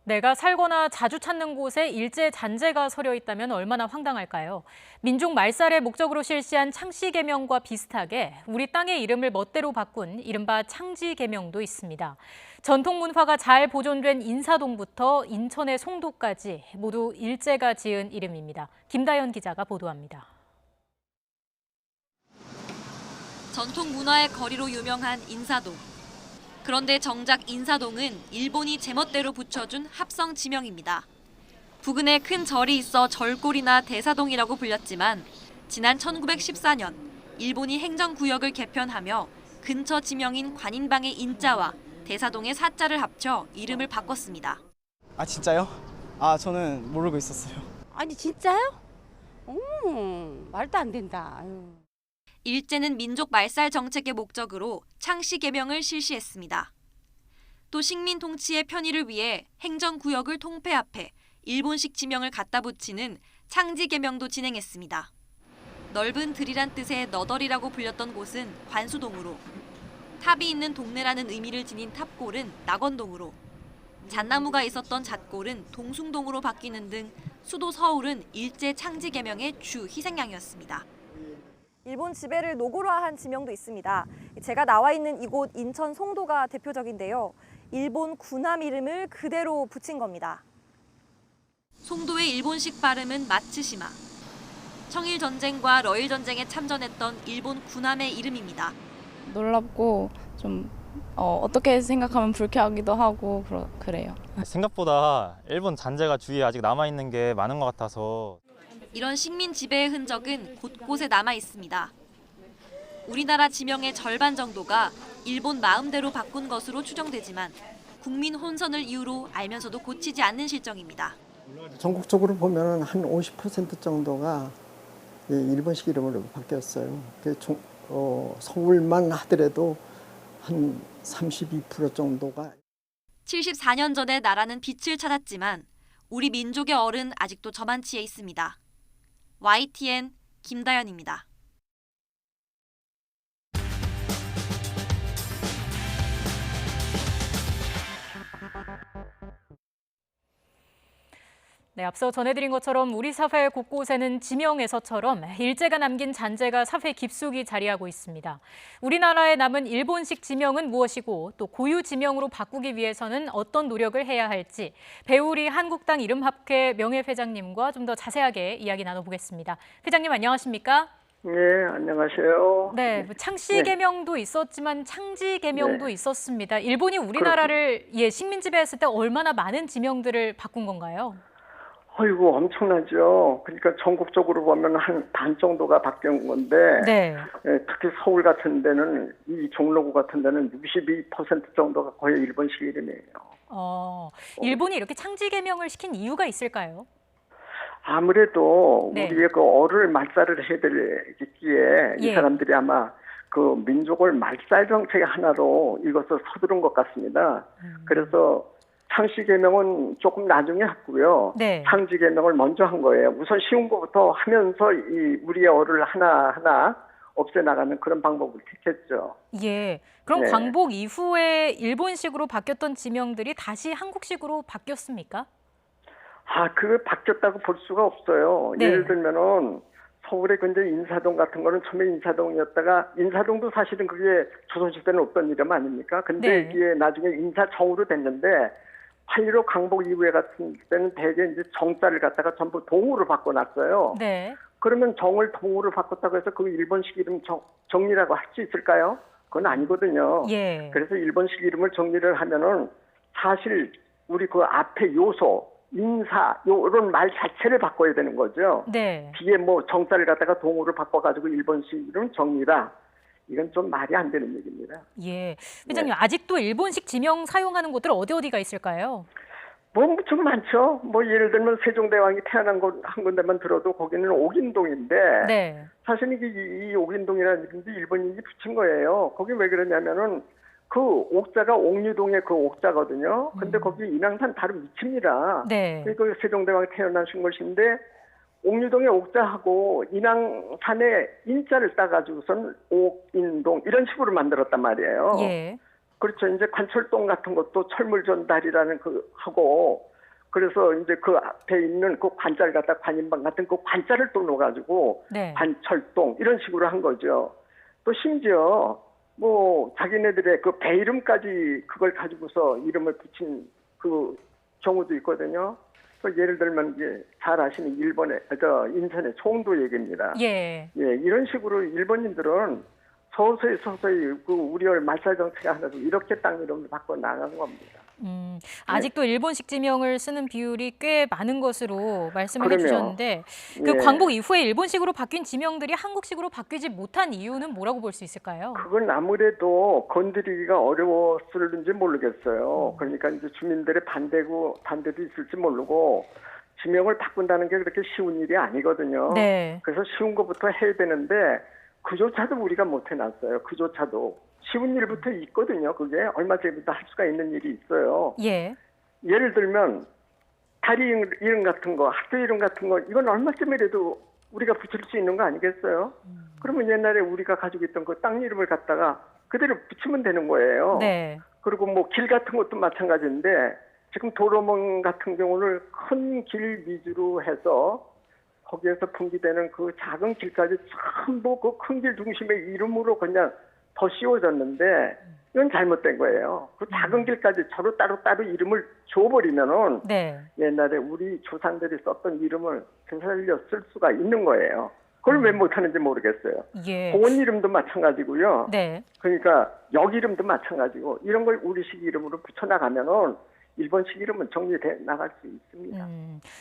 Speaker 2: 내가 살거나 자주 찾는 곳에 일제 잔재가 서려 있다면 얼마나 황당할까요? 민족 말살의 목적으로 실시한 창씨 계명과 비슷하게 우리 땅의 이름을 멋대로 바꾼 이른바 창지 계명도 있습니다. 전통 문화가 잘 보존된 인사동부터 인천의 송도까지 모두 일제가 지은 이름입니다. 김다연 기자가 보도합니다.
Speaker 20: 전통 문화의 거리로 유명한 인사동. 그런데 정작 인사동은 일본이 제멋대로 붙여준 합성 지명입니다. 부근에 큰 절이 있어 절골이나 대사동이라고 불렸지만 지난 1914년 일본이 행정구역을 개편하며 근처 지명인 관인방의 인자와 대사동의 사자를 합쳐 이름을 바꿨습니다.
Speaker 3: 아 진짜요? 아 저는 모르고 있었어요.
Speaker 4: 아니 진짜요? 말도 안 된다. 아유.
Speaker 20: 일제는 민족 말살 정책의 목적으로 창씨 개명을 실시했습니다. 또 식민 통치의 편의를 위해 행정구역을 통폐합해 일본식 지명을 갖다 붙이는 창지 개명도 진행했습니다. 넓은 들이란 뜻의 너덜이라고 불렸던 곳은 관수동으로, 탑이 있는 동네라는 의미를 지닌 탑골은 낙원동으로, 잣나무가 있었던 잣골은 동숭동으로 바뀌는 등 수도 서울은 일제 창지 개명의 주 희생양이었습니다.
Speaker 21: 일본 지배를 노골화한 지명도 있습니다. 제가 나와 있는 이곳 인천 송도가 대표적인데요. 일본 군함 이름을 그대로 붙인 겁니다.
Speaker 20: 송도의 일본식 발음은 마츠시마. 청일 전쟁과 러일 전쟁에 참전했던 일본 군함의 이름입니다.
Speaker 22: 놀랍고 좀 어떻게 생각하면 불쾌하기도 하고 그래요.
Speaker 24: 생각보다 일본 잔재가 주위에 아직 남아있는 게 많은 것 같아서.
Speaker 20: 이런 식민 지배의 흔적은 곳곳에 남아 있습니다. 우리나라 지명의 절반 정도가 일본 마음대로 바꾼 것으로 추정되지만 국민 혼선을 이유로 알면서도 고치지 않는 실정입니다.
Speaker 26: 전국적으로 보면 한 50% 정도가 일본식 이름으로 바뀌었어요. 서울만 하더라도 한 32% 정도가.
Speaker 20: 74년 전에 나라는 빛을 찾았지만 우리 민족의 얼은 아직도 저만치에 있습니다. YTN 김다연입니다.
Speaker 2: 네, 앞서 전해드린 것처럼 우리 사회 곳곳에는 지명에서처럼 일제가 남긴 잔재가 사회 깊숙이 자리하고 있습니다. 우리나라에 남은 일본식 지명은 무엇이고 또 고유 지명으로 바꾸기 위해서는 어떤 노력을 해야 할지 배우리 한국당 이름학회 명예회장님과 좀 더 자세하게 이야기 나눠보겠습니다. 회장님 안녕하십니까?
Speaker 27: 네, 안녕하세요.
Speaker 2: 네, 창씨 개명도 있었지만 창지 개명도 있었습니다. 일본이 우리나라를 식민 지배했을 때 얼마나 많은 지명들을 바꾼 건가요?
Speaker 27: 어이구 엄청나죠. 그러니까 전국적으로 보면 한 반 정도가 바뀐 건데 특히 서울 같은 데는 이 종로구 같은 데는 62% 정도가 거의 일본식 이름이에요.
Speaker 2: 일본이 이렇게 창지 개명을 시킨 이유가 있을까요?
Speaker 27: 아무래도 우리의 그 어를 말살을 해드리기에 이 사람들이 아마 그 민족을 말살 정책의 하나로 이것을 서두른 것 같습니다. 그래서 창씨 개명은 조금 나중에 했고요. 창지 개명을 먼저 한 거예요. 우선 쉬운 것부터 하면서 이 우리의 어를 하나하나 없애나가는 그런 방법을 택했죠.
Speaker 2: 예. 그럼 광복 이후에 일본식으로 바뀌었던 지명들이 다시 한국식으로 바뀌었습니까?
Speaker 27: 그 바뀌었다고 볼 수가 없어요. 예를 들면은 서울의 근데 인사동 같은 거는 처음에 인사동이었다가 인사동도 사실은 그게 조선시대 때는 없던 이름 아닙니까? 근데 이게 나중에 인사정으로 됐는데 8.15 강복 이후에 같은 때는 대개 이제 정자를 갖다가 전부 동으로 바꿔놨어요. 그러면 정을 동으로 바꿨다고 해서 그 일본식 이름 정리라고 할 수 있을까요? 그건 아니거든요. 그래서 일본식 이름을 정리를 하면은 사실 우리 그 앞에 요소, 인사, 이런 말 자체를 바꿔야 되는 거죠. 뒤에 뭐 정자를 갖다가 동으로 바꿔가지고 일본식 이름 정리라. 이건 좀 말이 안 되는 얘기입니다.
Speaker 2: 예, 회장님 아직도 일본식 지명 사용하는 곳들 어디가 있을까요?
Speaker 27: 뭐 좀 많죠. 뭐 예를 들면 세종대왕이 태어난 곳 한 군데만 들어도 거기는 옥인동인데 사실 이 옥인동이라는 이름도 일본인이 붙인 거예요. 거기 왜 그러냐면은 그 옥자가 옥류동의 그 옥자거든요. 근데 거기 인왕산 바로 밑입니다. 그 세종대왕이 태어나신 곳인데 옥류동의 옥자하고 인왕산의 인자를 따가지고선 옥인동 이런 식으로 만들었단 말이에요. 그렇죠. 이제 관철동 같은 것도 철물전달이라는 그 하고 그래서 이제 그 앞에 있는 그 관자를 갖다 관인방 같은 그 관자를 또 넣어가지고 관철동 이런 식으로 한 거죠. 또 심지어 뭐 자기네들의 그 배 이름까지 그걸 가지고서 이름을 붙인 그 경우도 있거든요. 예를 들면 이제 잘 아시는 일본의 인천의 송도 얘기입니다. 이런 식으로 일본인들은 서서히 그 우리의 말살 정책이 하나도 이렇게 땅 이름을 바꿔 나간 겁니다.
Speaker 2: 아직도 일본식 지명을 쓰는 비율이 꽤 많은 것으로 말씀을
Speaker 27: 그럼요.
Speaker 2: 해주셨는데 그
Speaker 27: 예.
Speaker 2: 광복 이후에 일본식으로 바뀐 지명들이 한국식으로 바뀌지 못한 이유는 뭐라고 볼 수 있을까요?
Speaker 27: 그건 아무래도 건드리기가 어려웠을지 모르겠어요. 그러니까 이제 주민들의 반대도 있을지 모르고 지명을 바꾼다는 게 그렇게 쉬운 일이 아니거든요.
Speaker 2: 네.
Speaker 27: 그래서 쉬운 것부터 해야 되는데 그조차도 우리가 못 해놨어요. 그조차도. 쉬운 일부터 있거든요. 그게 얼마 전부터 할 수가 있는 일이 있어요.
Speaker 2: 예.
Speaker 27: 예를 들면 다리 이름 같은 거, 학교 이름 같은 거 이건 얼마쯤이라도 우리가 붙일 수 있는 거 아니겠어요? 그러면 옛날에 우리가 가지고 있던 그 땅 이름을 갖다가 그대로 붙이면 되는 거예요.
Speaker 2: 네.
Speaker 27: 그리고 뭐 길 같은 것도 마찬가지인데 지금 도로망 같은 경우는 큰 길 위주로 해서 거기에서 분기되는 그 작은 길까지 전부 그 큰 길 중심의 이름으로 그냥 더 씌워졌는데 이건 잘못된 거예요. 그 작은 길까지 서로 따로 이름을 줘버리면은
Speaker 2: 네.
Speaker 27: 옛날에 우리 조상들이 썼던 이름을 되살려 쓸 수가 있는 거예요. 그걸 왜 못하는지 모르겠어요.
Speaker 2: 예.
Speaker 27: 공원 이름도 마찬가지고요.
Speaker 2: 네.
Speaker 27: 그러니까 역 이름도 마찬가지고 이런 걸 우리식 이름으로 붙여나가면은 일본식 이름은 정리돼 나갈 수 있습니다.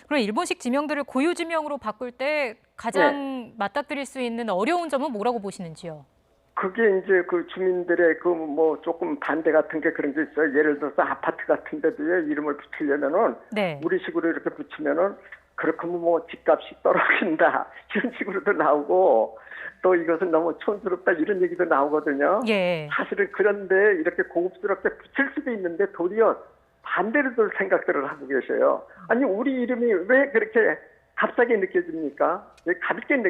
Speaker 2: 그럼 일본식 지명들을 고유 지명으로 바꿀 때 가장 맞닥뜨릴 수 있는 어려운 점은 뭐라고 보시는지요?
Speaker 27: 그게 이제 그 주민들의 그 뭐 조금 반대 같은 게 그런 게 있어요. 예를 들어서 아파트 같은 데도요, 이름을 붙이려면은
Speaker 2: 네.
Speaker 27: 우리식으로 이렇게 붙이면은 그렇다면 뭐 집값이 떨어진다 이런 식으로도 나오고 또 이것은 너무 촌스럽다 이런 얘기도 나오거든요.
Speaker 2: 예.
Speaker 27: 사실은 그런데 이렇게 고급스럽게 붙일 수도 있는데 도리어 반대로 들 생각들을 하고 계셔요. 아니 우리 이름이 왜 그렇게 값싸게 느껴집니까? 왜 가볍게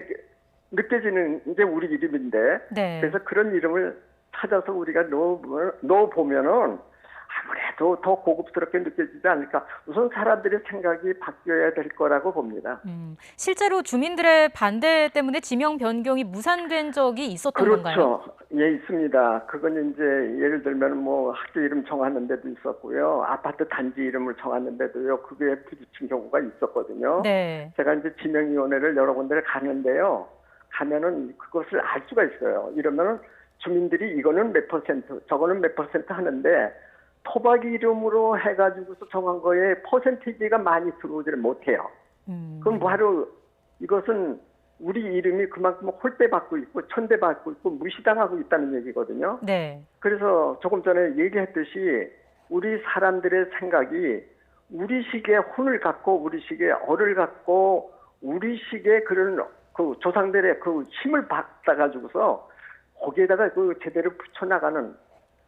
Speaker 27: 느껴지는 게 우리 이름인데
Speaker 2: 네.
Speaker 27: 그래서 그런 이름을 찾아서 우리가 넣어보면은 아무래도 더 고급스럽게 느껴지지 않을까. 우선 사람들의 생각이 바뀌어야 될 거라고 봅니다.
Speaker 2: 실제로 주민들의 반대 때문에 지명 변경이 무산된 적이 있었던
Speaker 27: 그렇죠.
Speaker 2: 건가요?
Speaker 27: 예, 있습니다. 그건 이제 예를 들면 뭐 학교 이름 정하는 데도 있었고요. 아파트 단지 이름을 정하는 데도요. 그게 부딪힌 경우가 있었거든요.
Speaker 2: 네.
Speaker 27: 제가 이제 지명위원회를 여러 군데를 가는데요. 가면은 그것을 알 수가 있어요. 이러면은 주민들이 이거는 몇 퍼센트, 저거는 몇 퍼센트 하는데 토박 이름으로 해가지고서 정한 거에 퍼센티지가 많이 들어오지를 못해요. 그럼 바로 이것은 우리 이름이 그만큼 홀대받고 있고 천대받고 있고 무시당하고 있다는 얘기거든요.
Speaker 2: 네.
Speaker 27: 그래서 조금 전에 얘기했듯이 우리 사람들의 생각이 우리식의 혼을 갖고 우리식의 얼을 갖고 우리식의 그런 그 조상들의 그 힘을 받아가지고서 거기에다가 그 제대로 붙여나가는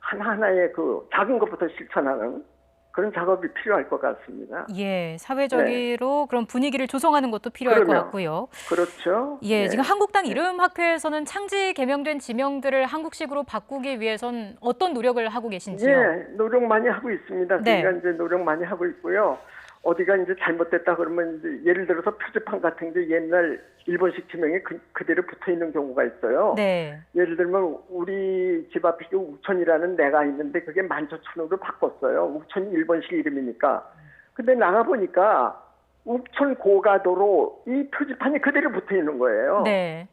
Speaker 27: 하나하나의 그 작은 것부터 실천하는 그런 작업이 필요할 것 같습니다.
Speaker 2: 예, 사회적으로 그런 분위기를 조성하는 것도 필요할 것 같고요.
Speaker 27: 그렇죠.
Speaker 2: 예,
Speaker 27: 네.
Speaker 2: 지금 한국당 이름학회에서는 창지 개명된 지명들을 한국식으로 바꾸기 위해선 어떤 노력을 하고 계신지요?
Speaker 27: 예, 노력 많이 하고 있습니다.
Speaker 2: 네.
Speaker 27: 저희가 이제 노력 많이 하고 있고요. 어디가 이제 잘못됐다 그러면 이제 예를 들어서 표지판 같은 게 옛날 일본식 지명이 그대로 붙어 있는 경우가 있어요.
Speaker 2: 네.
Speaker 27: 예를 들면 우리 집 앞에 욱천이라는 내가 있는데 그게 만초천으로 바꿨어요. 욱천이 일본식 이름이니까. 근데 나가 보니까 욱천 고가도로 이 표지판이 그대로 붙어 있는 거예요.
Speaker 2: 네.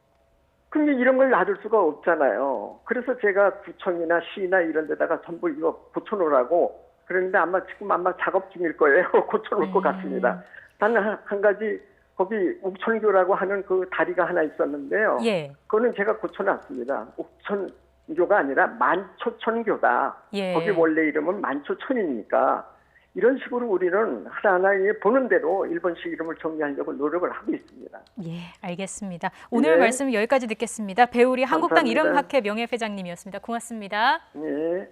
Speaker 27: 근데 이런 걸 놔둘 수가 없잖아요. 그래서 제가 구청이나 시나 이런 데다가 전부 이거 고쳐놓으라고 그런데 지금 작업 중일 거예요. 고쳐놓을 것 같습니다. 단 한 가지 거기 욱천교라고 하는 그 다리가 하나 있었는데요.
Speaker 2: 예.
Speaker 27: 그거는 제가 고쳐놨습니다. 욱천교가 아니라 만초천교다.
Speaker 2: 예.
Speaker 27: 거기 원래 이름은 만초천이니까 이런 식으로 우리는 하나하나 보는 대로 일본식 이름을 정리하려고 노력을 하고 있습니다.
Speaker 2: 예, 알겠습니다. 오늘
Speaker 27: 네.
Speaker 2: 말씀 여기까지 듣겠습니다. 배우리 한국당
Speaker 27: 감사합니다.
Speaker 2: 이름학회 명예회장님이었습니다. 고맙습니다.
Speaker 27: 네.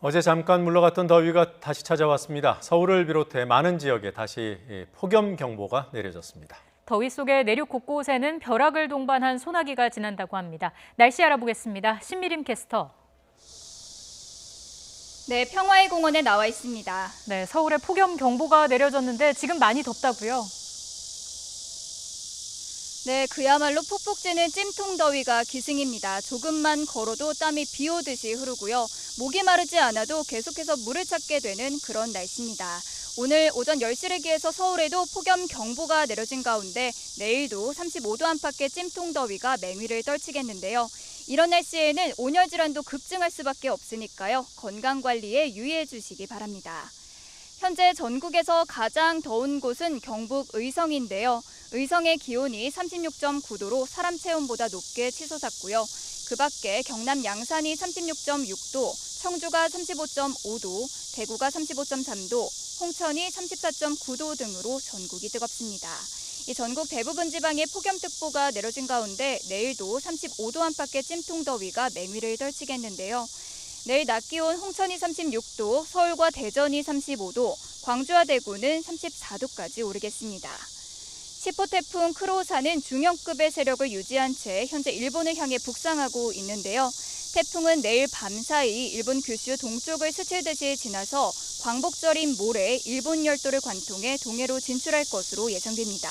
Speaker 1: 어제 잠깐 물러갔던 더위가 다시 찾아왔습니다. 서울을 비롯해 많은 지역에 다시 폭염경보가 내려졌습니다.
Speaker 2: 더위 속에 내륙 곳곳에는 벼락을 동반한 소나기가 지난다고 합니다. 날씨 알아보겠습니다. 신미림 캐스터.
Speaker 5: 네, 평화의 공원에 나와 있습니다.
Speaker 2: 네, 서울에 폭염경보가 내려졌는데 지금 많이 덥다고요?
Speaker 5: 네, 그야말로 푹푹 찌는 찜통 더위가 기승입니다. 조금만 걸어도 땀이 비 오듯이 흐르고요. 목이 마르지 않아도 계속해서 물을 찾게 되는 그런 날씨입니다. 오늘 오전 10시를 기해서 서울에도 폭염 경보가 내려진 가운데 내일도 35도 안팎의 찜통 더위가 맹위를 떨치겠는데요. 이런 날씨에는 온열 질환도 급증할 수밖에 없으니까요. 건강 관리에 유의해 주시기 바랍니다. 현재 전국에서 가장 더운 곳은 경북 의성인데요. 의성의 기온이 36.9도로 사람 체온보다 높게 치솟았고요. 그 밖에 경남 양산이 36.6도, 청주가 35.5도, 대구가 35.3도, 홍천이 34.9도 등으로 전국이 뜨겁습니다. 이 전국 대부분 지방에 폭염특보가 내려진 가운데 내일도 35도 안팎의 찜통더위가 맹위를 떨치겠는데요. 내일 낮 기온 홍천이 36도, 서울과 대전이 35도, 광주와 대구는 34도까지 오르겠습니다. 10호 태풍 크로우사는 중형급의 세력을 유지한 채 현재 일본을 향해 북상하고 있는데요. 태풍은 내일 밤사이 일본 규슈 동쪽을 스치듯이 지나서 광복절인 모레 일본 열도를 관통해 동해로 진출할 것으로 예상됩니다.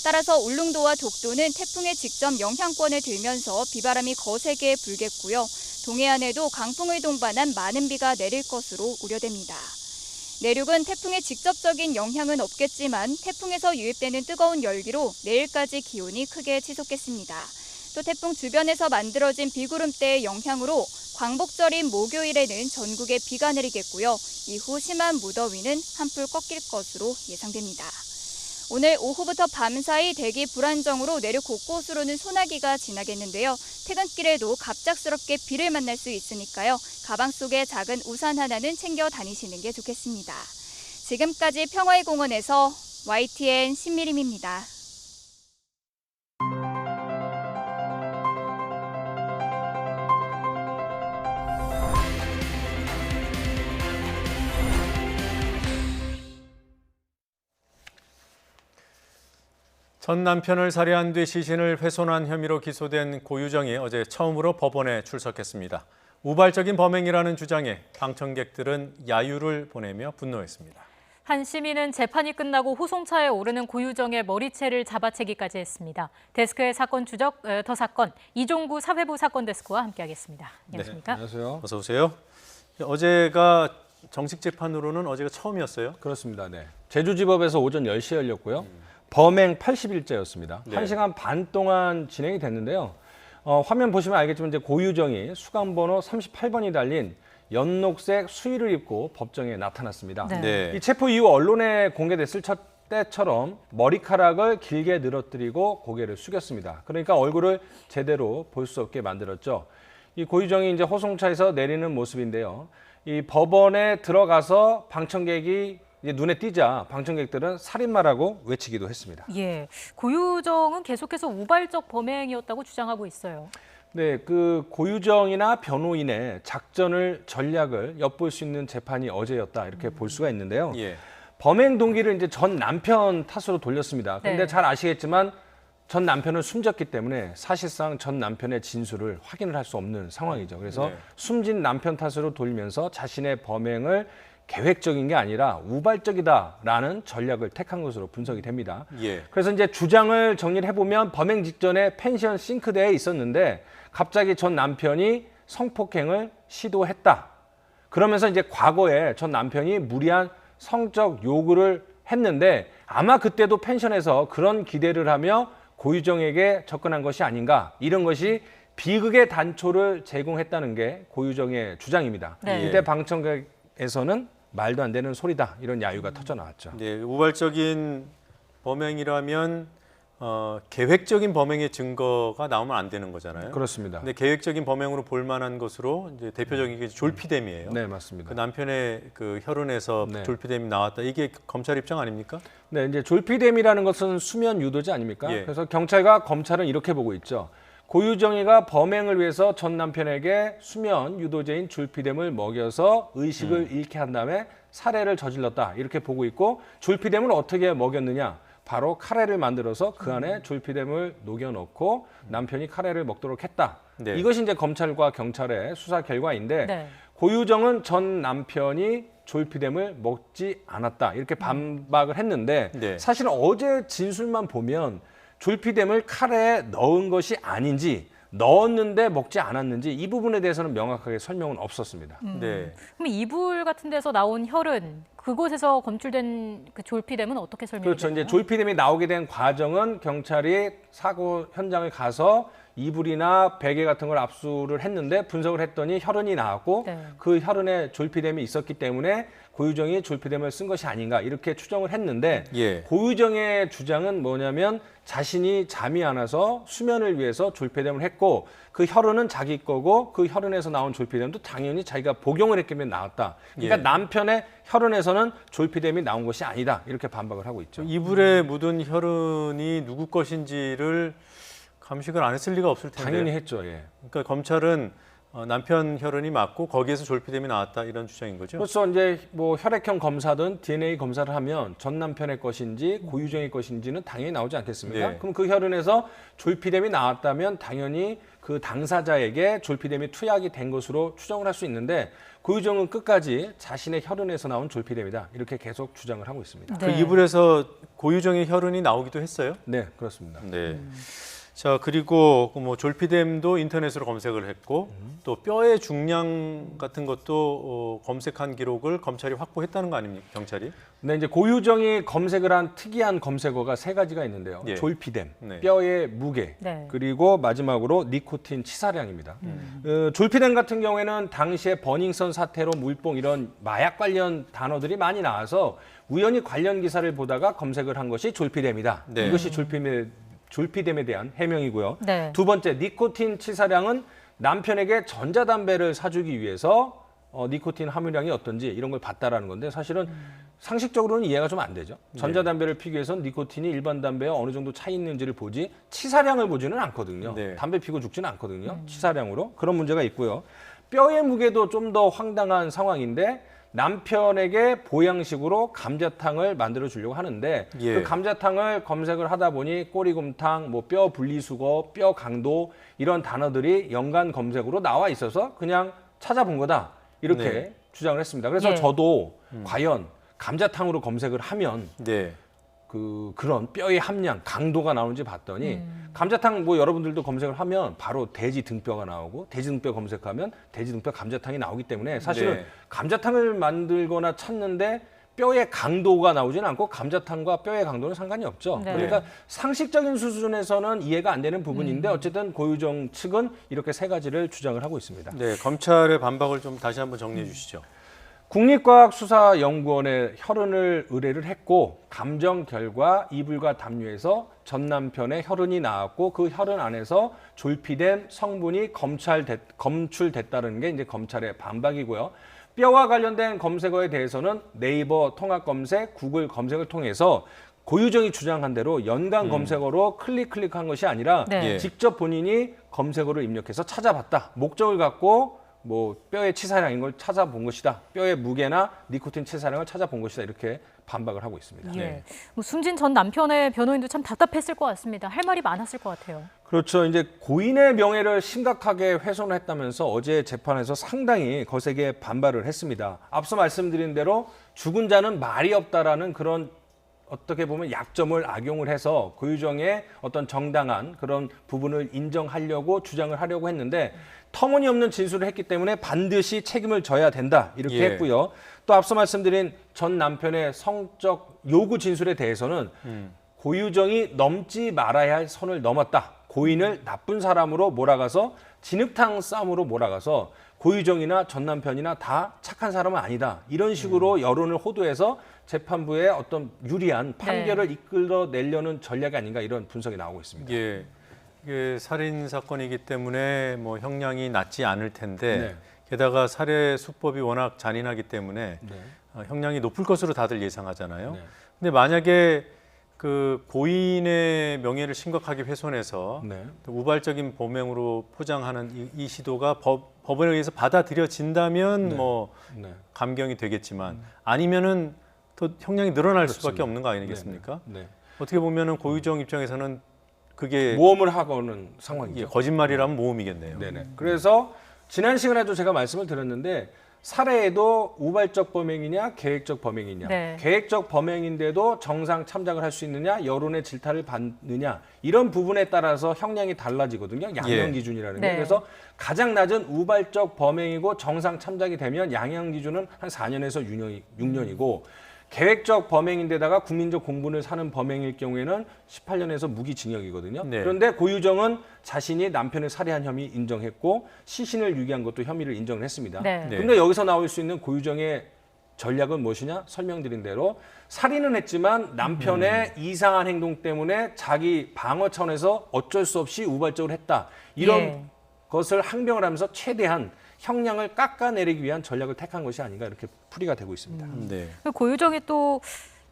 Speaker 5: 따라서 울릉도와 독도는 태풍의 직접 영향권에 들면서 비바람이 거세게 불겠고요. 동해안에도 강풍을 동반한 많은 비가 내릴 것으로 우려됩니다. 내륙은 태풍의 직접적인 영향은 없겠지만 태풍에서 유입되는 뜨거운 열기로 내일까지 기온이 크게 치솟겠습니다. 또 태풍 주변에서 만들어진 비구름대의 영향으로 광복절인 목요일에는 전국에 비가 내리겠고요. 이후 심한 무더위는 한풀 꺾일 것으로 예상됩니다. 오늘 오후부터 밤사이 대기 불안정으로 내륙 곳곳으로는 소나기가 지나겠는데요. 퇴근길에도 갑작스럽게 비를 만날 수 있으니까요. 가방 속에 작은 우산 하나는 챙겨 다니시는 게 좋겠습니다. 지금까지 평화의 공원에서 YTN 신미림입니다.
Speaker 1: 전 남편을 살해한 뒤 시신을 훼손한 혐의로 기소된 고유정이 어제 처음으로 법원에 출석했습니다. 우발적인 범행이라는 주장에 방청객들은 야유를 보내며 분노했습니다.
Speaker 2: 한 시민은 재판이 끝나고 호송차에 오르는 고유정의 머리채를 잡아채기까지 했습니다. 데스크의 사건 추적, 더 사건, 이종구 사회부 사건 데스크와 함께하겠습니다. 안녕하십니까?
Speaker 6: 네, 안녕하세요.
Speaker 1: 어서 오세요. 어제가 정식 재판으로는 어제가 처음이었어요?
Speaker 6: 그렇습니다. 네. 제주지법에서 오전 10시에 열렸고요. 범행 80일째였습니다.
Speaker 1: 네.
Speaker 6: 1시간 반 동안 진행이 됐는데요. 화면 보시면 알겠지만 이제 고유정이 수감번호 38번이 달린 연녹색 수의를 입고 법정에 나타났습니다.
Speaker 1: 네.
Speaker 6: 이 체포 이후 언론에 공개됐을 때처럼 머리카락을 길게 늘어뜨리고 고개를 숙였습니다. 그러니까 얼굴을 제대로 볼 수 없게 만들었죠. 이 고유정이 이제 호송차에서 내리는 모습인데요. 이 법원에 들어가서 방청객이 이제 눈에 띄자 방청객들은 살인마라고 외치기도 했습니다.
Speaker 2: 예, 고유정은 계속해서 우발적 범행이었다고 주장하고 있어요.
Speaker 6: 네, 그 고유정이나 변호인의 작전을 전략을 엿볼 수 있는 재판이 어제였다 이렇게 볼 수가 있는데요.
Speaker 1: 예.
Speaker 6: 범행 동기를 이제 전 남편 탓으로 돌렸습니다. 그런데
Speaker 2: 네.
Speaker 6: 잘 아시겠지만 전 남편은 숨졌기 때문에 사실상 전 남편의 진술을 확인을 할 수 없는 상황이죠. 그래서
Speaker 1: 네.
Speaker 6: 숨진 남편 탓으로 돌면서 자신의 범행을 계획적인 게 아니라 우발적이다라는 전략을 택한 것으로 분석이 됩니다.
Speaker 1: 예.
Speaker 6: 그래서 이제 주장을 정리를 해보면 범행 직전에 펜션 싱크대에 있었는데 갑자기 전 남편이 성폭행을 시도했다. 그러면서 이제 과거에 전 남편이 무리한 성적 요구를 했는데 아마 그때도 펜션에서 그런 기대를 하며 고유정에게 접근한 것이 아닌가. 이런 것이 비극의 단초를 제공했다는 게 고유정의 주장입니다.
Speaker 2: 네.
Speaker 6: 이때 방청객에서는 말도 안 되는 소리다. 이런 야유가 터져 나왔죠.
Speaker 1: 네, 우발적인 범행이라면 계획적인 범행의 증거가 나오면 안 되는 거잖아요.
Speaker 6: 그렇습니다.
Speaker 1: 근데 계획적인 범행으로 볼 만한 것으로 이제 대표적인 게 졸피뎀이에요.
Speaker 6: 네, 맞습니다.
Speaker 1: 그 남편의 그 혈흔에서
Speaker 6: 네.
Speaker 1: 졸피뎀이 나왔다. 이게 검찰 입장 아닙니까?
Speaker 6: 네, 이제 졸피뎀이라는 것은 수면 유도제 아닙니까?
Speaker 1: 예.
Speaker 6: 그래서 경찰과 검찰은 이렇게 보고 있죠. 고유정이가 범행을 위해서 전 남편에게 수면 유도제인 졸피뎀을 먹여서 의식을 잃게 한 다음에 살해를 저질렀다. 이렇게 보고 있고 졸피뎀을 어떻게 먹였느냐? 바로 카레를 만들어서 그 안에 졸피뎀을 녹여넣고 남편이 카레를 먹도록 했다.
Speaker 1: 네.
Speaker 6: 이것이 이제 검찰과 경찰의 수사 결과인데
Speaker 2: 네.
Speaker 6: 고유정은 전 남편이 졸피뎀을 먹지 않았다. 이렇게 반박을 했는데
Speaker 1: 네.
Speaker 6: 사실 어제 진술만 보면 졸피뎀을 카레에 넣은 것이 아닌지 넣었는데 먹지 않았는지 이 부분에 대해서는 명확하게 설명은 없었습니다.
Speaker 1: 네.
Speaker 2: 그럼 이불 같은 데서 나온 혈흔, 그곳에서 검출된 그 졸피뎀은 어떻게 설명이
Speaker 6: 그렇죠.
Speaker 2: 되나요?
Speaker 6: 이제 졸피뎀이 나오게 된 과정은 경찰이 사고 현장을 가서 이불이나 베개 같은 걸 압수를 했는데 분석을 했더니 혈흔이 나왔고
Speaker 2: 네.
Speaker 6: 그 혈흔에 졸피뎀이 있었기 때문에 고유정이 졸피뎀을 쓴 것이 아닌가 이렇게 추정을 했는데
Speaker 1: 예.
Speaker 6: 고유정의 주장은 뭐냐면 자신이 잠이 안 와서 수면을 위해서 졸피뎀을 했고 그 혈흔은 자기 거고 그 혈흔에서 나온 졸피뎀도 당연히 자기가 복용을 했기 때문에 나왔다. 그러니까
Speaker 1: 예.
Speaker 6: 남편의 혈흔에서는 졸피뎀이 나온 것이 아니다. 이렇게 반박을 하고 있죠.
Speaker 1: 이불에 묻은 혈흔이 누구 것인지를 감식을 안 했을 리가 없을 텐데.
Speaker 6: 당연히 했죠. 예.
Speaker 1: 그러니까 검찰은 남편 혈흔이 맞고 거기에서 졸피뎀이 나왔다 이런 주장인 거죠?
Speaker 6: 그래서 이제 뭐 혈액형 검사든 DNA 검사를 하면 전 남편의 것인지 고유정의 것인지는 당연히 나오지 않겠습니까?
Speaker 1: 네.
Speaker 6: 그럼 그 혈흔에서 졸피뎀이 나왔다면 당연히 그 당사자에게 졸피뎀이 투약이 된 것으로 추정을 할 수 있는데 고유정은 끝까지 자신의 혈흔에서 나온 졸피뎀이다 이렇게 계속 주장을 하고 있습니다.
Speaker 1: 그 이불에서 고유정의 혈흔이 나오기도 했어요?
Speaker 6: 네, 그렇습니다.
Speaker 1: 네. 자, 그리고 뭐 졸피뎀도 인터넷으로 검색을 했고 또 뼈의 중량 같은 것도 검색한 기록을 검찰이 확보했다는 거 아닙니까, 경찰이?
Speaker 6: 네, 이제 고유정이 검색을 한 특이한 검색어가 3가지가 있는데요.
Speaker 1: 예.
Speaker 6: 졸피뎀,
Speaker 1: 네.
Speaker 6: 뼈의 무게,
Speaker 2: 네.
Speaker 6: 그리고 마지막으로 니코틴 치사량입니다. 졸피뎀 같은 경우에는 당시에 버닝썬 사태로 물뽕 이런 마약 관련 단어들이 많이 나와서 우연히 관련 기사를 보다가 검색을 한 것이 졸피뎀이다.
Speaker 1: 네.
Speaker 6: 이것이 졸피뎀에 대한 해명이고요.
Speaker 2: 네.
Speaker 6: 두 번째, 니코틴 치사량은 남편에게 전자담배를 사주기 위해서 니코틴 함유량이 어떤지 이런 걸 봤다라는 건데 사실은 상식적으로는 이해가 좀 안 되죠. 전자담배를 피기 위해서는 니코틴이 일반 담배와 어느 정도 차이 있는지를 보지 치사량을 보지는 않거든요.
Speaker 1: 네.
Speaker 6: 담배 피고 죽지는 않거든요. 치사량으로. 그런 문제가 있고요. 뼈의 무게도 좀 더 황당한 상황인데 남편에게 보양식으로 감자탕을 만들어 주려고 하는데
Speaker 1: 예.
Speaker 6: 그 감자탕을 검색을 하다 보니 꼬리곰탕, 뭐 뼈 분리수거, 뼈 강도 이런 단어들이 연관 검색으로 나와 있어서 그냥 찾아본 거다 이렇게
Speaker 1: 네.
Speaker 6: 주장을 했습니다. 그래서
Speaker 2: 예.
Speaker 6: 저도 과연 감자탕으로 검색을 하면
Speaker 1: 네.
Speaker 6: 그런 뼈의 함량, 강도가 나오는지 봤더니 감자탕 뭐 여러분들도 검색을 하면 바로 돼지 등뼈가 나오고 돼지 등뼈 검색하면 돼지 등뼈 감자탕이 나오기 때문에 사실은
Speaker 1: 네.
Speaker 6: 감자탕을 만들거나 찾는데 뼈의 강도가 나오지는 않고 감자탕과 뼈의 강도는 상관이 없죠.
Speaker 2: 네.
Speaker 6: 그러니까 상식적인 수준에서는 이해가 안 되는 부분인데 어쨌든 고유정 측은 이렇게 3가지를 주장을 하고 있습니다.
Speaker 1: 네, 검찰의 반박을 좀 다시 한번 정리해 주시죠.
Speaker 6: 국립과학수사연구원에 혈흔을 의뢰를 했고 감정 결과 이불과 담요에서 전 남편의 혈흔이 나왔고 그 혈흔 안에서 졸피뎀 성분이 검출됐다는 게 이제 검찰의 반박이고요. 뼈와 관련된 검색어에 대해서는 네이버 통합 검색, 구글 검색을 통해서 고유정이 주장한 대로 연관 검색어로 클릭한 것이 아니라
Speaker 2: 네.
Speaker 6: 직접 본인이 검색어를 입력해서 찾아봤다. 목적을 갖고 뭐 뼈의 치사량인 걸 찾아본 것이다. 뼈의 무게나 니코틴 치사량을 찾아본 것이다. 이렇게 반박을 하고 있습니다.
Speaker 2: 예. 뭐 숨진 전 남편의 변호인도 참 답답했을 것 같습니다. 할 말이 많았을 것 같아요.
Speaker 6: 그렇죠. 이제 고인의 명예를 심각하게 훼손했다면서 어제 재판에서 상당히 거세게 반발을 했습니다. 앞서 말씀드린 대로 죽은 자는 말이 없다라는 그런 어떻게 보면 약점을 악용을 해서 고유정의 어떤 정당한 그런 부분을 인정하려고 주장을 하려고 했는데 터무니없는 진술을 했기 때문에 반드시 책임을 져야 된다 이렇게
Speaker 1: 예.
Speaker 6: 했고요. 또 앞서 말씀드린 전 남편의 성적 요구 진술에 대해서는 고유정이 넘지 말아야 할 선을 넘었다. 고인을 나쁜 사람으로 몰아가서 진흙탕 싸움으로 몰아가서 고유정이나 전 남편이나 다 착한 사람은 아니다. 이런 식으로 여론을 호도해서 재판부의 어떤 유리한 판결을 이끌어내려는 전략이 아닌가 이런 분석이 나오고 있습니다.
Speaker 1: 예. 이게 살인 사건이기 때문에 뭐 형량이 낮지 않을 텐데
Speaker 6: 네.
Speaker 1: 게다가 살해 수법이 워낙 잔인하기 때문에 형량이 높을 것으로 다들 예상하잖아요.
Speaker 6: 네.
Speaker 1: 근데 만약에 그 고인의 명예를 심각하게 훼손해서 또 우발적인 범행으로 포장하는 이 시도가 법원에 의해서 받아들여진다면 뭐 감경이 되겠지만 아니면은 또 형량이 늘어날 수밖에 없는 거 아니겠습니까?
Speaker 6: 네.
Speaker 1: 어떻게 보면은 고유정 입장에서는 그게
Speaker 6: 모험을 하고는 상황이죠.
Speaker 1: 예, 거짓말이라면 모험이겠네요.
Speaker 6: 네네. 그래서 지난 시간에도 제가 말씀을 드렸는데 살해에도 우발적 범행이냐 계획적 범행이냐.
Speaker 2: 네.
Speaker 6: 계획적 범행인데도 정상 참작을 할 수 있느냐 여론의 질타를 받느냐 이런 부분에 따라서 형량이 달라지거든요. 양형
Speaker 1: 예.
Speaker 6: 기준이라는 게.
Speaker 1: 네.
Speaker 6: 그래서 가장 낮은 우발적 범행이고 정상 참작이 되면 양형 기준은 한 4년에서 6년이고 계획적 범행인데다가 국민적 공분을 사는 범행일 경우에는 18년에서 무기징역이거든요.
Speaker 1: 네.
Speaker 6: 그런데 고유정은 자신이 남편을 살해한 혐의 인정했고 시신을 유기한 것도 혐의를 인정을 했습니다.
Speaker 2: 네.
Speaker 6: 그런데 여기서 나올 수 있는 고유정의 전략은 무엇이냐? 설명드린 대로 살인은 했지만 남편의 이상한 행동 때문에 자기 방어 차원에서 어쩔 수 없이 우발적으로 했다. 이런
Speaker 2: 예.
Speaker 6: 것을 항변을 하면서 최대한 형량을 깎아내리기 위한 전략을 택한 것이 아닌가 이렇게 풀이가 되고 있습니다.
Speaker 1: 네.
Speaker 2: 고유정이 또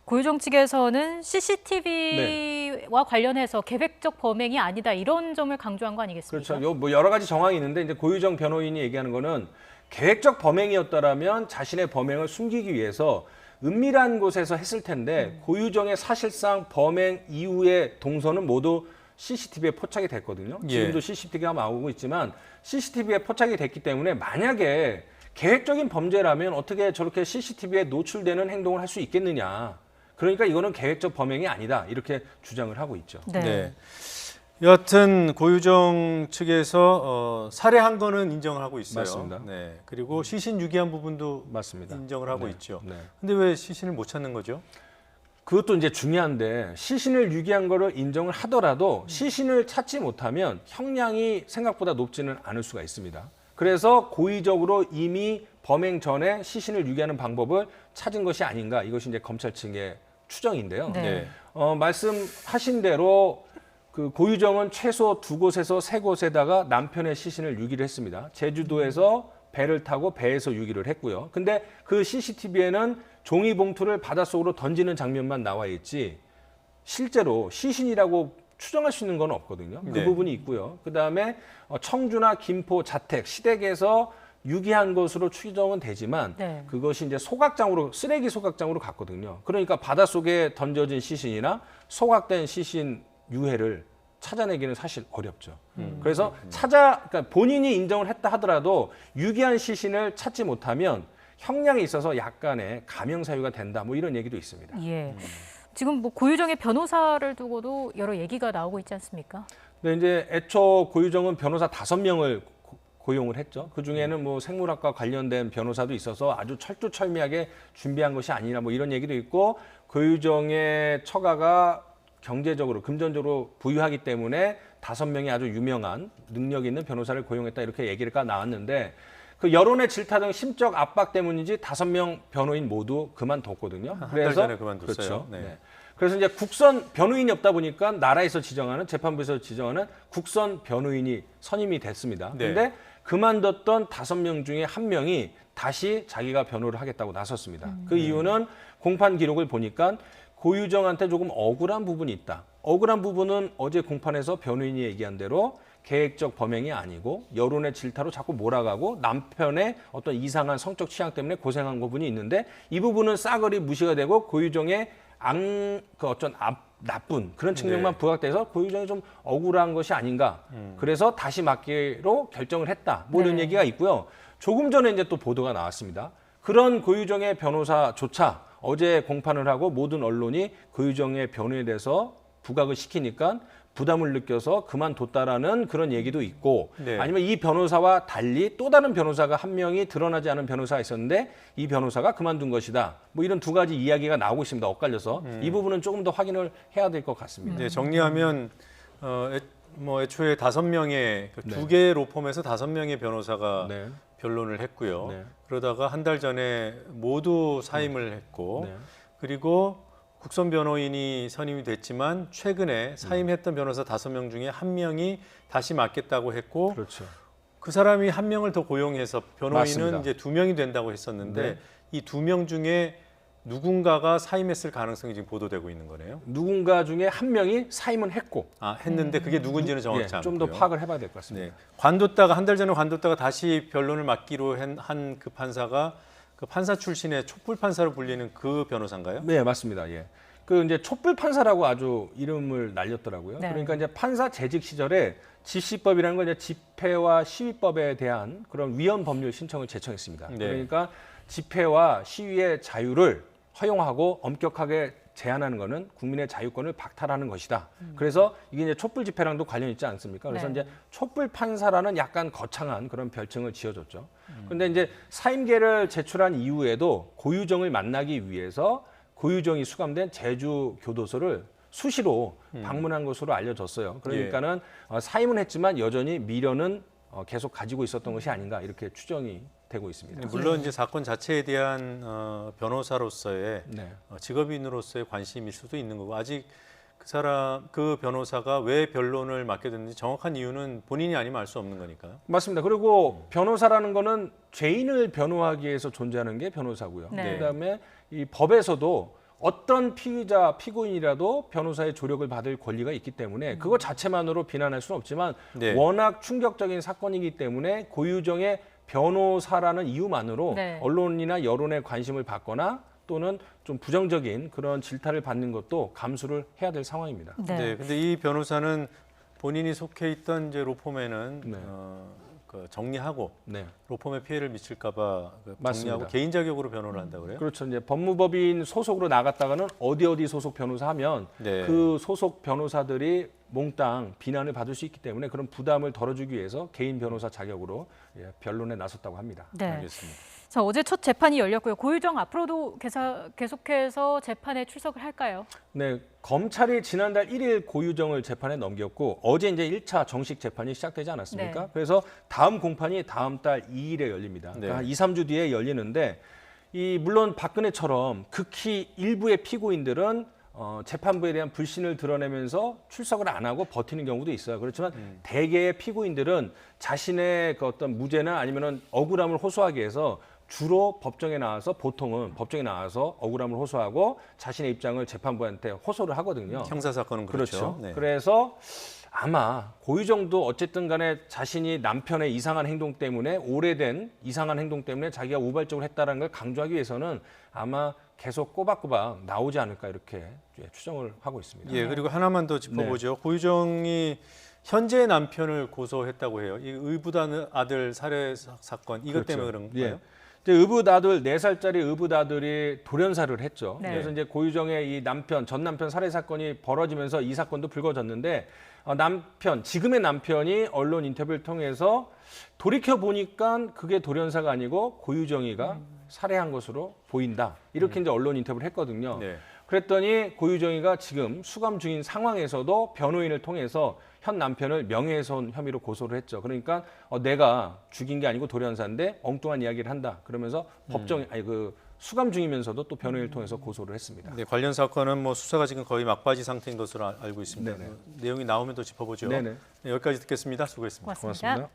Speaker 2: 고유정 측에서는 CCTV와 관련해서 계획적 범행이 아니다 이런 점을 강조한 거 아니겠습니까?
Speaker 6: 그렇죠. 뭐 여러 가지 정황이 있는데 이제 고유정 변호인이 얘기하는 거는 계획적 범행이었다라면 자신의 범행을 숨기기 위해서 은밀한 곳에서 했을 텐데 고유정의 사실상 범행 이후의 동선은 모두 CCTV에 포착이 됐거든요.
Speaker 1: 예.
Speaker 6: 지금도 CCTV가 나오고 있지만 CCTV에 포착이 됐기 때문에 만약에 계획적인 범죄라면 어떻게 저렇게 CCTV에 노출되는 행동을 할 수 있겠느냐. 그러니까 이거는 계획적 범행이 아니다. 이렇게 주장을 하고 있죠.
Speaker 1: 네. 여하튼 고유정 측에서 살해한 거는 인정을 하고 있어요.
Speaker 6: 맞습니다.
Speaker 1: 네. 그리고 시신 유기한 부분도
Speaker 6: 맞습니다.
Speaker 1: 인정을 하고
Speaker 6: 네.
Speaker 1: 있죠.
Speaker 6: 네.
Speaker 1: 근데 왜 시신을 못 찾는 거죠?
Speaker 6: 그것도 이제 중요한데 시신을 유기한 거를 인정을 하더라도 시신을 찾지 못하면 형량이 생각보다 높지는 않을 수가 있습니다. 그래서 고의적으로 이미 범행 전에 시신을 유기하는 방법을 찾은 것이 아닌가 이것이 이제 검찰 측의 추정인데요.
Speaker 1: 네.
Speaker 6: 말씀하신 대로 그 고유정은 최소 2곳에서 3곳에다가 남편의 시신을 유기를 했습니다. 제주도에서 배를 타고 배에서 유기를 했고요. 근데 그 CCTV에는 종이 봉투를 바닷속으로 던지는 장면만 나와 있지 실제로 시신이라고 추정할 수 있는 건 없거든요. 그
Speaker 1: 네.
Speaker 6: 부분이 있고요. 그다음에 청주나 김포 자택 시댁에서 유기한 것으로 추정은 되지만
Speaker 2: 네.
Speaker 6: 그것이 이제 소각장으로 쓰레기 소각장으로 갔거든요. 그러니까 바닷속에 던져진 시신이나 소각된 시신 유해를 찾아내기는 사실 어렵죠. 그래서 그러니까 본인이 인정을 했다 하더라도 유기한 시신을 찾지 못하면 형량에 있어서 약간의 감형 사유가 된다. 뭐 이런 얘기도 있습니다.
Speaker 2: 예. 지금 뭐 고유정의 변호사를 두고도 여러 얘기가 나오고 있지 않습니까?
Speaker 6: 근데 이제 애초 고유정은 변호사 5명을 고용을 했죠. 그 중에는 뭐 생물학과 관련된 변호사도 있어서 아주 철두철미하게 준비한 것이 아니라 뭐 이런 얘기도 있고 고유정의 처가가 경제적으로 금전적으로 부유하기 때문에 5명의 아주 유명한 능력 있는 변호사를 고용했다 이렇게 얘기가 나왔는데 그 여론의 질타 등 심적 압박 때문인지 5명 변호인 모두 그만뒀거든요.
Speaker 1: 한 달 전에 그만뒀어요.
Speaker 6: 그렇죠.
Speaker 1: 네.
Speaker 6: 네. 그래서 이제 국선 변호인이 없다 보니까 나라에서 지정하는 재판부에서 지정하는 국선 변호인이 선임이 됐습니다.
Speaker 1: 네.
Speaker 6: 그런데 그만뒀던 5명 중에 1명이 다시 자기가 변호를 하겠다고 나섰습니다. 그 이유는 공판 기록을 보니까 고유정한테 조금 억울한 부분이 있다. 억울한 부분은 어제 공판에서 변호인이 얘기한 대로 계획적 범행이 아니고 여론의 질타로 자꾸 몰아가고 남편의 어떤 이상한 성적 취향 때문에 고생한 부분이 있는데 이 부분은 싸그리 무시가 되고 고유정의 나쁜 그런 측면만
Speaker 1: 네.
Speaker 6: 부각돼서 고유정이 좀 억울한 것이 아닌가. 그래서 다시 맡기로 결정을 했다. 뭐 이런
Speaker 2: 네.
Speaker 6: 얘기가 있고요. 조금 전에 이제 또 보도가 나왔습니다. 그런 고유정의 변호사조차 어제 공판을 하고 모든 언론이 고유정의 변호에 대해서 부각을 시키니까 부담을 느껴서 그만뒀다라는 그런 얘기도 있고
Speaker 1: 네.
Speaker 6: 아니면 이 변호사와 달리 또 다른 변호사가 1명이 드러나지 않은 변호사가 있었는데 이 변호사가 그만둔 것이다. 뭐 이런 2가지 이야기가 나오고 있습니다. 엇갈려서. 이 부분은 조금 더 확인을 해야 될 것 같습니다.
Speaker 1: 네, 정리하면 애초에 5명의 그
Speaker 6: 네.
Speaker 1: 2개의 로펌에서 5명의 변호사가
Speaker 6: 네.
Speaker 1: 변론을 했고요.
Speaker 6: 네.
Speaker 1: 그러다가 한 달 전에 모두 사임을 했고
Speaker 6: 네.
Speaker 1: 그리고 국선 변호인이 선임이 됐지만 최근에 사임했던 변호사 5명 중에 1명이 다시 맡겠다고 했고
Speaker 6: 그렇죠.
Speaker 1: 그 사람이 1명을 더 고용해서 변호인은
Speaker 6: 맞습니다.
Speaker 1: 이제 2명이 된다고 했었는데
Speaker 6: 네.
Speaker 1: 이 2명 중에 누군가가 사임했을 가능성이 지금 보도되고 있는 거네요.
Speaker 6: 누군가 중에 1명이 사임은 했고
Speaker 1: 했는데 그게 누군지는 정확치 않고요.
Speaker 6: 좀 더 파악을 해봐야 될 것 같습니다.
Speaker 1: 네. 관뒀다가 한 달 전에 관뒀다가 다시 변론을 맡기로 한 그 판사가 그 판사 출신의 촛불 판사로 불리는 그 변호사인가요?
Speaker 6: 네, 맞습니다. 예. 그 이제 촛불 판사라고 아주 이름을 날렸더라고요.
Speaker 2: 네.
Speaker 6: 그러니까 이제 판사 재직 시절에 집시법이라는 건 이제 집회와 시위법에 대한 그런 위헌 법률 신청을 제청했습니다.
Speaker 1: 네.
Speaker 6: 그러니까 집회와 시위의 자유를 허용하고 엄격하게 제한하는 것은 국민의 자유권을 박탈하는 것이다. 그래서 이게 이제 촛불 집회랑도 관련이 있지 않습니까? 그래서
Speaker 2: 네.
Speaker 6: 이제 촛불 판사라는 약간 거창한 그런 별칭을 지어줬죠. 그런데 이제 사임계를 제출한 이후에도 고유정을 만나기 위해서 고유정이 수감된 제주 교도소를 수시로 방문한 것으로 알려졌어요. 그러니까는 사임은 했지만 여전히 미련은 계속 가지고 있었던 것이 아닌가 이렇게 추정이 되고 있습니다.
Speaker 1: 물론 이제 사건 자체에 대한 변호사로서의
Speaker 6: 네.
Speaker 1: 직업인으로서의 관심일 수도 있는 거고 아직 그 변호사가 왜 변론을 맡게 됐는지 정확한 이유는 본인이 아니면 알 수 없는 거니까요.
Speaker 6: 맞습니다. 그리고 변호사라는 거는 죄인을 변호하기 위해서 존재하는 게 변호사고요.
Speaker 2: 네.
Speaker 6: 그다음에 이 법에서도 어떤 피의자, 피고인이라도 변호사의 조력을 받을 권리가 있기 때문에 그것 자체만으로 비난할 수는 없지만
Speaker 1: 네.
Speaker 6: 워낙 충격적인 사건이기 때문에 고유정의 변호사라는 이유만으로
Speaker 2: 네.
Speaker 6: 언론이나 여론의 관심을 받거나 또는 좀 부정적인 그런 질타를 받는 것도 감수를 해야 될 상황입니다.
Speaker 1: 네. 근데 이 변호사는 본인이 속해 있던 이제 로펌에는
Speaker 6: 네.
Speaker 1: 그 정리하고
Speaker 6: 네.
Speaker 1: 로펌에 피해를 미칠까봐
Speaker 6: 맞습니다.
Speaker 1: 정리하고 개인 자격으로 변호를 한다고 그래요?
Speaker 6: 그렇죠. 이제 법무법인 소속으로 나갔다가는 어디 소속 변호사 하면
Speaker 1: 네.
Speaker 6: 그 소속 변호사들이 몽땅 비난을 받을 수 있기 때문에 그런 부담을 덜어주기 위해서 개인 변호사 자격으로 변론에 나섰다고 합니다.
Speaker 2: 네.
Speaker 1: 알겠습니다.
Speaker 2: 자, 어제 첫 재판이 열렸고요. 고유정 앞으로도 계속해서 재판에 출석을 할까요?
Speaker 6: 네, 검찰이 지난달 1일 고유정을 재판에 넘겼고 어제 이제 1차 정식 재판이 시작되지 않았습니까?
Speaker 2: 네.
Speaker 6: 그래서 다음 공판이 다음 달 2일에 열립니다.
Speaker 1: 네.
Speaker 6: 그러니까 한 2, 3주 뒤에 열리는데 물론 박근혜처럼 극히 일부의 피고인들은 재판부에 대한 불신을 드러내면서 출석을 안 하고 버티는 경우도 있어요. 그렇지만 대개의 피고인들은 자신의 그 어떤 무죄나 아니면은 억울함을 호소하기 위해서 주로 법정에 나와서 보통은 법정에 나와서 억울함을 호소하고 자신의 입장을 재판부한테 호소를 하거든요.
Speaker 1: 형사 사건은 그렇죠. 네.
Speaker 6: 그래서 아마 고유정도 어쨌든 간에 자신이 남편의 이상한 행동 때문에 오래된 이상한 행동 때문에 자기가 우발적으로 했다는 걸 강조하기 위해서는 아마 계속 꼬박꼬박 나오지 않을까 이렇게 추정을 하고 있습니다.
Speaker 1: 예, 그리고 하나만 더 짚어보죠. 고유정이 현재 남편을 고소했다고 해요. 이 의붓 아들 살해 사건 이것 때문에 그런 거예요?
Speaker 6: 예. 이제 의붓 아들 4살짜리 의붓 아들이 돌연사를 했죠.
Speaker 2: 네.
Speaker 6: 그래서 이제 고유정의 이 전 남편 살해 사건이 벌어지면서 이 사건도 불거졌는데 지금의 남편이 언론 인터뷰를 통해서 돌이켜 보니까 그게 돌연사가 아니고 고유정이가 살해한 것으로 보인다. 이렇게 이제 언론 인터뷰를 했거든요.
Speaker 1: 네.
Speaker 6: 그랬더니 고유정이가 지금 수감 중인 상황에서도 변호인을 통해서 현 남편을 명예훼손 혐의로 고소를 했죠. 그러니까 내가 죽인 게 아니고 돌연사인데 엉뚱한 이야기를 한다. 그러면서 수감 중이면서도 또 변호인을 통해서 고소를 했습니다.
Speaker 1: 네, 관련 사건은 뭐 수사가 지금 거의 막바지 상태인 것으로 알고 있습니다.
Speaker 6: 네네.
Speaker 1: 내용이 나오면 또 짚어보죠.
Speaker 6: 네네.
Speaker 1: 네, 여기까지 듣겠습니다. 수고했습니다.
Speaker 2: 고맙습니다.